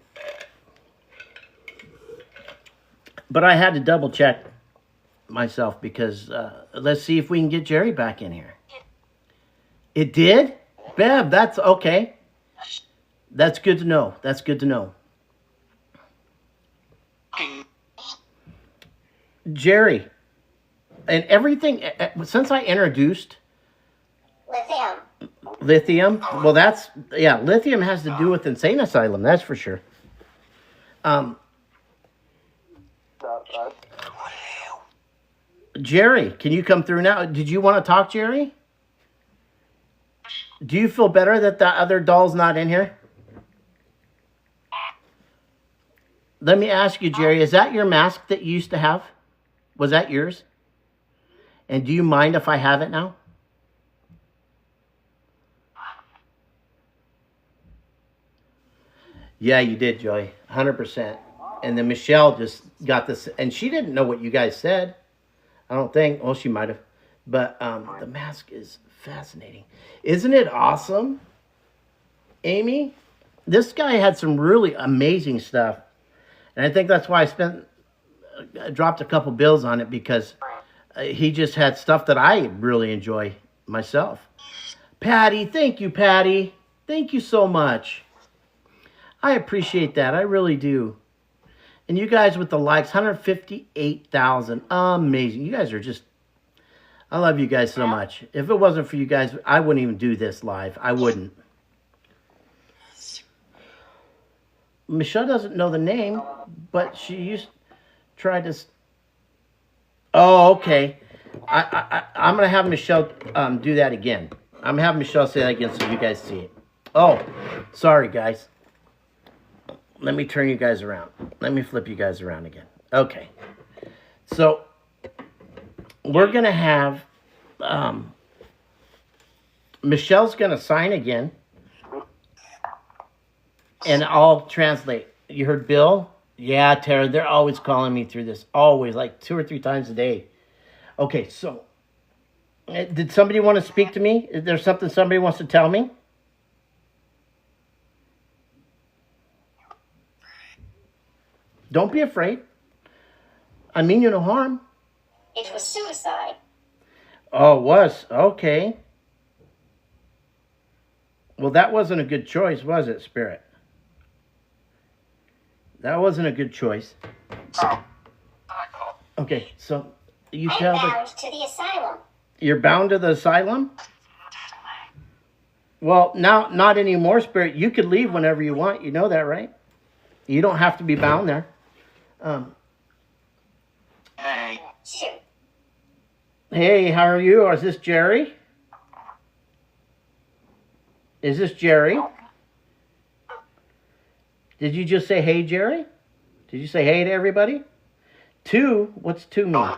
But I had to double check myself because let's see if we can get Jerry back in here. It did? Bev, that's okay. That's good to know. That's good to know. Jerry, and everything, since I introduced lithium, well, that's, yeah, lithium has to do with insane asylum, that's for sure. Jerry, can you come through now? Did you want to talk, Jerry? Do you feel better that the other doll's not in here? Let me ask you, Jerry, is that your mask that you used to have? Was that yours? And do you mind if I have it now? Yeah, you did, Joy. 100%. And then Michelle just got this, and she didn't know what you guys said. I don't think. Well, she might have. But the mask is fascinating. Isn't it awesome, Amy? This guy had some really amazing stuff. And I think that's why I dropped a couple bills on it, because he just had stuff that I really enjoy myself. Patty, thank you, Patty. Thank you so much. I appreciate that. I really do. And you guys with the likes, 158,000. Amazing. You guys are just, I love you guys so much. If it wasn't for you guys, I wouldn't even do this live. I wouldn't. Michelle doesn't know the name, but she used to try to. Oh, okay. I'm going to have Michelle do that again. I'm going to have Michelle say that again so you guys see it. Oh, sorry, guys. Let me turn you guys around. Let me flip you guys around again. Okay. So, we're going to have Michelle's going to sign again. And I'll translate. You heard Bill? Yeah, Tara, they're always calling me through this. Always, like 2 or 3 times a day. Okay, so, did somebody want to speak to me? Is there something somebody wants to tell me? Don't be afraid. I mean you no harm. It was suicide. Oh, it was? Okay. Well, that wasn't a good choice, was it, Spirit? That wasn't a good choice. Okay, so you tell I'm bound to the asylum. You're bound to the asylum? Well, now, not anymore, Spirit. You could leave whenever you want. You know that, right? You don't have to be bound there. Hey, how are you? Is this Jerry? Is this Jerry? Did you just say, hey, Jerry? Did you say hey to everybody? 2? What's 2 mean?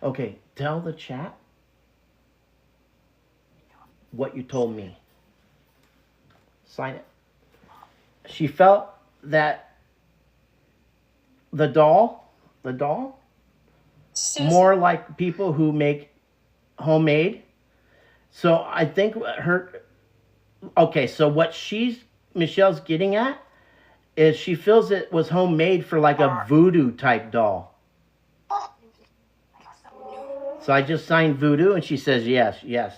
Okay, tell the chat what you told me. Sign it. She felt that the doll, Susan. more like people who make homemade. So I think okay, so what Michelle's getting at is she feels it was homemade for like a voodoo type doll. So I just signed voodoo and she says yes.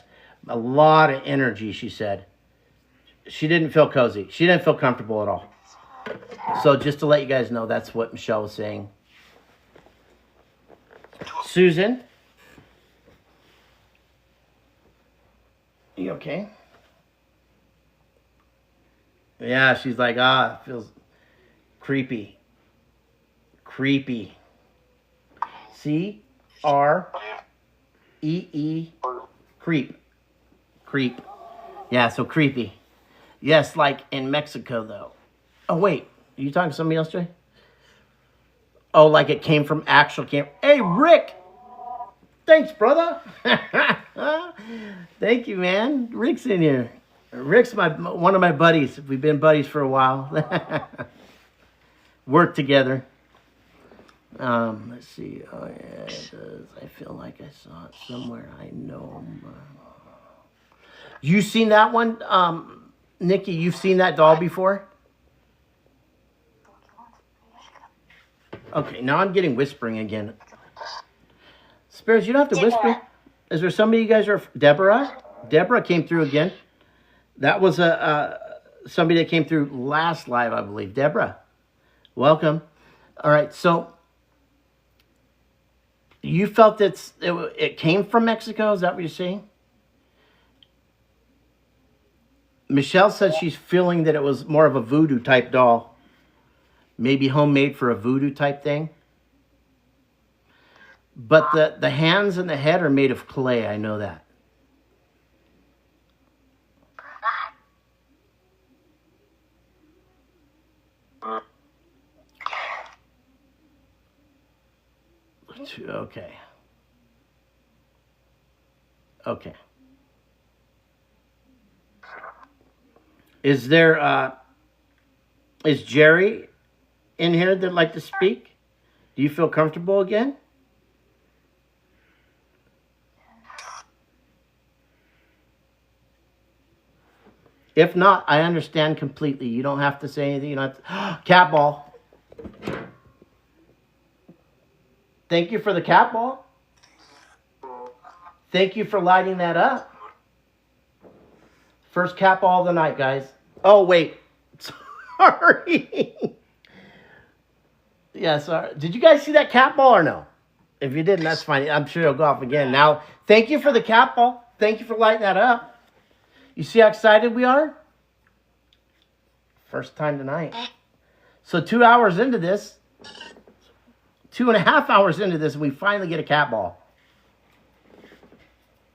A lot of energy, she said. She didn't feel cozy. She didn't feel comfortable at all. So just to let you guys know, that's what Michelle was saying. Susan? You okay? Yeah, she's like, it feels creepy. Creepy. C-R-E-E. Creep. Creep. Yeah, so creepy. Yes, like in Mexico, though. Oh, wait. Are you talking to somebody else, Jay? Oh, like it came from actual camp. Hey, Rick! Thanks, brother. Thank you, man. Rick's in here. Rick's one of my buddies. We've been buddies for a while. Work together. Let's see. Oh yeah, it does. I feel like I saw it somewhere. I know. You seen that one, Nikki? You've seen that doll before? Okay, now I'm getting whispering again. Spirits, you don't have to whisper. Is there somebody you guys are? Deborah? Deborah came through again. That was somebody that came through last live, I believe. Deborah, welcome. All right, so you felt it came from Mexico? Is that what you're saying? Michelle said she's feeling that it was more of a voodoo type doll. Maybe homemade for a voodoo type thing. But the hands and the head are made of clay. I know that. Okay. Okay. Is Jerry in here that'd like to speak? Do you feel comfortable again? If not, I understand completely. You don't have to say anything. You don't have to... Cat ball. Thank you for the cat ball. Thank you for lighting that up. First cat ball of the night, guys. Oh, wait. Sorry. Yeah, sorry. Did you guys see that cat ball or no? If you didn't, that's fine. I'm sure it'll go off again. Now, thank you for the cat ball. Thank you for lighting that up. You see how excited we are? First time tonight. So 2 hours into this, 2.5 hours into this, we finally get a cat ball.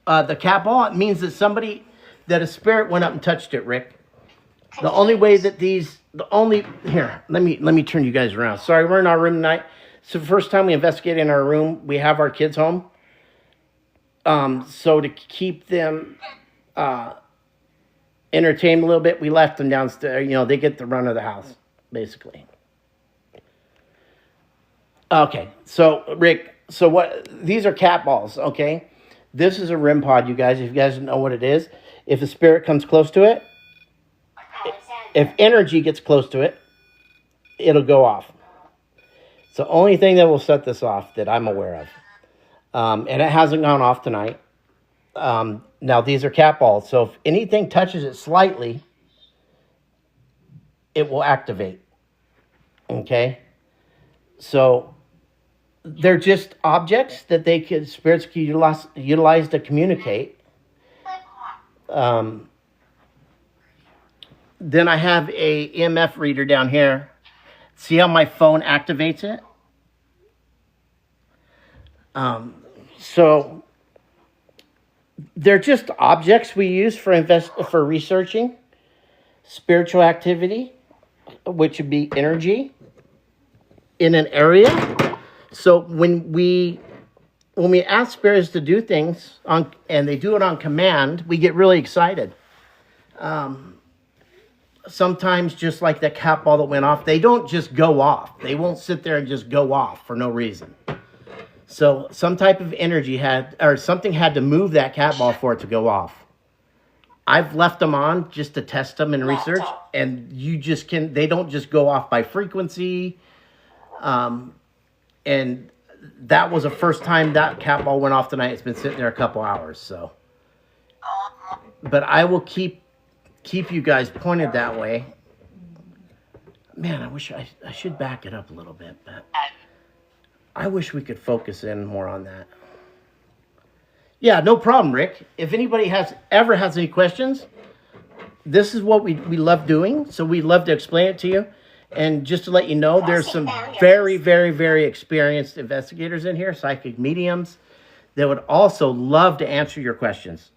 The cat ball, it means that a spirit went up and touched it, Rick. The only way that here, let me turn you guys around. Sorry, we're in our room tonight. It's the first time we investigate in our room. We have our kids home. So to keep them entertained a little bit, we left them downstairs. You know, they get the run of the house, basically. Okay, so Rick, these are cat balls, okay? This is a REM pod, you guys, if you guys know what it is. If a spirit comes close to it, if energy gets close to it, it'll go off. It's the only thing that will set this off that I'm aware of. And it hasn't gone off tonight. Now, these are cat balls, so if anything touches it slightly, it will activate. Okay? So, they're just objects that spirits can utilize to communicate. Then I have a EMF reader down here. See how my phone activates it? So they're just objects we use for researching spiritual activity, which would be energy in an area. So when we ask spirits to do things and they do it on command, we get really excited. Sometimes, just like that cat ball that went off, they don't just go off. They won't sit there and just go off for no reason. So some type of energy something had to move that cat ball for it to go off. I've left them on just to test them and research, and they don't just go off by frequency. And that was the first time that cat ball went off tonight. It's been sitting there a couple hours, so. But I will keep you guys pointed that way. Man, I wish I should back it up a little bit, but I wish we could focus in more on that. Yeah, no problem, Rick. If anybody ever has any questions, this is what we love doing, so we love to explain it to you. And just to let you know, there's some very, very, very experienced investigators in here, psychic mediums, that would also love to answer your questions.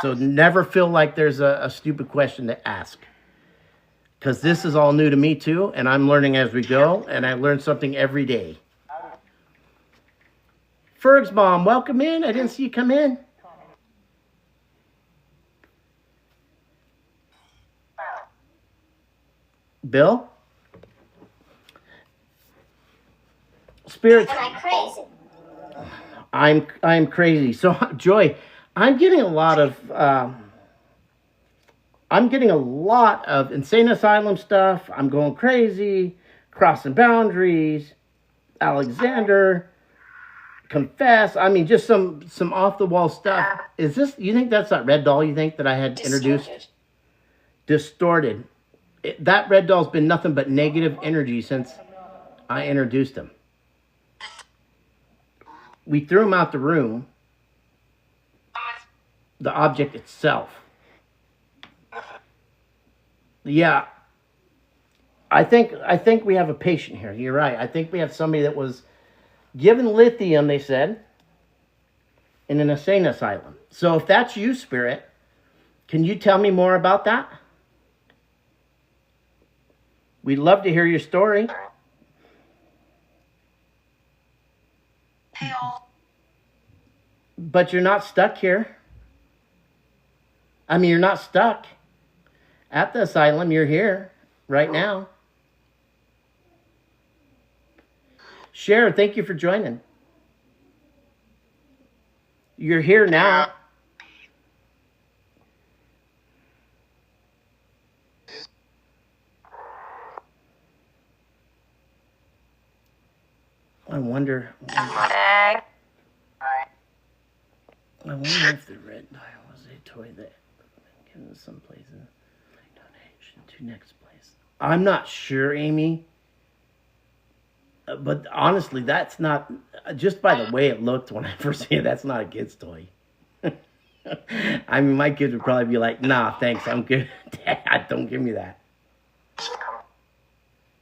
So never feel like there's a stupid question to ask. Because this is all new to me too, and I'm learning as we go, and I learn something every day. Ferg's mom, welcome in. I didn't see you come in. Bill? Spirits. Am I crazy? I'm crazy. So Joy, I'm getting a lot of insane asylum stuff. I'm going crazy, crossing boundaries, Alexander, confess. I mean, just some off the wall stuff. Is this? You think that's that red doll? You think that I had introduced? Distorted. That red doll's been nothing but negative energy since I introduced him. We threw him out the room. The object itself. Yeah. I think we have a patient here. You're right. I think we have somebody that was given lithium, they said, in an insane asylum. So if that's you, Spirit, can you tell me more about that? We'd love to hear your story. But you're not stuck here. I mean, you're not stuck at the asylum. You're here right now. Sharon, thank you for joining. You're here now. I wonder if the red dial was a toy that given some places donation to next place. I'm not sure, Amy. But honestly, that's not, just by the way it looked when I first seen it, that's not a kid's toy. I mean, my kids would probably be like, nah, thanks, I'm good. Dad, don't give me that.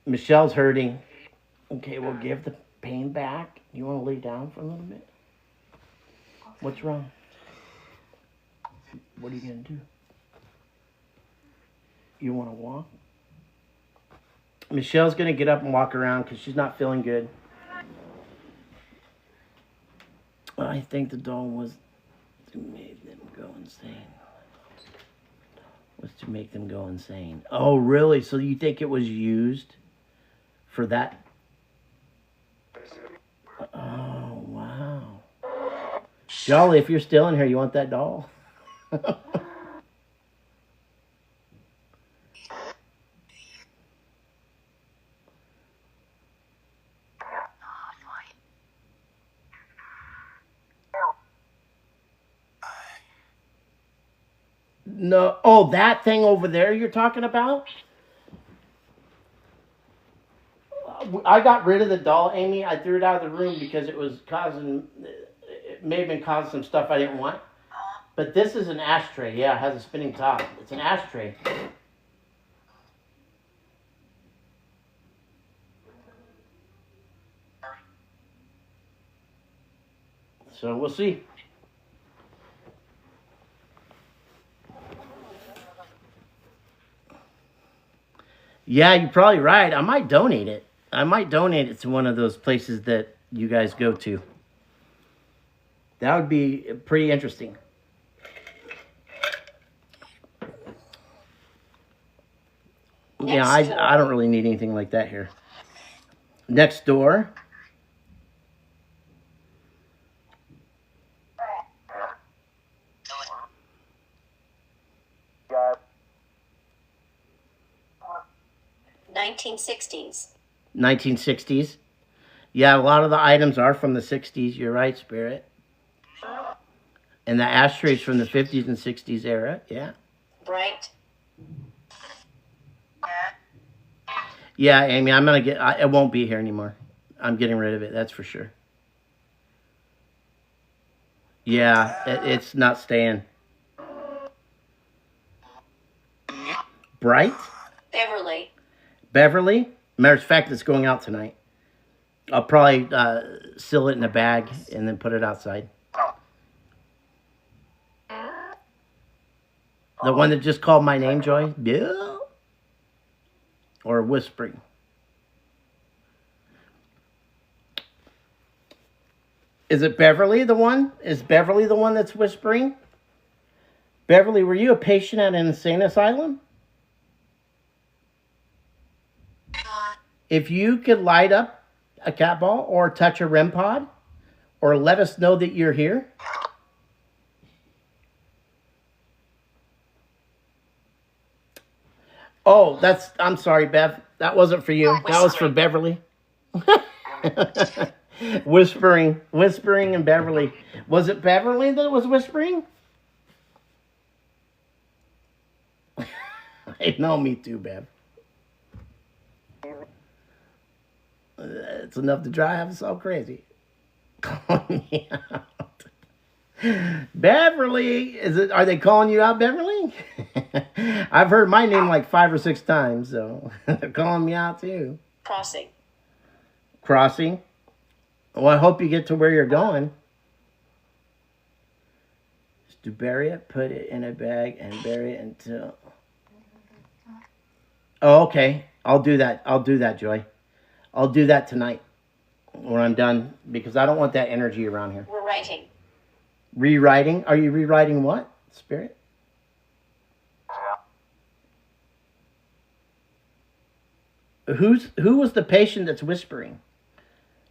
Michelle's hurting. Okay, we'll give the pain back. You want to lay down for a little bit? What's wrong? What are you going to do? You want to walk? Michelle's going to get up and walk around because she's not feeling good. I think the doll was to make them go insane. Was to make them go insane. Oh, really? So you think it was used for that? Oh, wow. Jolly, if you're still in here, you want that doll? No. Oh, that thing over there you're talking about? I got rid of the doll, Amy. I threw it out of the room because it was causing, it may have been causing some stuff I didn't want. But this is an ashtray. Yeah, it has a spinning top. It's an ashtray. So we'll see. Yeah, you're probably right. I might donate it. I might donate it to one of those places that you guys go to. That would be pretty interesting. Yeah, I don't really need anything like that here. Next door. $1960s. 1960s. Yeah, a lot of the items are from the 60s. You're right, Spirit. And the ashtrays from the 50s and 60s era. Yeah. Bright. Yeah, Amy, I'm going to get... it won't be here anymore. I'm getting rid of it, that's for sure. Yeah, it's not staying. Bright? Beverly. Beverly? Matter of fact, it's going out tonight. I'll probably seal it in a bag and then put it outside. The one that just called my name, Joy? Bill? Or whispering? Is it Beverly the one? Is Beverly the one that's whispering? Beverly, were you a patient at an insane asylum? If you could light up a cat ball or touch a REM pod or let us know that you're here. Oh, I'm sorry, Bev. That wasn't for you. That was for Beverly. Whispering and Beverly. Was it Beverly that was whispering? I know, me too, Bev. It's enough to drive us all crazy. Calling me out. Beverly, are they calling you out, Beverly? I've heard my name like 5 or 6 times, so they're calling me out too. Crossing. Well, I hope you get to where you're going. Just to bury it, put it in a bag, and bury it until... Oh, okay. I'll do that, Joy. I'll do that tonight when I'm done, because I don't want that energy around here. We're writing. Rewriting? Are you rewriting what? Spirit? Who was the patient that's whispering?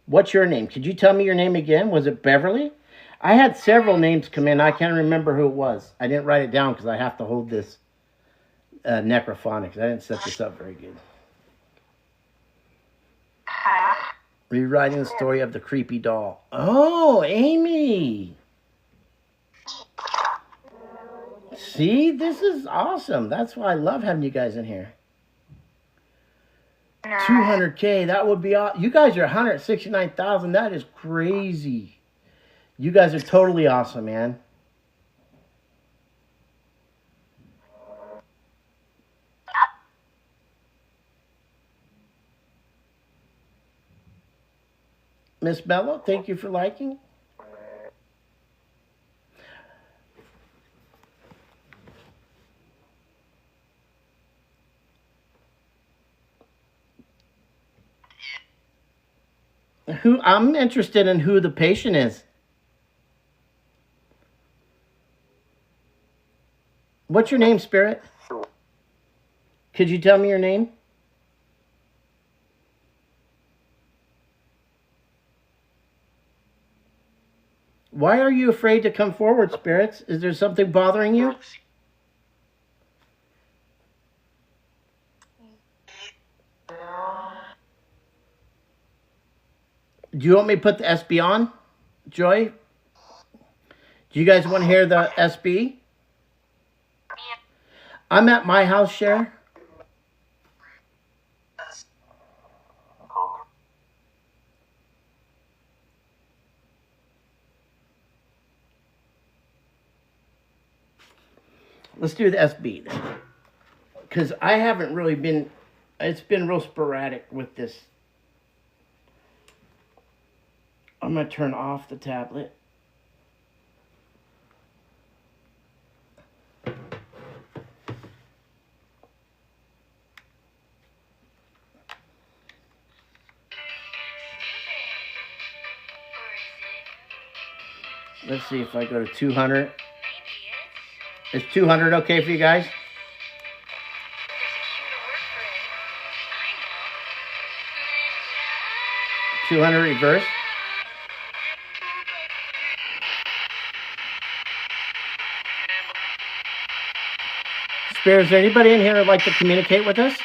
What's your name? Could you tell me your name again? Was it Beverly? I had several names come in. I can't remember who it was. I didn't write it down because I have to hold this necrophonics. I didn't set this up very good. Rewriting the story of the creepy doll. Oh, Amy. See, this is awesome. That's why I love having you guys in here. 200K, that would be awesome. You guys are 169,000. That is crazy. You guys are totally awesome, man. Miss Bella, thank you for liking. I'm interested in who the patient is. What's your name, Spirit? Could you tell me your name? Why are you afraid to come forward, spirits? Is there something bothering you? Do you want me to put the SB on, Joy? Do you guys want to hear the SB? I'm at my house, Cher. Let's do the SB then. Because I haven't really been... It's been real sporadic with this. I'm going to turn off the tablet. Let's see if I go to 200. Is 200 okay for you guys? 200 reverse. Spirit, is there anybody in here who'd like to communicate with us?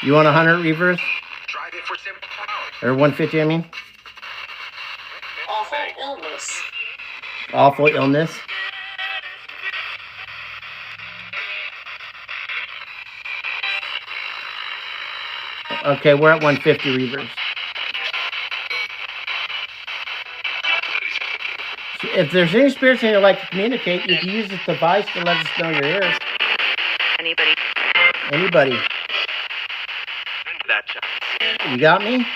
You want 100 reverse? Or 150, I mean? Awful illness. Awful illness. Okay, we're at 150 reverse. So if there's any spirits in here who'd like to communicate, you can use this device to let us know you're here. Anybody. You got me?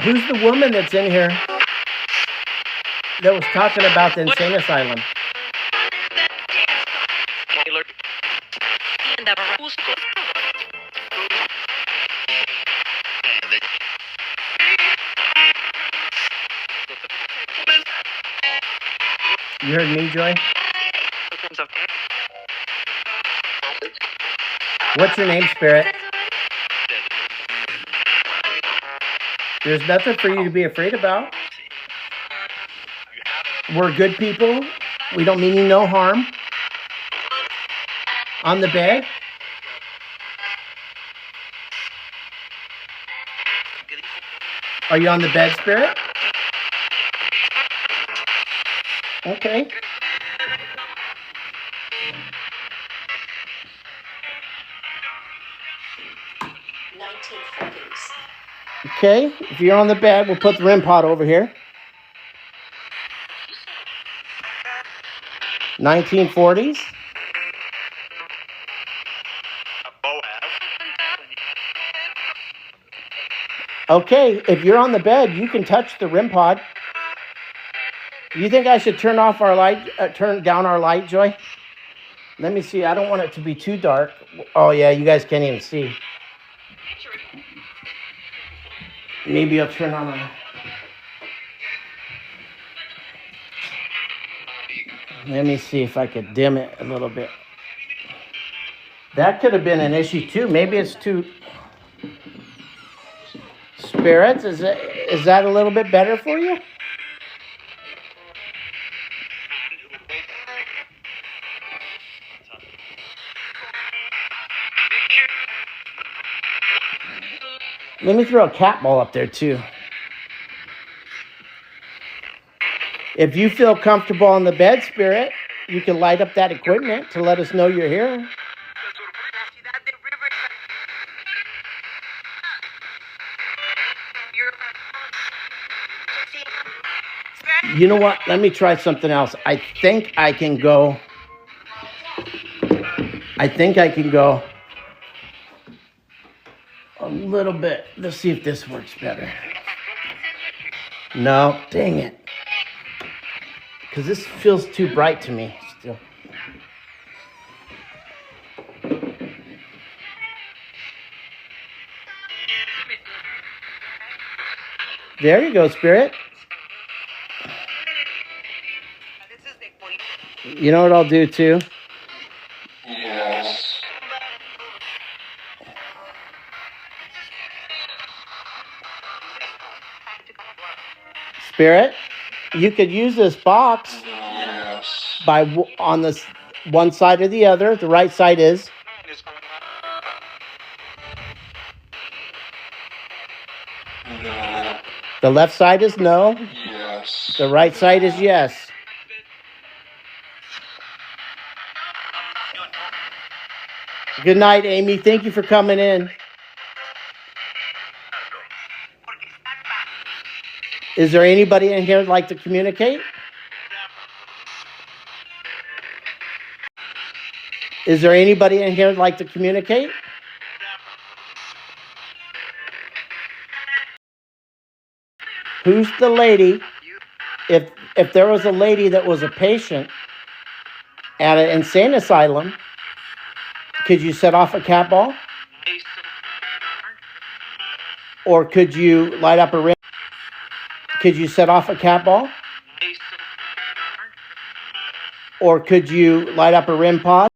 Who's the woman that's in here that was talking about the insane asylum? You heard me, Joy? What's your name, Spirit? There's nothing for you to be afraid about. We're good people. We don't mean you no harm. On the bed. Are you on the bed, Spirit? Okay. Okay, if you're on the bed, we'll put the REM pod over here. 1940s. Okay, if you're on the bed, you can touch the REM pod. You think I should turn off our light, turn down our light, Joy? Let me see. I don't want it to be too dark. Oh, yeah, you guys can't even see. Maybe I'll turn on a... Let me see if I could dim it a little bit. That could have been an issue, too. Maybe it's too... Spirits, is that a little bit better for you? Let me throw a cat ball up there, too. If you feel comfortable on the bed, Spirit, you can light up that equipment to let us know you're here. You know what? Let me try something else. I think I can go a little bit. Let's see if this works better. No, dang it. Because this feels too bright to me still. There you go, Spirit. You know what I'll do too? Yes. Spirit, you could use this box Yes. on this one side or the other. The right side is. No. The left side is no. Yes. The right side is yes. Good night, Amy. Thank you for coming in. Is there anybody in here that'd like to communicate? Is there anybody in here that'd like to communicate? Who's the lady? If there was a lady that was a patient at an insane asylum, could you set off a cat ball? Or could you light up a REM? Could you set off a cat ball? Or could you light up a REM pod?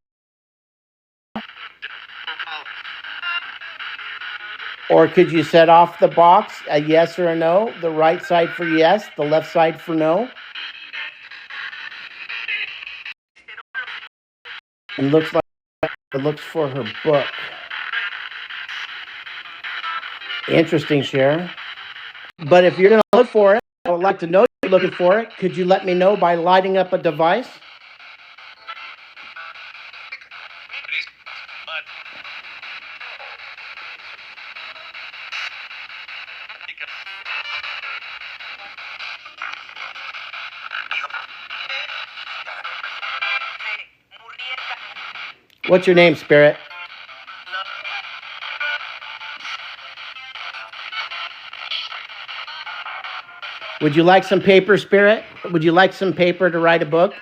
Or could you set off the box, a yes or a no? The right side for yes, the left side for no? It looks for her book. Interesting, Sharon. But if you're going to look for it, I would like to know you're looking for it. Could you let me know by lighting up a device? What's your name, Spirit? Would you like some paper, Spirit? Would you like some paper to write a book?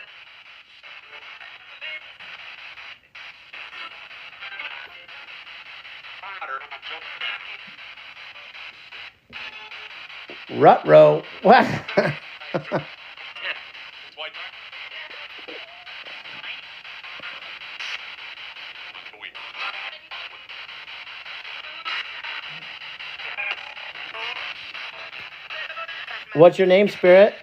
Ruh-roh. What? What's your name, Spirit?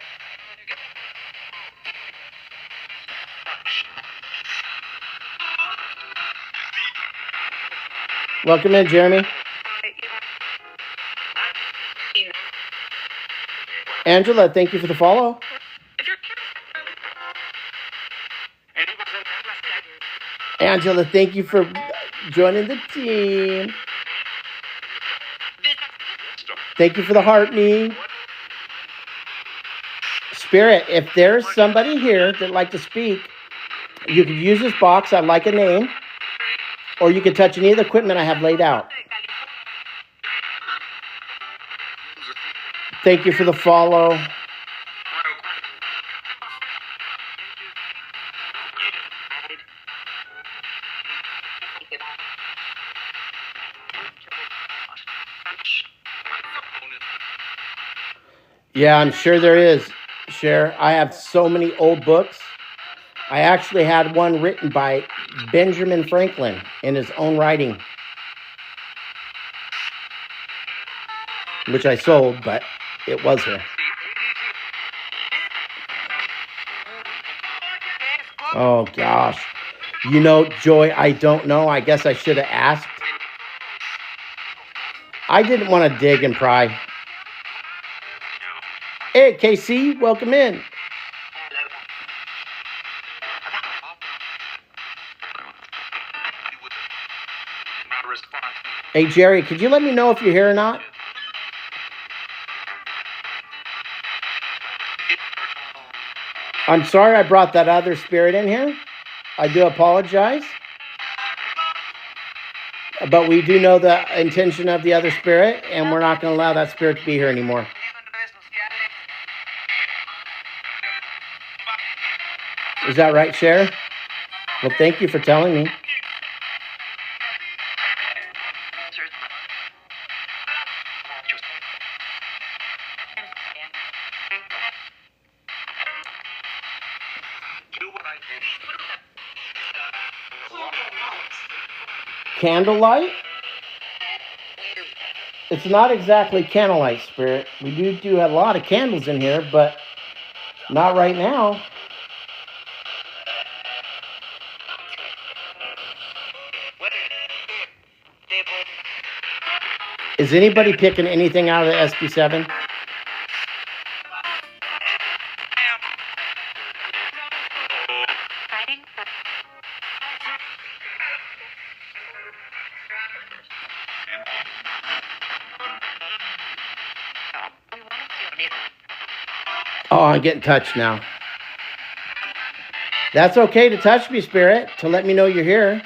Welcome in, Jeremy. Angela, thank you for the follow. Angela, thank you for joining the team. Thank you for the heart me. Spirit, if there's somebody here that'd like to speak, you could use this box. I'd like a name. Or you could touch any of the equipment I have laid out. Thank you for the follow. Yeah, I'm sure there is, Cher. I have so many old books. I actually had one written by Benjamin Franklin in his own writing, which I sold, but it was here. Oh, gosh. You know, Joy, I don't know. I guess I should have asked. I didn't want to dig and pry. Hey, KC, welcome in. Hey, Jerry, could you let me know if you're here or not? I'm sorry I brought that other spirit in here. I do apologize. But we do know the intention of the other spirit, and we're not going to allow that spirit to be here anymore. Is that right, Cher? Well, thank you for telling me. Candlelight? It's not exactly candlelight, Spirit. We do have a lot of candles in here, but not right now. Is anybody picking anything out of the SB7? Oh, I'm getting touched now. That's okay to touch me, Spirit, to let me know you're here.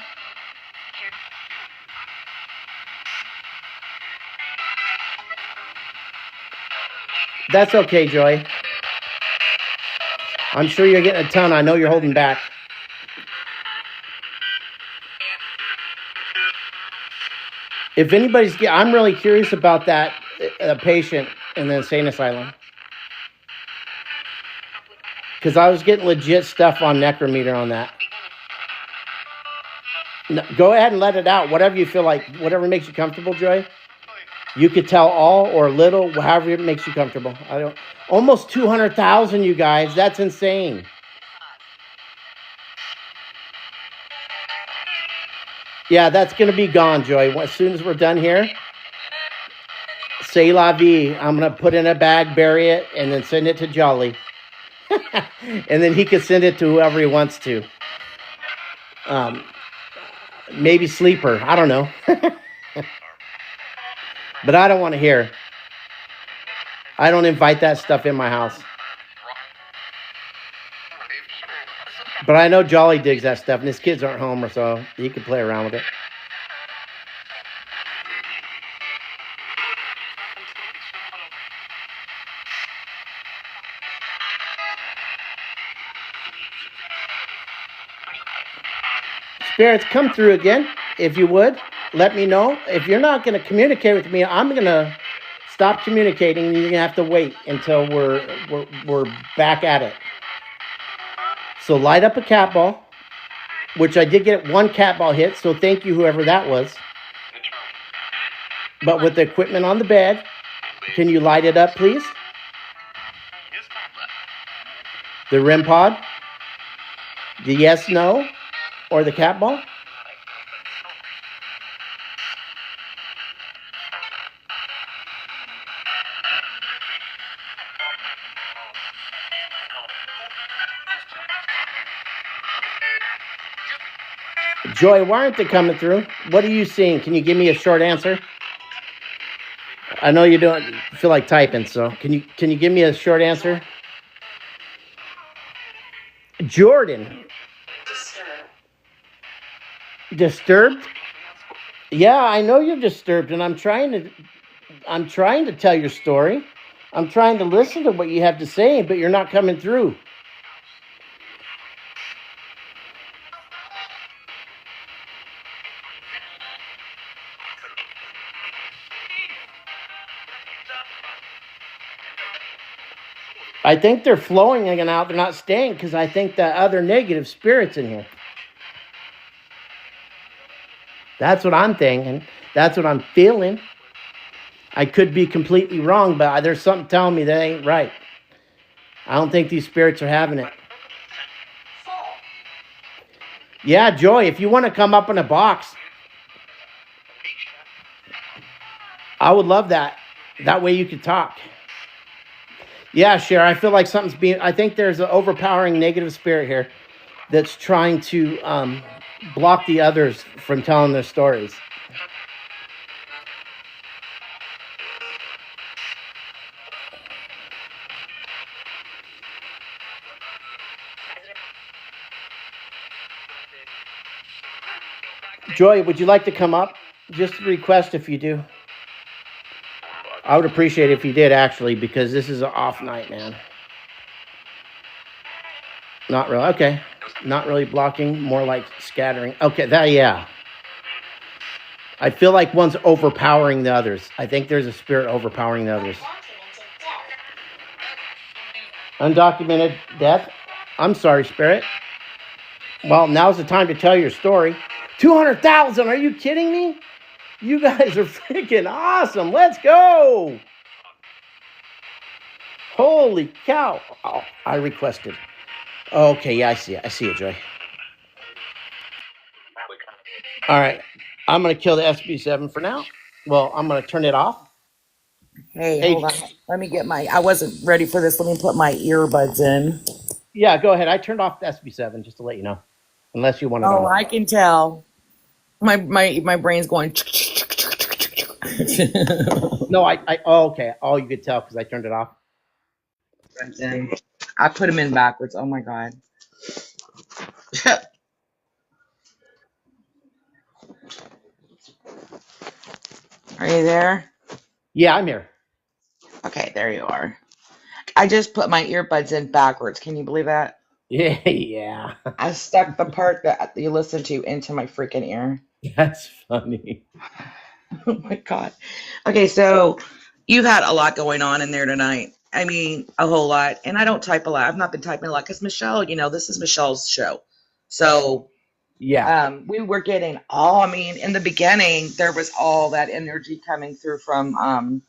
That's okay, Joy. I'm sure you're getting a ton. I know you're holding back. If anybody's, I'm really curious about that patient in the insane asylum. Because I was getting legit stuff on Necrometer on that. No, go ahead and let it out. Whatever you feel like, whatever makes you comfortable, Joy. You could tell all or little, however it makes you comfortable. I don't. Almost 200,000, you guys. That's insane. Yeah, that's going to be gone, Joy. As soon as we're done here, c'est la vie. I'm going to put in a bag, bury it, and then send it to Jolly. And then he can send it to whoever he wants to. Maybe Sleeper. I don't know. But I don't want to hear. I don't invite that stuff in my house. But I know Jolly digs that stuff, and his kids aren't home, or so he can play around with it. Spirits, come through again, if you would. Let me know. If you're not going to communicate with me, I'm going to stop communicating. And you're going to have to wait until we're back at it. So light up a cat ball, which I did get one cat ball hit. So thank you, whoever that was. But with the equipment on the bed, can you light it up, please? The REM pod, the yes, no, or the cat ball? Joy, why aren't they coming through? What are you seeing? Can you give me a short answer? I know you don't feel like typing, so can you give me a short answer? Jordan. Disturbed? Yeah, I know you're disturbed, and I'm trying to tell your story. I'm trying to listen to what you have to say, but you're not coming through. I think they're flowing in and out. They're not staying because I think the other negative spirits in here. That's what I'm thinking. That's what I'm feeling. I could be completely wrong, but there's something telling me that ain't right. I don't think these spirits are having it. Yeah, Joy, if you want to come up in a box, I would love that. That way you could talk. Yeah, Cher, I feel like I think there's an overpowering negative spirit here that's trying to block the others from telling their stories. Joy, would you like to come up? Just a request if you do. I would appreciate it if you did, actually, because this is an off night, man. Not really. Okay. Not really blocking, more like scattering. Okay, yeah. I feel like one's overpowering the others. I think there's a spirit overpowering the others. Undocumented death? I'm sorry, spirit. Well, now's the time to tell your story. 200,000, are you kidding me? You guys are freaking awesome. Let's go. Holy cow. Oh, I requested. Okay, yeah, I see it. I see it, Joy. All right. I'm going to kill the SB7 for now. Well, I'm going to turn it off. Hey, hold on. Let me get I wasn't ready for this. Let me put my earbuds in. Yeah, go ahead. I turned off the SB7 just to let you know. Unless you want to know. Oh, I can tell. My brain's going. No, okay. Oh, you could tell because I turned it off. I put them in backwards. Oh my God. Are you there? Yeah, I'm here. Okay, there you are. I just put my earbuds in backwards. Can you believe that? Yeah. I stuck the part that you listen to into my freaking ear. That's funny. Oh my God. Okay, so you've had a lot going on in there tonight. I mean, a whole lot. And I don't type a lot. I've not been typing a lot because Michelle, this is Michelle's show. So yeah, we were getting in the beginning, there was all that energy coming through from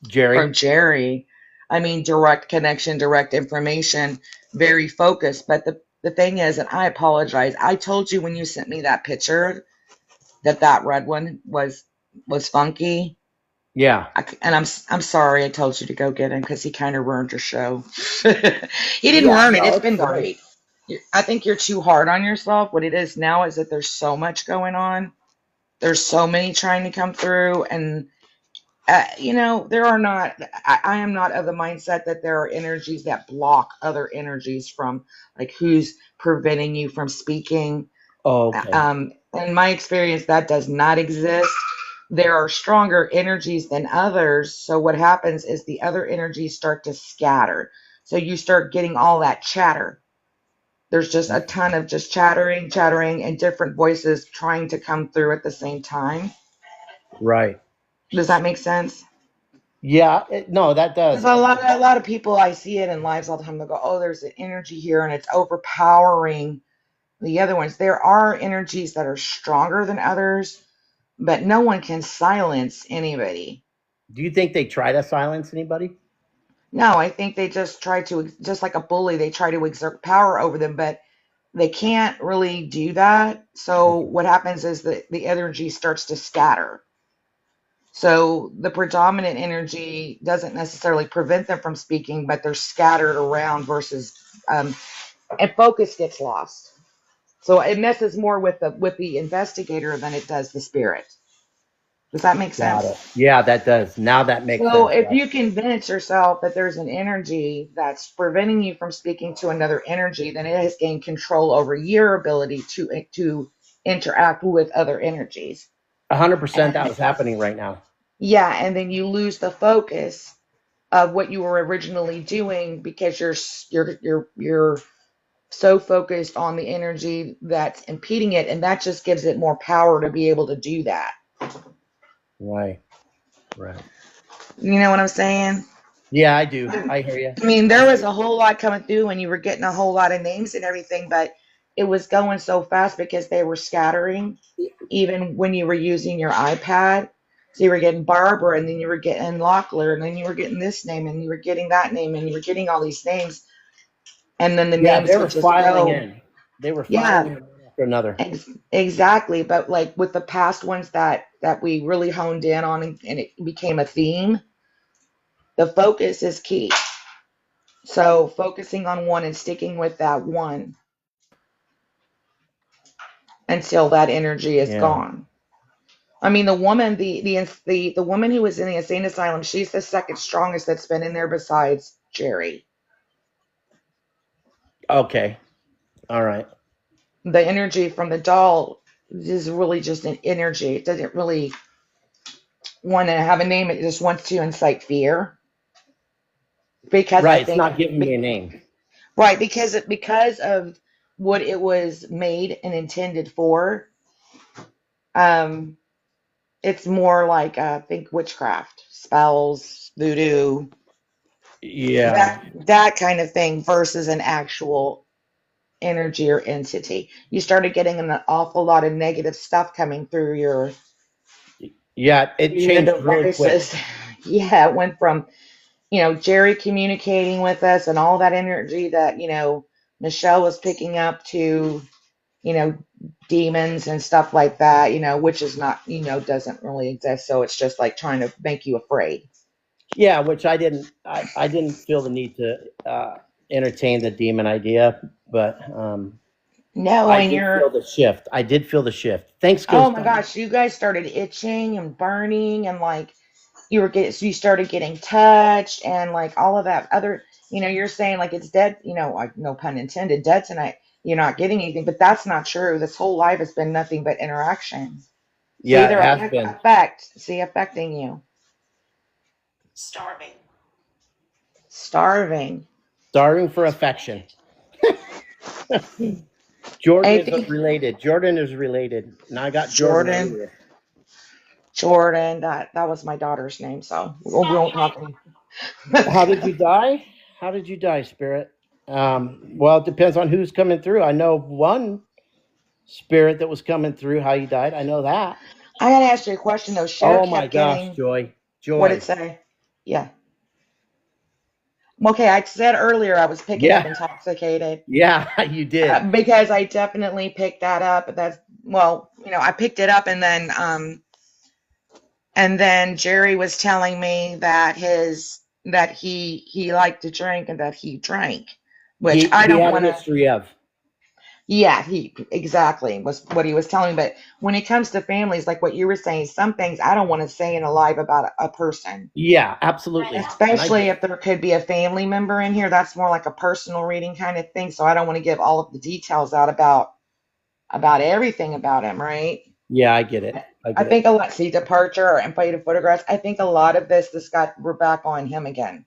Jerry. Jerry. I mean, direct connection, direct information, very focused. But the thing is, and I apologize, I told you when you sent me that picture that red one was funky. Yeah. And I'm sorry I told you to go get him because he kind of ruined your show. He didn't ruin it. It's been great. I think you're too hard on yourself. What it is now is that there's so much going on. There's so many trying to come through. And, there are not, I am not of the mindset that there are energies that block other energies from, like, who's preventing you from speaking. Oh, okay. In my experience, that does not exist. There are stronger energies than others. So what happens is the other energies start to scatter. So you start getting all that chatter. There's just a ton of just chattering, and different voices trying to come through at the same time. Right. Does that make sense? Yeah. No, that Because does. a lot of people, I see it in lives all the time. They go, "Oh, there's an energy here, and it's overpowering the other ones." There are energies that are stronger than others, but no one can silence anybody. Do you think they try to silence anybody? No, I think they just try to, just like a bully, they try to exert power over them, but they can't really do that. So Okay. what happens is that the energy starts to scatter. So the predominant energy doesn't necessarily prevent them from speaking, but they're scattered around versus, um, and focus gets lost. So it messes more with the investigator than it does the spirit. Does that make Got sense? it. Yeah, that does. Now that makes So sense. if Right. you convince yourself that there's an energy that's preventing you from speaking to another energy, then it has gained control over your ability to interact with other energies. 100% that And was happening right now. yeah, and then you lose the focus of what you were originally doing because you're so focused on the energy that's impeding it, and that just gives it more power to be able to do that. Right. Right. You know what I'm saying? Yeah, I do. I hear you. I mean, I there hear was a whole lot coming through and you were getting a whole lot of names and everything, but it was going so fast because they were scattering, even when you were using your iPad. So you were getting Barbara, and then you were getting Locklear, and then you were getting this name, and you were getting that name, and you were getting all these names, and then the Yeah, names they were would just filing go. in. They were filing Yeah, in one after another. exactly. But like with the past ones that we really honed in on, and it became a theme, the focus is key. So focusing on one and sticking with that one until that energy is Yeah. gone. I mean, the woman, the woman who was in the insane asylum, she's the second strongest that's been in there besides Jerry. Okay. All right. The energy from the doll is really just an energy. It doesn't really want to have a name. It just wants to incite fear because I Right. It's think, not giving me a name. right, because of what it was made and intended for. Um, it's more like I think witchcraft, spells, voodoo, Yeah. that kind of thing versus an actual energy or entity. You started getting an awful lot of negative stuff coming through Yeah. It your changed really quick. devices. Yeah, it went from, Jerry communicating with us and all that energy that, Michelle was picking up to, you know, demons and stuff like that, which is not, doesn't really exist. So it's just like trying to make you afraid. Yeah, which I didn't. I didn't feel the need to entertain the demon idea, but No, I and did feel you're, the shift. I did feel the shift. Thanks oh goes my down. gosh, you guys started itching and burning and like so you started getting touched and like all of that other, you're saying like it's dead, like no pun intended, dead tonight. You're not getting anything, but that's not true. This whole life has been nothing but interaction. See, Yeah, it they're has been affecting you. Starving. Starving. starving for affection. Jordan I is think related. Jordan is related, and I got Jordan Jordan, earlier. that was my daughter's name, so we won't talk any. How did you die? How did you die, Spirit? Well, it depends on who's coming through. I know one spirit that was coming through. How you died? I know that. I gotta ask you a question though. Cher Oh my kept gosh, getting, Joy, what did it Joy. say? Yeah. Okay, I said earlier I was picking up Yeah, intoxicated. yeah, you did. Because I definitely picked that up. That's, well, I picked it up, and then Jerry was telling me that he liked to drink and that he drank, which I He don't had a want to. history of. Yeah, he exactly was what he was telling me. But when it comes to families, like what you were saying, some things I don't want to say in a live about a person, Yeah, absolutely, and I especially get if it. there could be a family member in here. That's more like a personal reading kind of thing. So I don't want to give all of the details out about everything about him, right? Yeah, I get it. I I get it. think a lot, see, departure and faded photographs. I think a lot of this got, we're back on him again.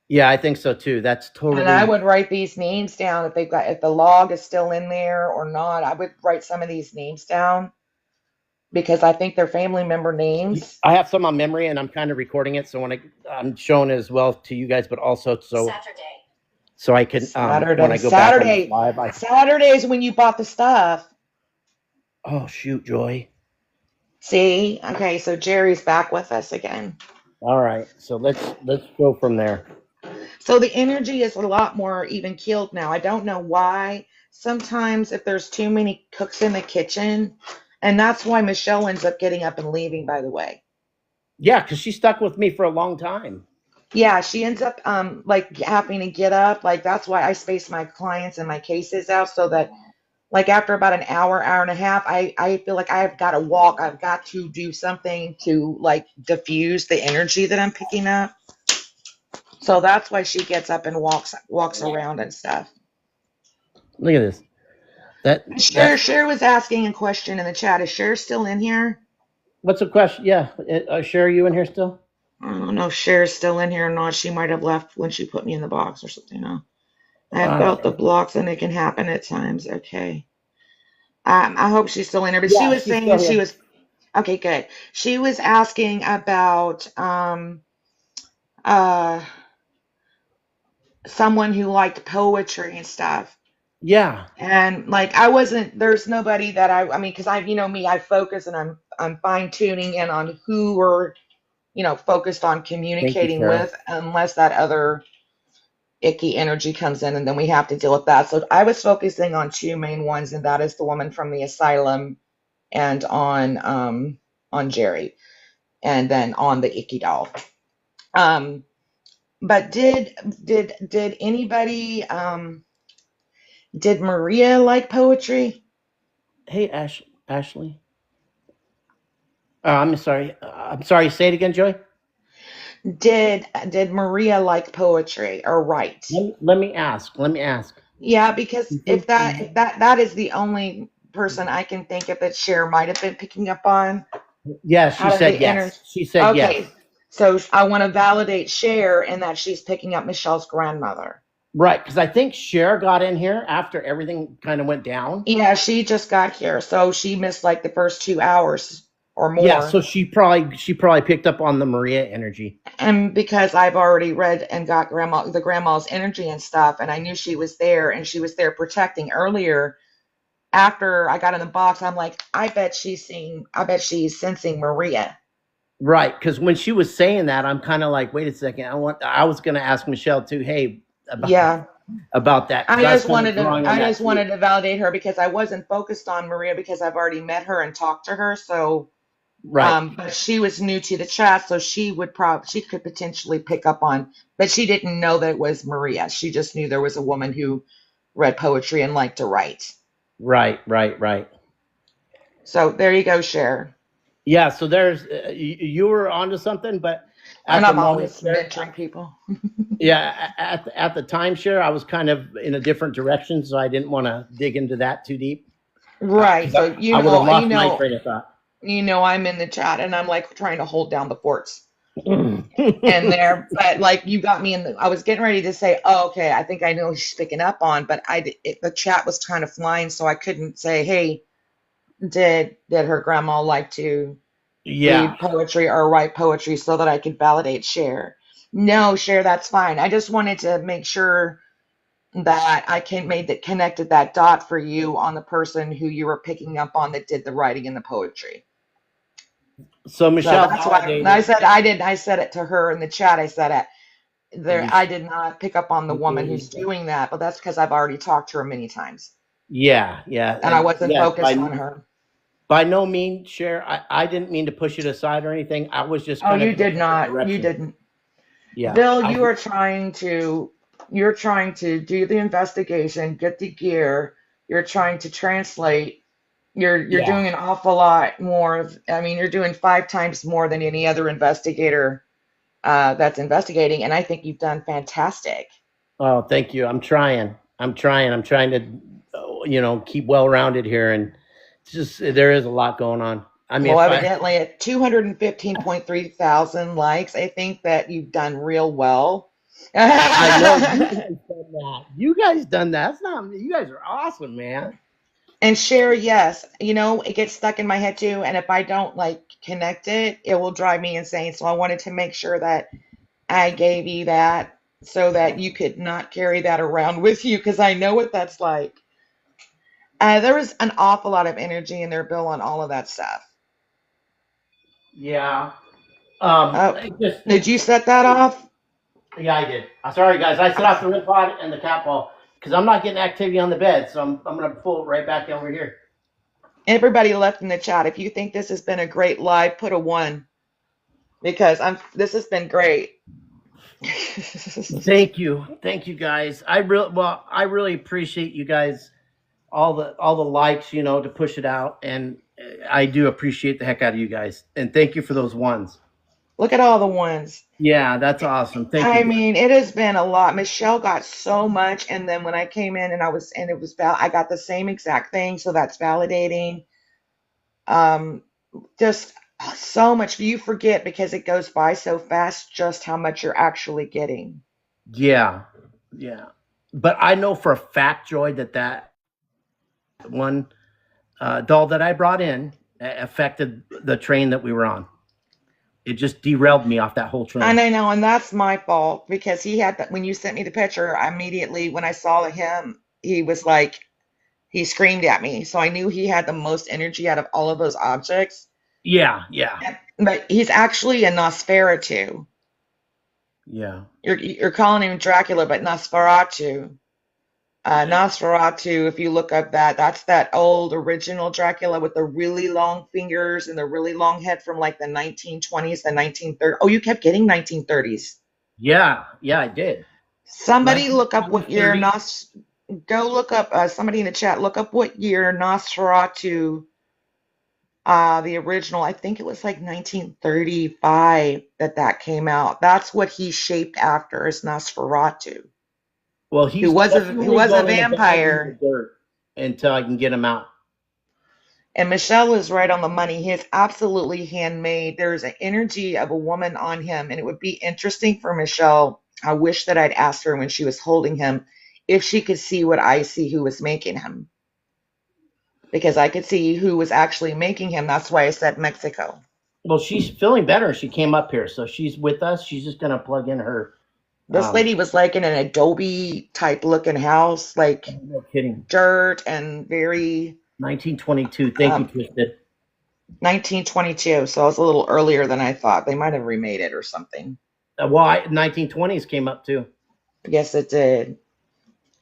Yeah, I think so too. That's And I totally. would write these names down if the log is still in there or not. I would write some of these names down because I think they're family member names. I have some on memory, and I'm kind of recording it, so I'm showing it as well to you guys, but also Saturday. so I can when Saturday, I go back on this Saturday, live, I Saturday's when you bought the stuff. oh shoot, Joy. See? Okay, so Jerry's back with us again. All right, so let's go from there. So the energy is a lot more even keeled now. I don't know why. Sometimes if there's too many cooks in the kitchen, and that's why Michelle ends up getting up and leaving, by the way. Yeah, because she stuck with me for a long time. Yeah, she ends up like having to get up. Like that's why I space my clients and my cases out so that like after about an hour, hour and a half, I feel like I've got to walk. I've got to do something to like diffuse the energy that I'm picking up. So that's why she gets up and walks around and stuff. Look at this. That Cher, that Cher was asking a question in the chat. Is Cher still in here? what's the question? Yeah, Sherry, you in here still? I don't know if Cher's still in here or not. She might have left when she put me in the box or something. No. I have Uh, felt the blocks and it can happen at times. Okay. I hope she's still in here. But she yeah, was she's saying still she here. was okay, good. She was asking about uh someone who liked poetry and stuff. Yeah, And like I wasn't there's nobody that I mean, because I you know me, I focus and I'm fine tuning in on who we're focused on thank you, communicating Cheryl. with, unless that other icky energy comes in and then we have to deal with that. So I was focusing on two main ones, and that is the woman from the asylum and on Jerry, and then on the icky doll. Um, but did anybody did Maria like poetry? Hey, Ashley. I'm sorry. I'm sorry. Say it again, Joy. Did Maria like poetry or write? Let me ask. Let me ask. Yeah, because You think? if that is the only person I can think of that Cher might have been picking up on Yeah, she out of the said inner. yes. She said yes. Okay, so I want to validate Cher in that she's picking up Michelle's grandmother. Right, because I think Cher got in here after everything kind of went down. Yeah, she just got here, so she missed like the first 2 hours or Yeah, more. so she probably picked up on the Maria energy. And because I've already read and got the grandma's energy and stuff, and I knew she was there and she was there protecting earlier. After I got in the box, I'm like, I bet she's sensing Maria. Right, because when she was saying that, I'm kind of like, wait a second. I was going to ask Michelle too. Hey, about Yeah. that because I I was just kind of wanted to drawing on I that just too. wanted to validate her because I wasn't focused on Maria because I've already met her and talked to her. So Right, but she was new to the chat, so she could potentially pick up on, but she didn't know that it was Maria. She just knew there was a woman who read poetry and liked to write. right. So there you go, Cher. Yeah, so there's you were onto something, but And at the I'm moment, always Cher, mentoring people. yeah, at the time, Cher, I was kind of in a different direction, so I didn't want to dig into that too deep Right. because So I would have lost my train of thought. I'm in the chat and I'm like trying to hold down the forts in there, but like you got me in I was getting ready to say, oh, okay, I think I know who she's picking up on, but the chat was kind of flying, so I couldn't say, hey, did her grandma like to Yeah. read poetry or write poetry so that I could validate Cher. No, Cher, that's fine. I just wanted to make sure that I can made that connected that dot for you on the person who you were picking up on that did the writing and the poetry. So So Michelle that's why I validated. said I said it to her in the chat. I said it there. I did not pick up on the woman who's doing that, but that's because I've already talked to her many times Yeah, and I wasn't yeah. focused on her. By no means, Cher. I didn't mean to push it aside or anything. I was just Oh, kind of you in a did different not. You direction. didn't. Yeah. Bill, you're trying to do the investigation, get the gear, you're trying to translate. You're Yeah. doing an awful lot more. I mean, you're doing 5 times more than any other investigator that's investigating, and I think you've done fantastic. Oh, thank you. I'm trying to, keep well rounded here, and it's just there is a lot going on. I mean, Well, if I evidently at 215.3 thousand likes, I think that you've done real well. I know you guys done that. You guys done that. That's not. You guys are awesome, man. And share, yes, it gets stuck in my head too. And if I don't like connect it, it will drive me insane. So I wanted to make sure that I gave you that so that you could not carry that around with you because I know what that's like. There was an awful lot of energy in their bill on all of that stuff. Yeah. Oh, It just did you set that off? yeah, I did. I'm sorry, guys. I set off the rip pod and the cat ball because I'm not getting activity on the bed, so I'm gonna pull it right back over here. Everybody left in the chat. If you think this has been a great live, put a one because this has been great. Thank you, guys. I really appreciate you guys all the likes, to push it out, and I do appreciate the heck out of you guys, and thank you for those ones. Look at all the ones. Yeah, that's awesome. Thank you, I guys. mean, it has been a lot. Michelle got so much, and then when I came in and I got the same exact thing, so that's validating. Um, just so much. You forget because it goes by so fast just how much you're actually getting. Yeah, yeah. But I know for a fact, Joy, that one doll that I brought in affected the train that we were on. It just derailed me off that whole train. And I know, and that's my fault because he had that when you sent me the picture, I immediately when I saw him, he was like he screamed at me. So I knew he had the most energy out of all of those objects. Yeah, yeah, But he's actually a Nosferatu. yeah. You're calling him Dracula, but Nosferatu. Nosferatu, if you look up that's that old original Dracula with the really long fingers and the really long head from like the 1920s, the 1930s. Oh, you kept getting 1930s. Yeah, I did. Somebody look up what year 1930. Go look up, somebody in the chat, look up what year Nosferatu, the original, I think it was like 1935 that came out. That's what he's shaped after is Nosferatu, Well, who he's was a definitely going to die in the vampire. dirt until I can get him out. And Michelle is right on the money. He is absolutely handmade. There's an energy of a woman on him, and it would be interesting for Michelle. I wish that I'd asked her when she was holding him if she could see what I see who was making him. Because I could see who was actually making him. That's why I said Mexico. Well, she's feeling better. She came up here, so she's with us. She's just going to plug in her. This lady was like in an Adobe type looking house, like No kidding. dirt and very 1922. Thank you, Twisted. 1922. So it was a little earlier than I thought. They might have remade it or something. Well, 1920s came up too. Yes, it did.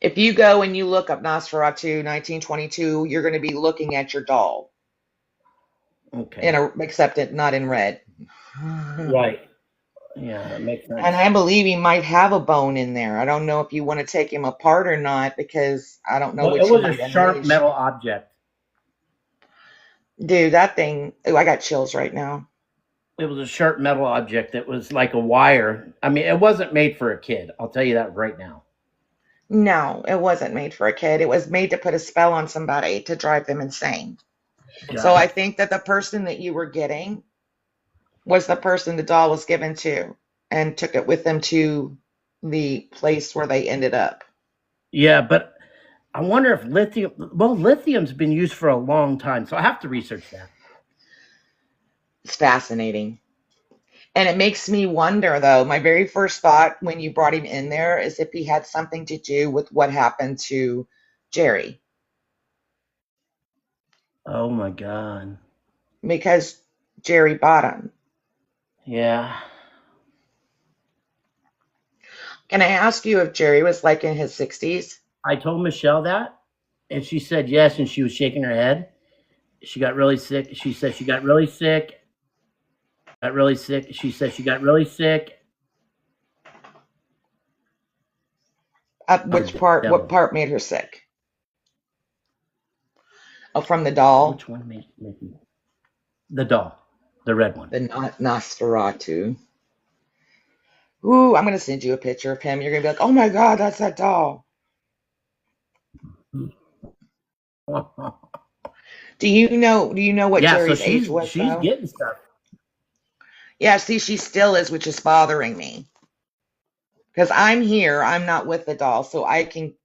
If you go and you look up Nosferatu 1922, you're going to be looking at your doll. Okay. Except it not in red. Right. Yeah, that makes sense. And I believe he might have a bone in there. I don't know if you want to take him apart or not because I don't know Well, which it was might a have sharp aged. metal object. Dude, that thing, oh, I got chills right now. It was a sharp metal object that was like a wire. I mean, it wasn't made for a kid. I'll tell you that right now. No, it wasn't made for a kid. It was made to put a spell on somebody to drive them insane. Yeah. So I think that the person that you were getting was the person the doll was given to and took it with them to the place where they ended up. Yeah, but I wonder if lithium's been used for a long time, so I have to research that. It's fascinating. And it makes me wonder, though, my very first thought when you brought him in there is if he had something to do with what happened to Jerry. Oh my God. Because Jerry bought him. Yeah. Can I ask you if Jerry was like in his 60s? I told Michelle that, and she said yes, and she was shaking her head. She got really sick. She said she got really sick. Got really sick. She said she got really sick. Which part? What part made her sick? Oh, from the doll? Which one made me? The doll. The red one. The Nosferatu. Ooh, I'm going to send you a picture of him. You're going to be like, oh my God, that's that doll. Do you know what Jerry's age was? She's getting stuff. Yeah, see, she still is, which is bothering me. Because I'm here, I'm not with the doll, so I can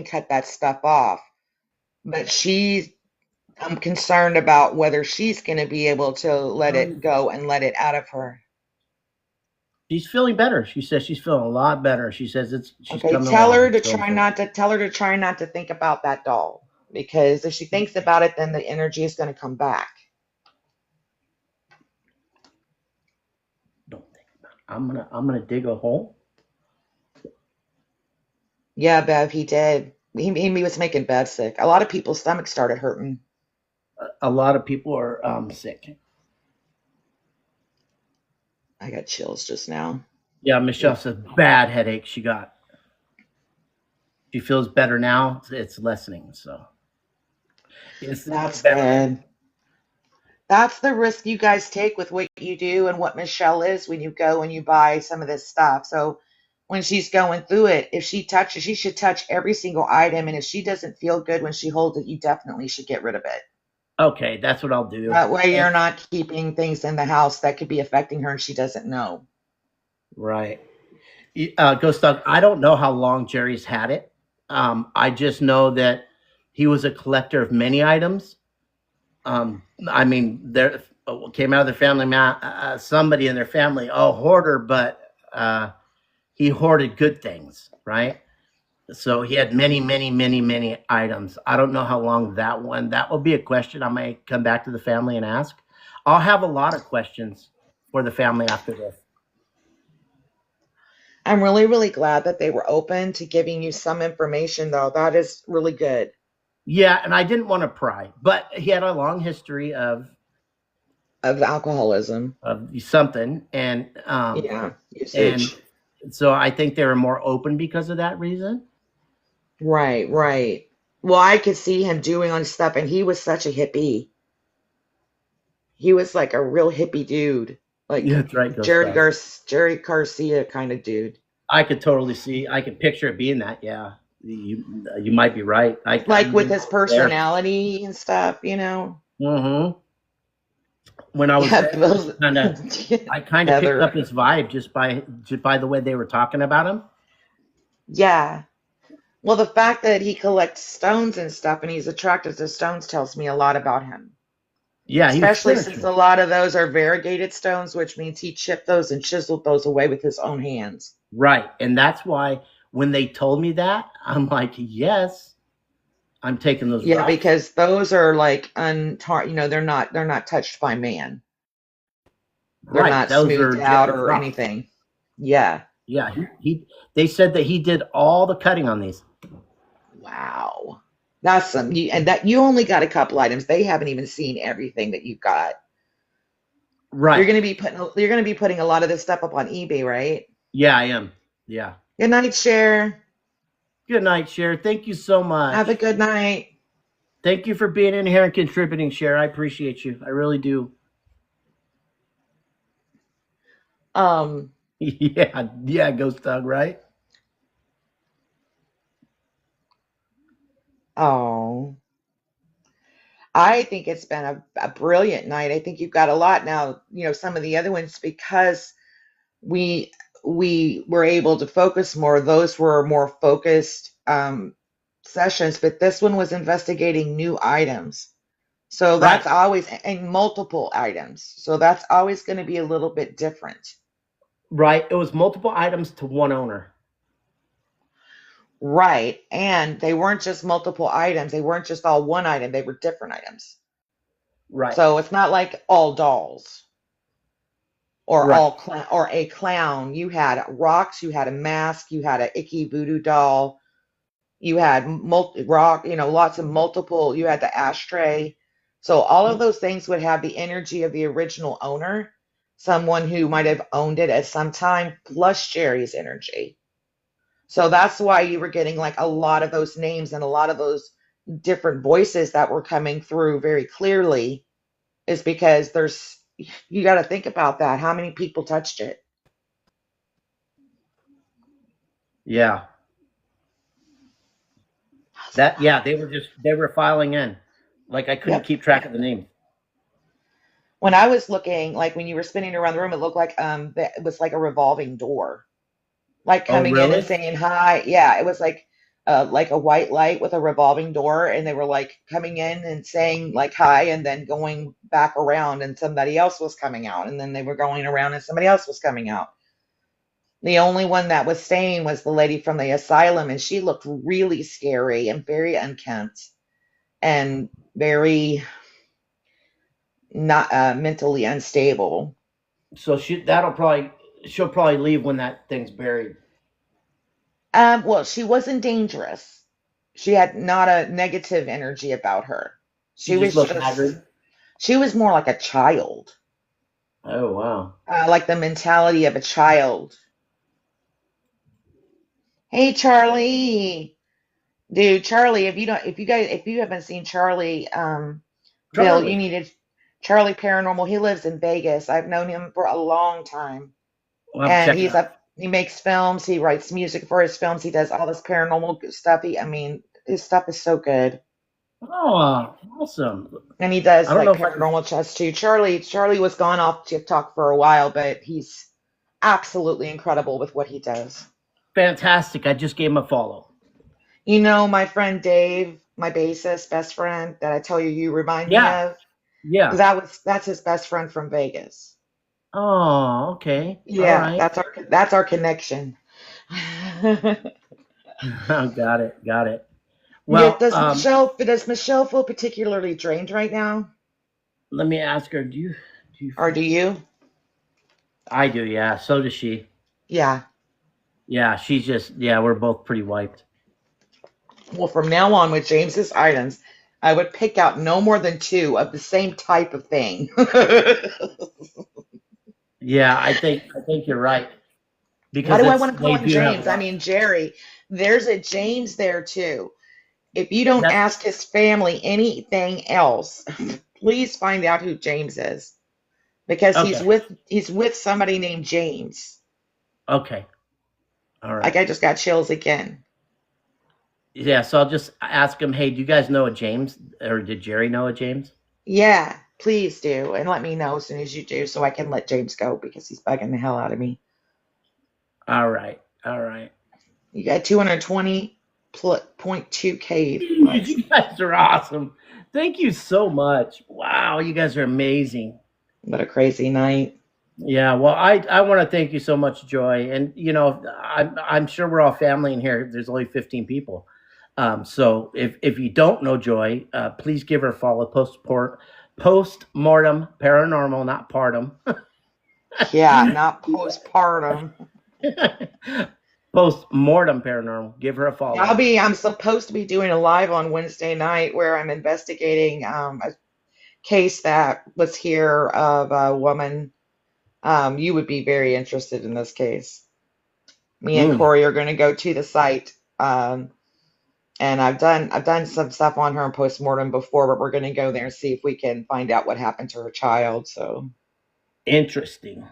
cut that stuff off. But I'm concerned about whether she's going to be able to let it go and let it out of her. She's feeling better. She says she's feeling a lot better. She says she's Okay, coming along. So tell her to try not to think about that doll, because if she thinks about it, then the energy is going to come back. don't think about it. I'm gonna dig a hole. Yeah, Bev, he did. He was making Bev sick. A lot of people's stomachs started hurting. A lot of people are sick. I got chills just now. Yeah, Michelle says bad headache she got. She feels better now. It's lessening. So it's That's better. good. That's the risk you guys take with what you do and what Michelle is when you go and you buy some of this stuff. So when she's going through it, if she touches, she should touch every single item. And if she doesn't feel good when she holds it, you definitely should get rid of it. Okay, that's what I'll do. That way And, you're not keeping things in the house that could be affecting her and she doesn't know. right. Ghost Dog, I don't know how long Jerry's had it. I just know that he was a collector of many items. I mean, there came out of their family, somebody in their family, hoarder, but he hoarded good things, right? So he had many, many, many, many items. I don't know how long that will be a question I may come back to the family and ask. I'll have a lot of questions for the family after this. I'm really, really glad that they were open to giving you some information, though. That is really good. Yeah, and I didn't want to pry, but he had a long history Of alcoholism. of something, Yeah, and usage. so I think they were more open because of that reason. Right, right. Well, I could see him doing on stuff, and he was such a hippie. He was like a real hippie dude, Yeah, like that's right, Ghost Dog. Jerry Garcia kind of dude. I could totally see. I could picture it being that. Yeah, you might be right. I Like with wasn't his there. personality and stuff, you know. Hmm. When I was Yeah, there, those I kind of picked up Heather. his vibe just by the way they were talking about him. Yeah. Well, the fact that he collects stones and stuff and he's attracted to stones tells me a lot about him. Yeah, he was Especially since spiritual, a lot of those are variegated stones, which means he chipped those and chiseled those away with his own hands. right? And that's why when they told me that, I'm like, yes, I'm taking those Yeah, rocks. because those are like they're not touched by man. They're Right, not those are smoothed out just or rocks. anything. Yeah. Yeah, he they said that he did all the cutting on these. Wow. That's and that you only got a couple items. They haven't even seen everything that you've got. Right. You're gonna be putting a lot of this stuff up on eBay, right? Yeah, I am. Yeah. Good night, Cher. Good night, Cher. Thank you so Have a much. good night. Thank you for being in here and contributing, Cher. I appreciate you. I really do. Um, Yeah, yeah, Ghost Dog, right? oh, I think it's been a brilliant night. I think you've got a lot now, some of the other ones because we we were able to focus more. Those were more focused sessions, but this one was investigating new items. So Right. that's always and multiple items. So that's always going to be a little bit different. Right. It was multiple items to one owner. Right. And they weren't just multiple items. They weren't just all one item. They were different items. Right. So it's not like all dolls or Right. or a clown. You had rocks, you had a mask, you had a icky voodoo doll, you had lots of multiple, you had the ashtray. So all of those things would have the energy of the original owner, someone who might have owned it at some time, plus Jerry's energy. So that's why you were getting like a lot of those names and a lot of those different voices that were coming through very clearly is because you got to think about that. How many people touched it? Yeah. Yeah, they were filing in. Like I couldn't Yep. keep track of the name. When I was looking, like when you were spinning around the room, it looked like it was like a revolving door. like Oh, coming in and really? saying hi. Yeah, it was like a white light with a revolving door, and they were like coming in and saying like hi, and then going back around, and somebody else was coming out, and then they were going around, and somebody else was coming out. The only one that was staying was the lady from the asylum, and she looked really scary and very unkempt and very not mentally unstable. So she'll probably leave when that thing's buried. Well, she wasn't dangerous. She had not a negative energy about her. She She just was looked just, haggard. she was more like a child, Oh, wow. like the mentality of a child. Hey, Charlie. Dude, Charlie, if you haven't seen Charlie, Bill, you Charlie. needed Charlie Paranormal. He lives in Vegas. I've known him for a long time. I'll have to And check it out. he makes films, he writes music for his films, he does all this paranormal stuff. I mean, his stuff is so good. Oh, awesome. And he I does don't know like if I can. paranormal chess too. Charlie was gone off TikTok for a while, but he's absolutely incredible with what he does. Fantastic. I just gave him a follow. You know, my friend Dave, my bassist, best friend that I tell you you remind me Yeah. of, Yeah. that's his best friend from Vegas. Oh, okay. All Yeah, right. that's our connection. Got it. Got it. Yeah, Well, does Michelle feel particularly drained right now? let me ask her. Do you Or do you? I do, yeah. So does she. Yeah. Yeah, she's just, yeah, we're both pretty wiped. Well, from now on with James's items, I would pick out no more than two of the same type of thing. Yeah, I think you're right Why because do I it's want to call they him do have a James? I lot. mean, Jerry. There's a James there too. If you don't That's ask his family anything else, please find out who James is because okay. he's with somebody named James. Okay. All Like right. I just got chills again. Yeah, so I'll just ask him, hey, do you guys know a James? Or did Jerry know a James? Yeah, please do, and let me know as soon as you do, so I can let James go because he's bugging the hell out of me. All right. All right. You got 220.2K Dude, likes. you guys are awesome. Thank you so much. Wow, you guys are amazing. What a crazy night. Yeah, well, I want to thank you so much, Joy. And I'm sure we're all family in here. There's only 15 people. So if you don't know Joy, please give her a follow. Post mortem paranormal, not partum. Yeah, not postpartum. Post mortem paranormal. Give her a follow. I'm supposed to be doing a live on Wednesday night where I'm investigating a case that was here of a woman. You would be very interested in this case. Me and Mm, Corey are going to go to the site. And I've done some stuff on her in postmortem before, but we're going to go there and see if we can find out what happened to her child. So interesting.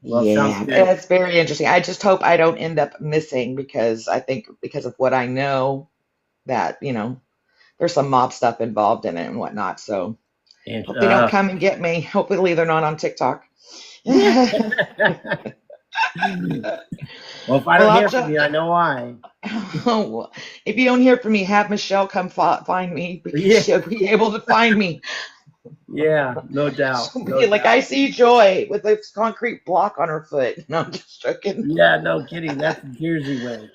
Well, sounds yeah, good. it's very interesting. I just hope I don't end up missing because I think because of what I know that, there's some mob stuff involved in it and whatnot. So And, hope they don't come and get me. Hopefully they're not on TikTok. well, if I Well, don't I'll hear from just, you, I know why. if you don't hear from me, have Michelle come find me because Yeah, she'll be able to find me. yeah, no doubt, She'll no be like, I doubt. see Joy with this concrete block on her foot. No, I'm just joking. Yeah, no kidding. That's the Jersey way.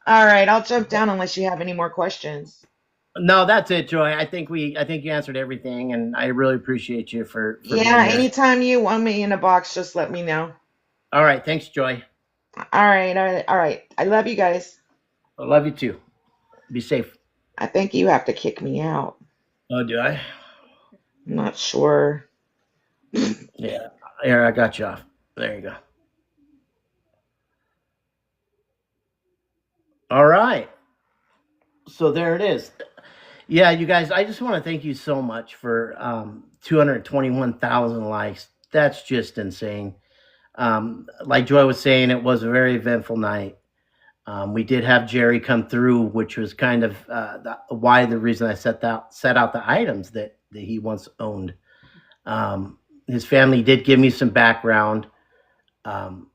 All right, I'll jump down unless you have any more questions. No, that's it, Joy. I think you answered everything, and I really appreciate you for being Yeah, here. anytime you want me in a box, just let me know. All right, thanks, Joy. All right, all right, all right. I love you guys. I love you too. Be safe. I think you have to kick me out. Oh, do I? I'm not sure. Yeah. Here, I got you off. There you go. All right. So there it is. Yeah, you guys, I just want to thank you so much for 221,000 likes. That's just insane. Like Joy was saying, it was a very eventful night. We did have Jerry come through, which was kind of the reason I set out the items that he once owned. His family did give me some background. Um,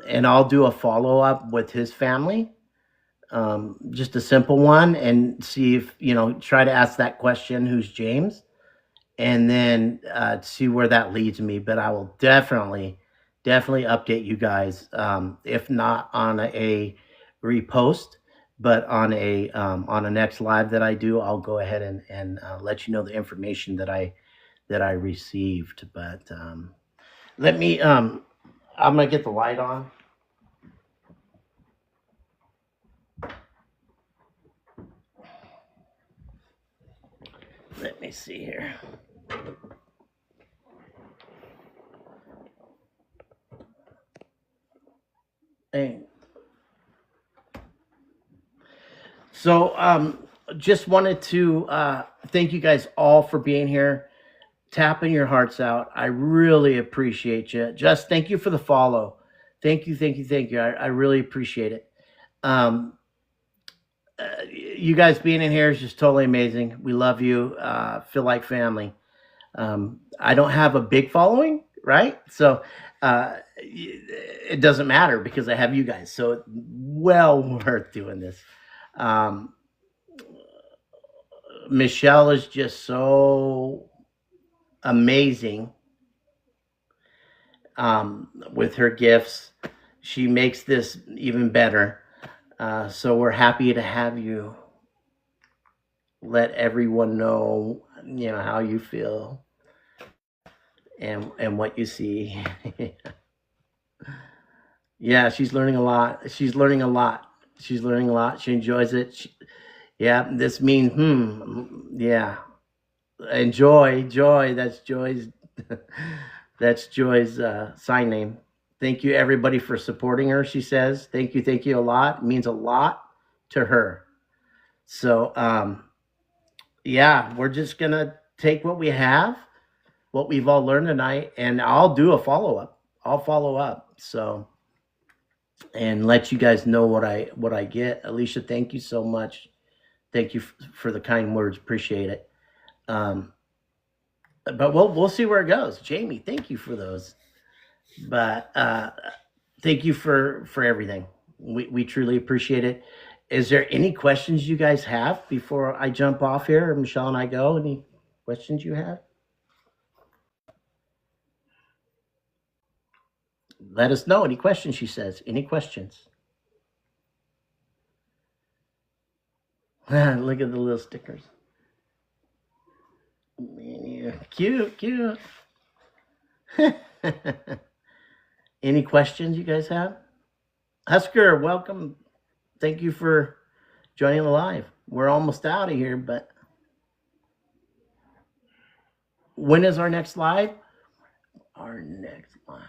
and I'll do a follow up with his family, just a simple one, and see if try to ask that question, who's James, and then see where that leads me. But I will definitely update you guys, if not on a repost, but on a next live that I do. I'll go ahead and let you know the information that I received. But let me I'm gonna get the light on. Let me see here. Hey. So just wanted to thank you guys all for being here, tapping your hearts out. I really appreciate you. Just thank you for the follow. Thank you. I really appreciate it. You guys being in here is just totally amazing. We love you. Feel like family. I don't have a big following, right? So it doesn't matter because I have you guys. So it's well worth doing this. Michelle is just so amazing with her gifts. She makes this even better. So we're happy to have you. Let everyone know, how you feel and what you see. Yeah, she's learning a lot. She enjoys it. Yeah, this means, yeah. And Joy, that's Joy's that's Joy's sign name. Thank you everybody for supporting her, she says. Thank you a lot. It means a lot to her. So yeah, we're just gonna take what we have, what we've all learned tonight, and I'll do a follow-up. I'll follow up. So and let you guys know what I get. Alicia, thank you so much. Thank you for the kind words. Appreciate it. But we'll see where it goes. Jamie, thank you for those. But thank you for everything. We truly appreciate it. Is there any questions you guys have before I jump off here, or Michelle and I go? Any questions you have? Let us know. Any questions, she says. Any questions? Look at the little stickers. Cute. Any questions you guys have? Husker, welcome. Thank you for joining the live. We're almost out of here, but when is our next live? Our next live.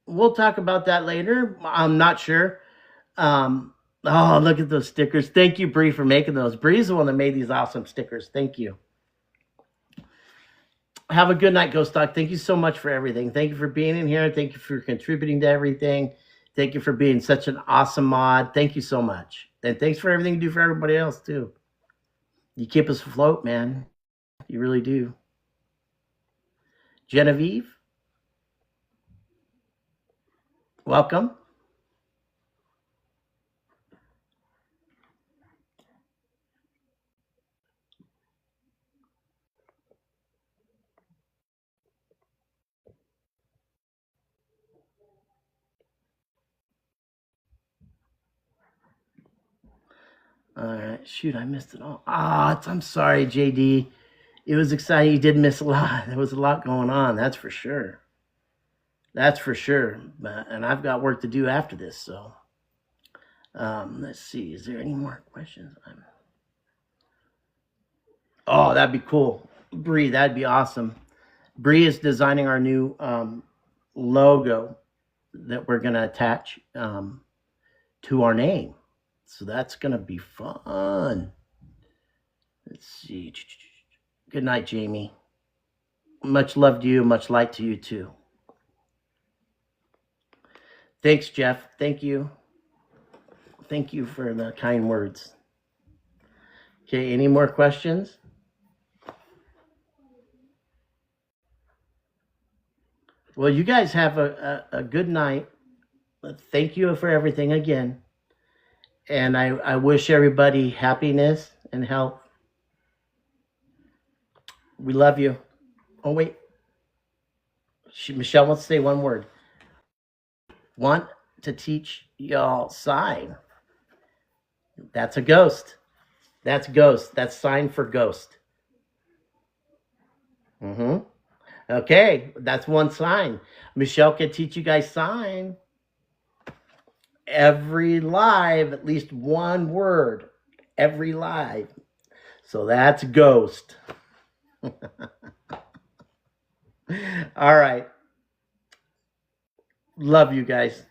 We'll talk about that later. I'm not sure. Oh, look at those stickers. Thank you, Bree, for making those. Bree's the one that made these awesome stickers. Thank you. Have a good night, Ghost Talk. Thank you so much for everything. Thank you for being in here. Thank you for contributing to everything. Thank you for being such an awesome mod. Thank you so much. And thanks for everything you do for everybody else, too. You keep us afloat, man. You really do. Genevieve, welcome. All right. Shoot, I missed it all. I'm sorry, JD. It was exciting. You did miss a lot. There was a lot going on. That's for sure. And I've got work to do after this. So let's see. Is there any more questions? Oh, that'd be cool. Bree, that'd be awesome. Bree is designing our new logo that we're going to attach to our name. So that's going to be fun. Let's see. Good night, Jamie. Much love to you. Much light to you, too. Thanks, Jeff. Thank you. Thank you for the kind words. Okay, any more questions? Well, you guys have a good night. Thank you for everything again. And I wish everybody happiness and health. We love you. Oh, wait. Michelle wants to say one word. Want to teach y'all sign. That's a ghost. That's ghost. That's sign for ghost. Mm-hmm. Okay, that's one sign. Michelle can teach you guys sign. Every live, at least one word. Every live. So that's ghost. All right. Love you guys.